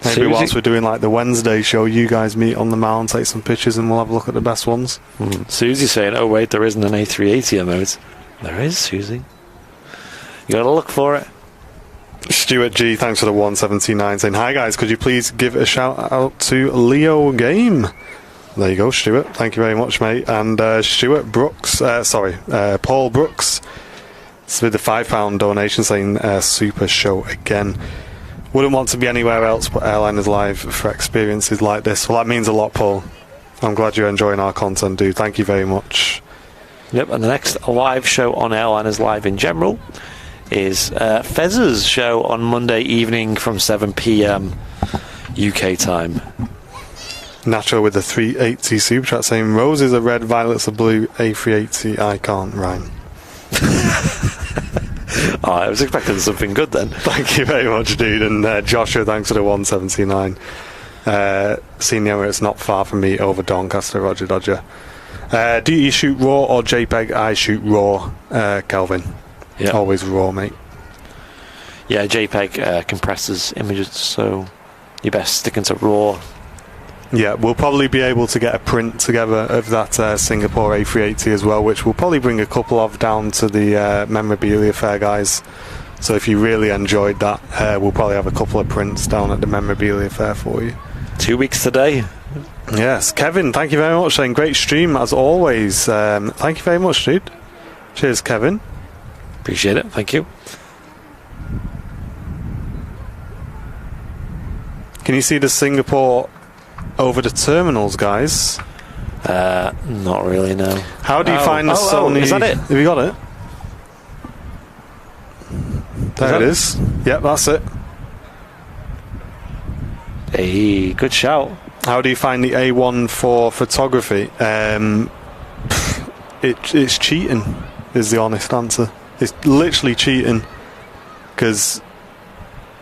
Maybe Susie, whilst we're doing like the Wednesday show, you guys meet on the Mall and take some pictures and we'll have a look at the best ones. Susie's saying, oh wait, there isn't an A380 mode. There is, Susie. You gotta look for it. Stuart G, thanks for the 179, saying, hi guys, could you please give a shout out to Leo Game? There you go, Stuart. Thank you very much, mate. And Stuart Brooks, Paul Brooks, with the £5 donation, saying super show again. Wouldn't want to be anywhere else but Airliners Live for experiences like this. Well, that means a lot, Paul. I'm glad you're enjoying our content, dude. Thank you very much. Yep, and the next live show on Airliners Live in general is Fez's show on Monday evening from 7 p.m. UK time. Nacho with the 380 super chat saying, roses are red, violets are blue, A380, I can't rhyme. Oh, I was expecting something good then. Thank you very much, dude. And Joshua, thanks for the 179. Senior, it's not far from me over Doncaster, Roger Dodger. Do you shoot RAW or JPEG? I shoot RAW, Calvin. Yeah. Always RAW, mate. Yeah, JPEG compresses images, so you're best sticking to RAW. Yeah, we'll probably be able to get a print together of that Singapore A380 as well, which we'll probably bring a couple of down to the memorabilia fair, guys. So if you really enjoyed that, we'll probably have a couple of prints down at the memorabilia fair for you. 2 weeks today. Yes, Kevin, thank you very much, saying great stream as always. Thank you very much, dude. Cheers, Kevin. Appreciate it, thank you. Can you see the Singapore over the terminals, guys? Not really, no. How do you find the Sony? Is that it? Have you got it? There it is. Yep, that's it. Hey, good shout. How do you find the A1 for photography? It's cheating, is the honest answer. It's literally cheating, because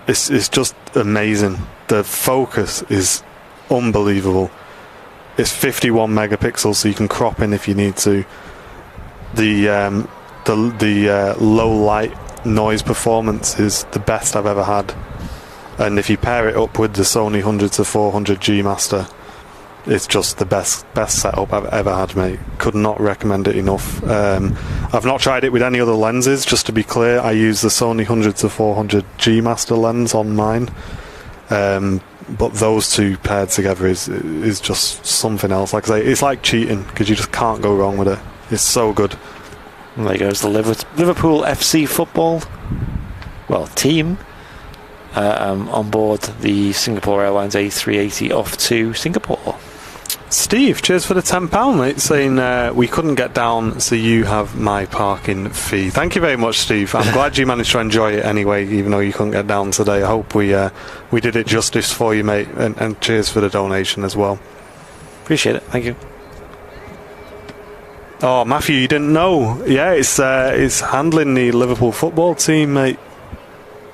it's just amazing. The focus is unbelievable. It's 51 megapixels, so you can crop in if you need to. The the low light noise performance is the best I've ever had. And if you pair it up with the Sony 100 to 400 G Master, it's just the best setup I've ever had, mate. Could not recommend it enough. I've not tried it with any other lenses, just to be clear. I use the Sony 100 to 400 G Master lens on mine. But those two paired together is just something else. Like I say, it's like cheating, because you just can't go wrong with it. It's so good. And there goes the Liverpool FC football team. On board the Singapore Airlines A380 off to Singapore. Steve, cheers for the £10, mate, saying we couldn't get down, so you have my parking fee. Thank you very much, Steve. I'm glad you managed to enjoy it anyway, even though you couldn't get down today. I hope we did it justice for you, mate, and cheers for the donation as well. Appreciate it. Thank you. Oh, Matthew, you didn't know? Yeah, it's handling the Liverpool football team, mate.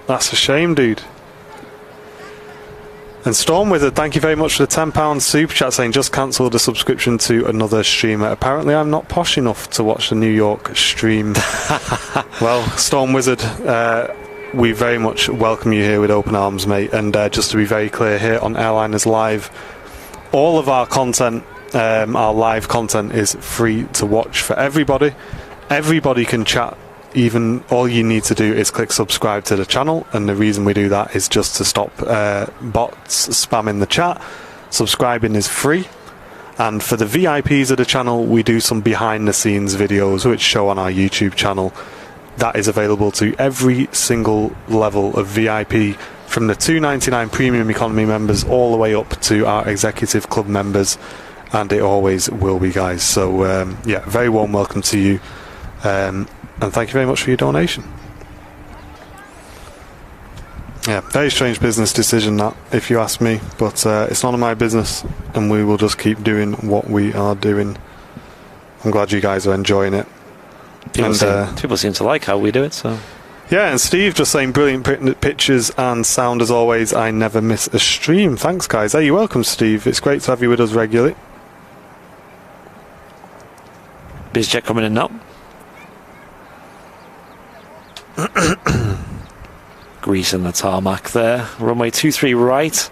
That's a shame, dude. And Storm Wizard, thank you very much for the £10 super chat, saying just cancelled the subscription to another streamer. Apparently I'm not posh enough to watch the New York stream. Well, Storm Wizard, we very much welcome you here with open arms, mate. And just to be very clear, here on Airliners Live, all of our content, our live content, is free to watch for everybody. Everybody can chat. Even all you need to do is click subscribe to the channel, and the reason we do that is just to stop bots spamming the chat. Subscribing is free, and for the VIPs of the channel, we do some behind the scenes videos which show on our YouTube channel. That is available to every single level of VIP, from the $2.99 premium economy members all the way up to our executive club members, and it always will be, guys. So yeah, very warm welcome to you. And thank you very much for your donation. Yeah, very strange business decision that, if you ask me, but it's none of my business, and we will just keep doing what we are doing. I'm glad you guys are enjoying it. People seem to like how we do it, so... Yeah, and Steve just saying brilliant pictures and sound as always. I never miss a stream. Thanks, guys. Hey, you're welcome, Steve. It's great to have you with us regularly. BizJet coming in now. Greasing the tarmac there. Runway 23 right.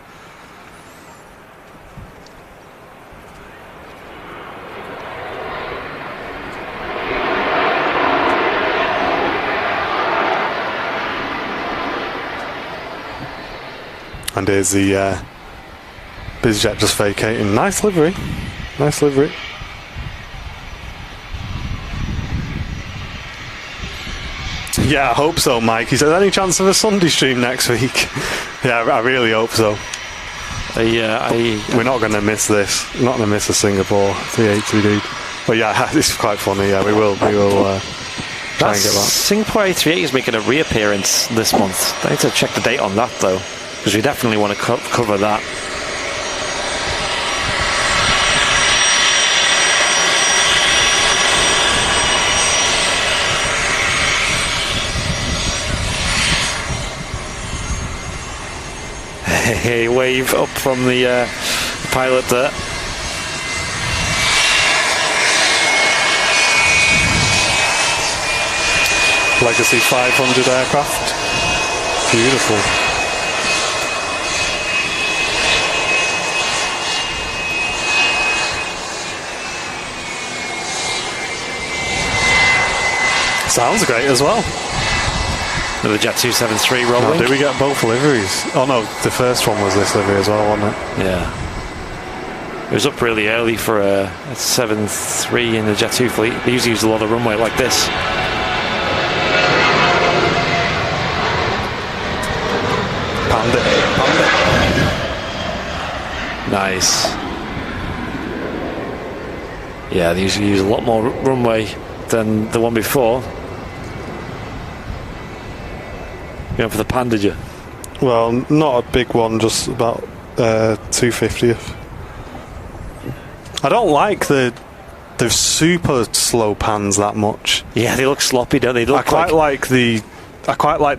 And here's the BizJet just vacating. Nice livery. Nice livery. Yeah, I hope so, Mike. He says, any chance of a Sunday stream next week? Yeah, I really hope so. We're not going to miss this. We're not going to miss a Singapore 380, dude. But yeah, it's quite funny. Yeah, we will try and get that. Singapore A380 is making a reappearance this month. I need to check the date on that, though, because we definitely want to cover that. Hey, wave up from the pilot there. Legacy 500 aircraft. Beautiful. Sounds great as well. The Jet 273 rolling. Did we get both liveries? Oh no, the first one was this livery as well, wasn't it? Yeah. It was up really early for a 7.3 in the Jet 2 fleet. They usually use a lot of runway like this. Panda. Nice. Yeah, they usually use a lot more runway than the one before. Going for the Panda. Well, not a big one, just about 250th. I don't like the super slow pans that much. Yeah, they look sloppy, don't they? I quite like the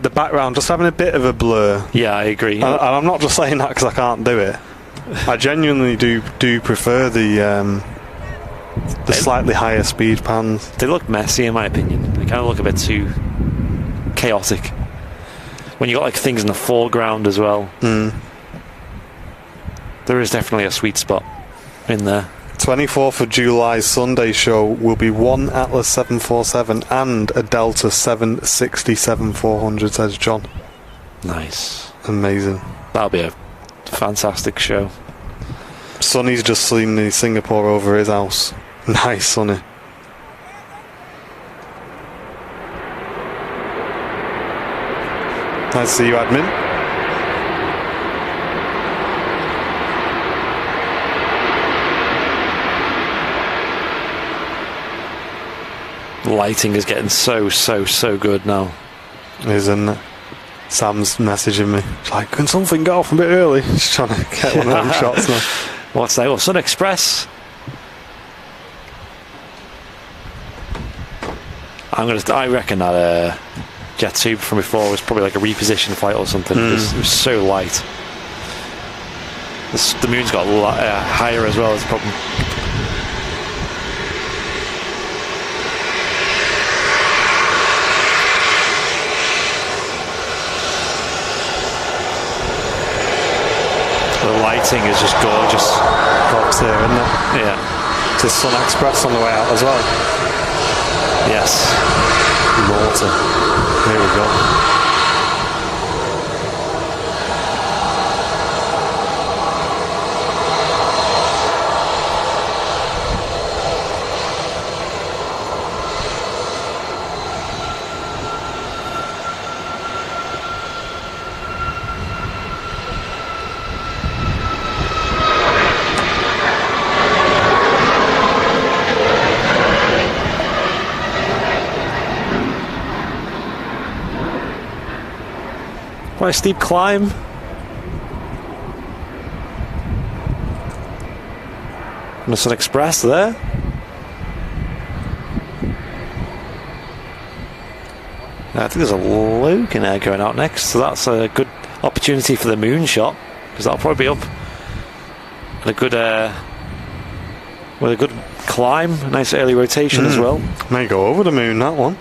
background just having a bit of a blur. Yeah, I agree. And I'm not just saying that because I can't do it. I genuinely do prefer the The slightly higher speed pans. They look messy in my opinion. They kind of look a bit too chaotic. When you got like things in the foreground as well. There is definitely a sweet spot in there. 24th of July Sunday show will be one Atlas 747 and a Delta 767-400, says John. Nice. Amazing. That'll be a fantastic show. Sonny's just seen the Singapore over his house. Nice, Sonny. Nice to see you, admin. Lighting is getting so good now. Isn't it? Sam's messaging me. It's like, can something go off a bit early? She's trying to get one of them shots now. What's that? Oh, Sun Express. I reckon that Jet 2 from before was probably like a reposition flight or something. It was so light. The moon's got a lot higher as well as a problem. The lighting is just gorgeous. Props here, isn't it? Yeah. To Sun Express on the way out as well. Yes. Mortar. Here we go. Quite a steep climb. And the Sun Express there. I think there's a Logan Air going out next, so that's a good opportunity for the moon shot, because that'll probably be up and a good with a good climb, a nice early rotation as well. May go over the moon, that one.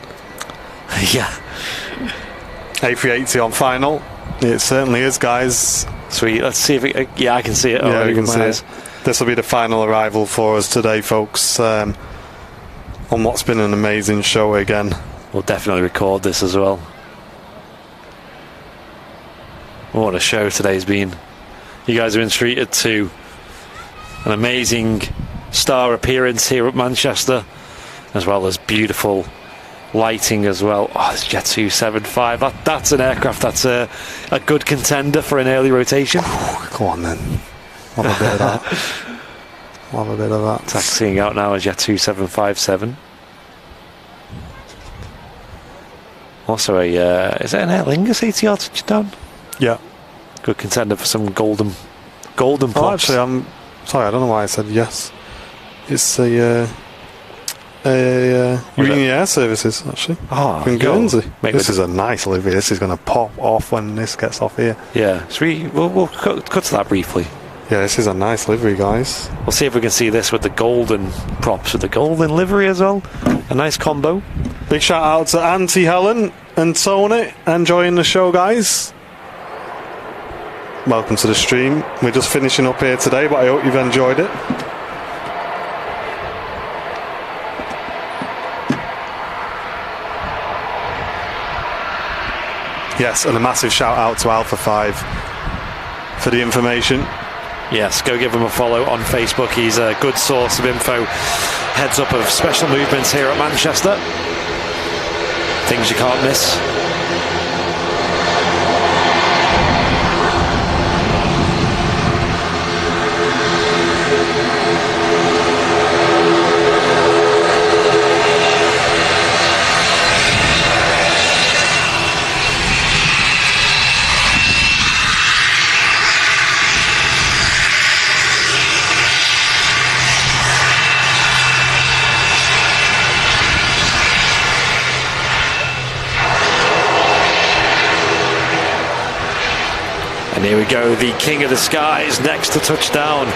Yeah. A380 on final. It certainly is, guys. Sweet. Let's see if it... yeah, I can see it. Yeah, you can see it. This will be the final arrival for us today, folks, on what's been an amazing show again. We'll definitely record this as well. What a show today's been. You guys have been treated to an amazing star appearance here at Manchester, as well as beautiful lighting as well. Oh, it's Jet 275. That's an aircraft that's a good contender for an early rotation. Go on then. Have a bit of that. Have a bit of that. Taxiing out now as Jet 2757. Also is it an Aer Lingus ATR touchdown? Yeah. Good contender for some golden props. Oh, actually, I'm sorry, I don't know why I said yes. It's a Union Air Services, actually. Oh, in Guernsey. This is a nice livery. This is going to pop off when this gets off here. Yeah, so we'll cut to that briefly. Yeah, this is a nice livery, guys. We'll see if we can see this with the golden props, with the golden livery as well. A nice combo. Big shout out to Auntie Helen and Tony, enjoying the show, guys. Welcome to the stream. We're just finishing up here today, but I hope you've enjoyed it. Yes, and a massive shout out to Alpha 5 for the information. Yes, go give him a follow on Facebook. He's a good source of info. Heads up of special movements here at Manchester. Things you can't miss. And here we go, the King of the Skies next to touchdown.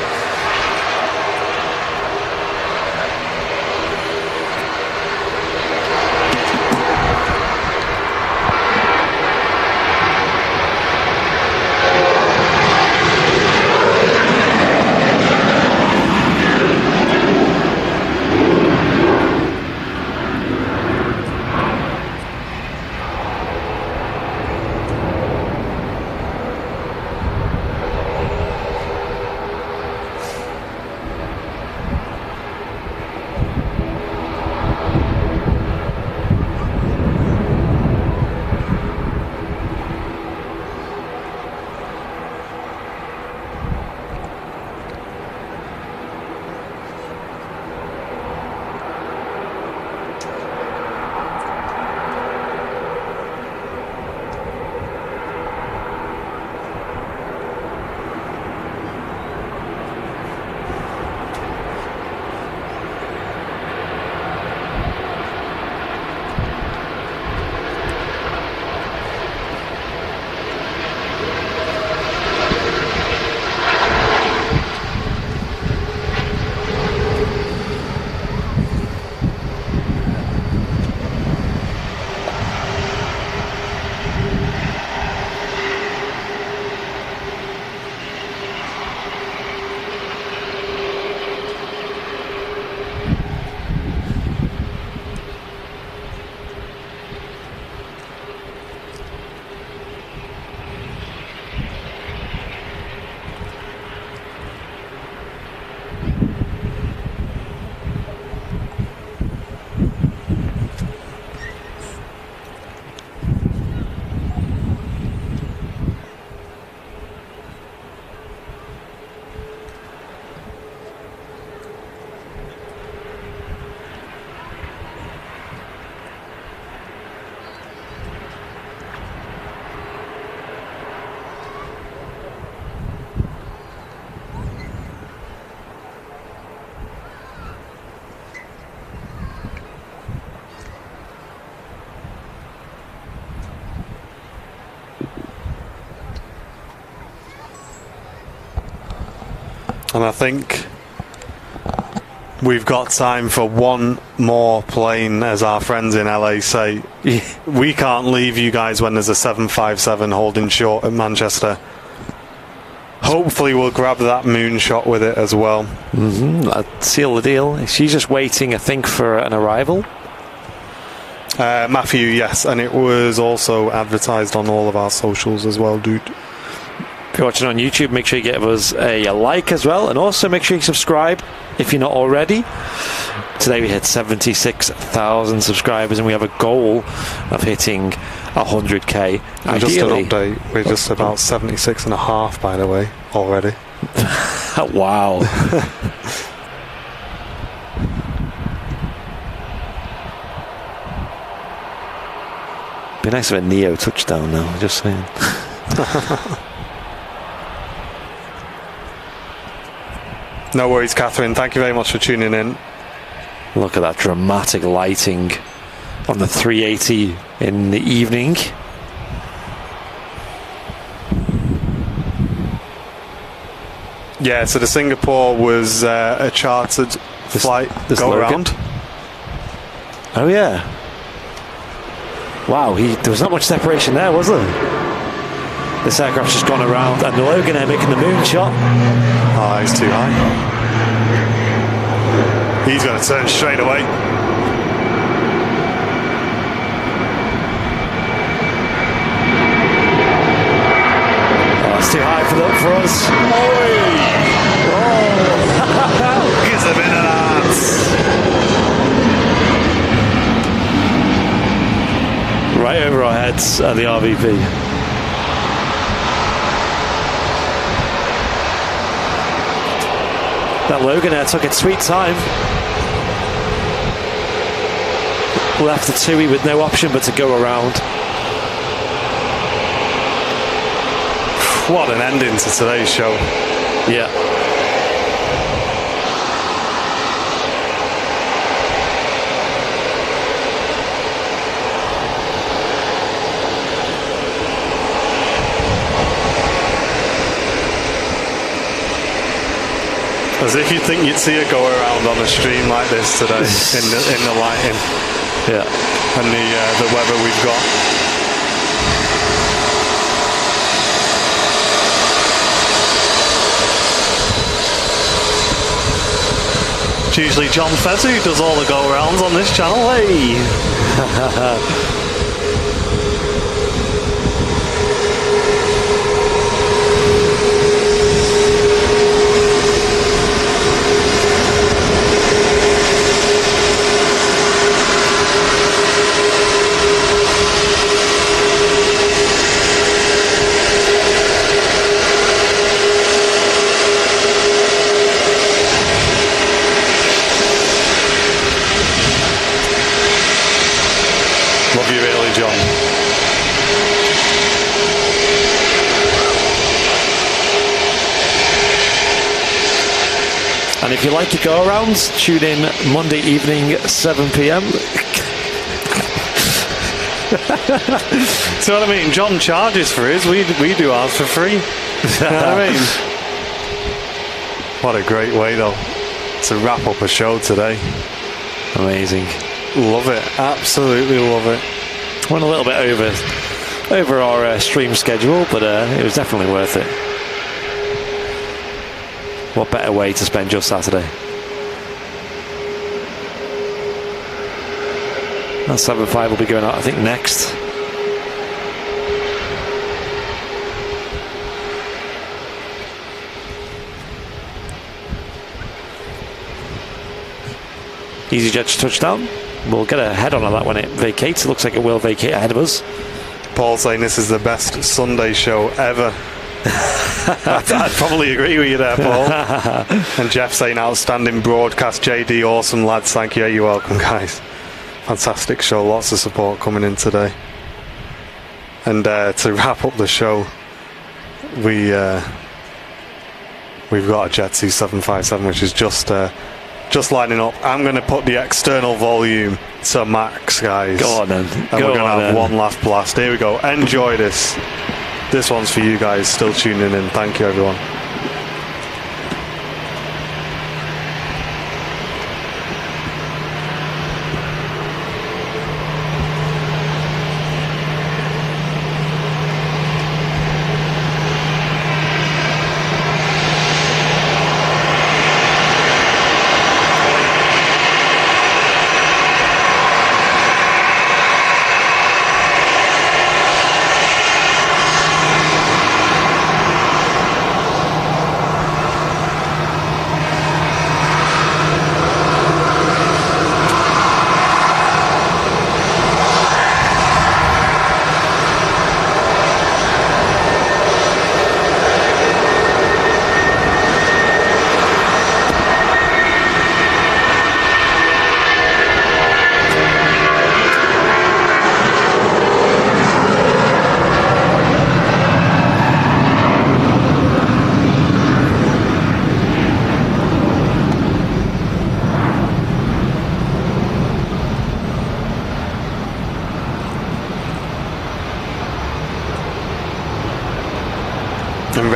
And I think we've got time for one more plane, as our friends in LA say. We can't leave you guys when there's a 757 holding short at Manchester. Hopefully we'll grab that moonshot with it as well. I'd seal the deal. She's just waiting, I think, for an arrival. Matthew, yes, and it was also advertised on all of our socials as well, dude. If you're watching on YouTube, make sure you give us a like as well, and also make sure you subscribe if you're not already. Today we hit 76,000 subscribers, and we have a goal of hitting 100k. And just an update, we're just about 76.5, by the way, already. Wow. Be nice if a Neo touchdown now, just saying. No worries, Catherine. Thank you very much for tuning in. Look at that dramatic lighting on the 380 in the evening. Yeah, so the Singapore was a chartered flight go around. Oh yeah. Wow, there was not much separation there, was there? This aircraft's just gone around, and Logan Air making the moonshot. Oh, he's too high. He's going to turn straight away. Oh, it's too high for us. Oh! Gives a bit of that. Right over our heads at the RVP. That Logan Air took its sweet time. Left the TUI with no option but to go around. What an ending to today's show. Yeah. As if you'd think you'd see a go around on a stream like this today in the lighting, yeah, and the weather we've got. It's usually John Fezzer who does all the go arounds on this channel. Hey. Love you really, John. And if you like your go-arounds, tune in Monday evening, 7 p.m. See what I mean? John charges for his, we do ours for free. You know what I mean? What a great way, though, to wrap up a show today. Amazing. Love it. Absolutely love it. Went a little bit over our stream schedule, but it was definitely worth it. What better way to spend your Saturday? That 7.5 will be going out, I think, next. EasyJet's touchdown. We'll get a head on that when it vacates. It looks like it will vacate ahead of us. Paul saying this is the best Sunday show ever. I'd probably agree with you there, Paul. And Jeff saying outstanding broadcast, JD, awesome lads. Thank you. You're welcome, guys. Fantastic show. Lots of support coming in today. And to wrap up the show, we've got a Jet 757, which is just lining up. I'm going to put the external volume to max, guys. Go on then. And we're going to have one last blast. Here we go. Enjoy this. This one's for you guys still tuning in. Thank you, everyone.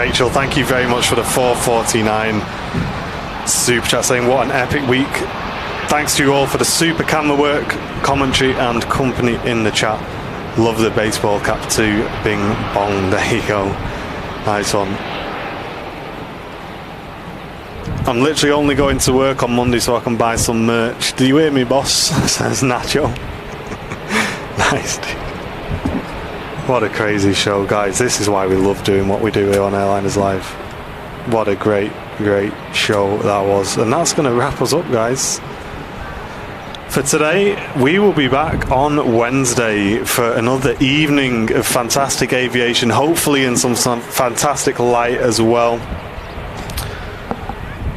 Rachel, thank you very much for the 449 super chat saying what an epic week. Thanks to you all for the super camera work, commentary and company in the chat. Love the baseball cap too. Bing bong, there you go. Nice one. I'm literally only going to work on Monday so I can buy some merch. Do you hear me, boss? Says Nacho. Nice, dude. What a crazy show, guys. This is why we love doing what we do here on Airliners Live. What a great show that was. And that's going to wrap us up, guys. For today, we will be back on Wednesday for another evening of fantastic aviation, hopefully in some fantastic light as well.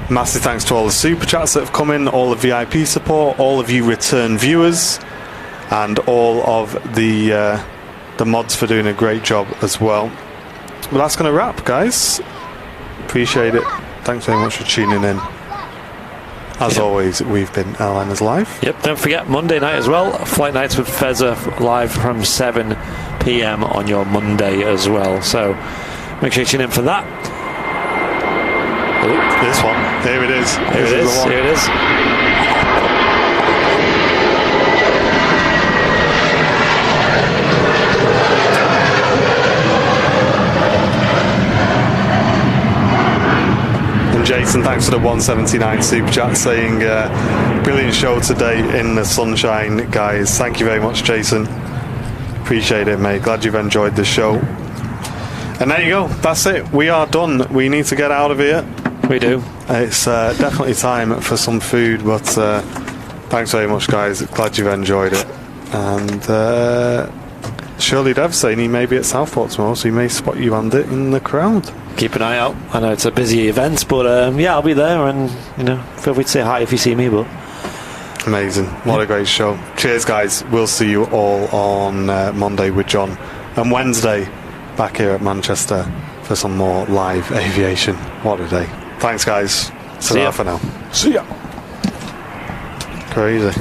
Massive thanks to all the super chats that have come in, all the VIP support, all of you return viewers, and all of the mods for doing a great job as well. But that's going to wrap, guys. Appreciate it. Thanks very much for tuning in. As always, we've been Airliners Live. Yep, don't forget Monday night as well. Flight Nights with Fezza live from 7 p.m. on your Monday as well. So make sure you tune in for that. Oh, this one. Here it is. Here it is. Jason, thanks for the 179 super chat saying brilliant show today in the sunshine, guys. Thank you very much, Jason. Appreciate it, mate. Glad you've enjoyed the show. And there you go. That's it. We are done. We need to get out of here. We do. It's definitely time for some food, but thanks very much, guys. Glad you've enjoyed it. And Shirley Dev saying he may be at Southport tomorrow, so he may spot you and it in the crowd. Keep an eye out. I know it's a busy event, but yeah, I'll be there, and feel free to say hi if you see me. But amazing, what a great show. Cheers, guys. We'll see you all on Monday with John, and Wednesday back here at Manchester for some more live aviation. What a day. Thanks, guys. See ya for now. See ya. Crazy.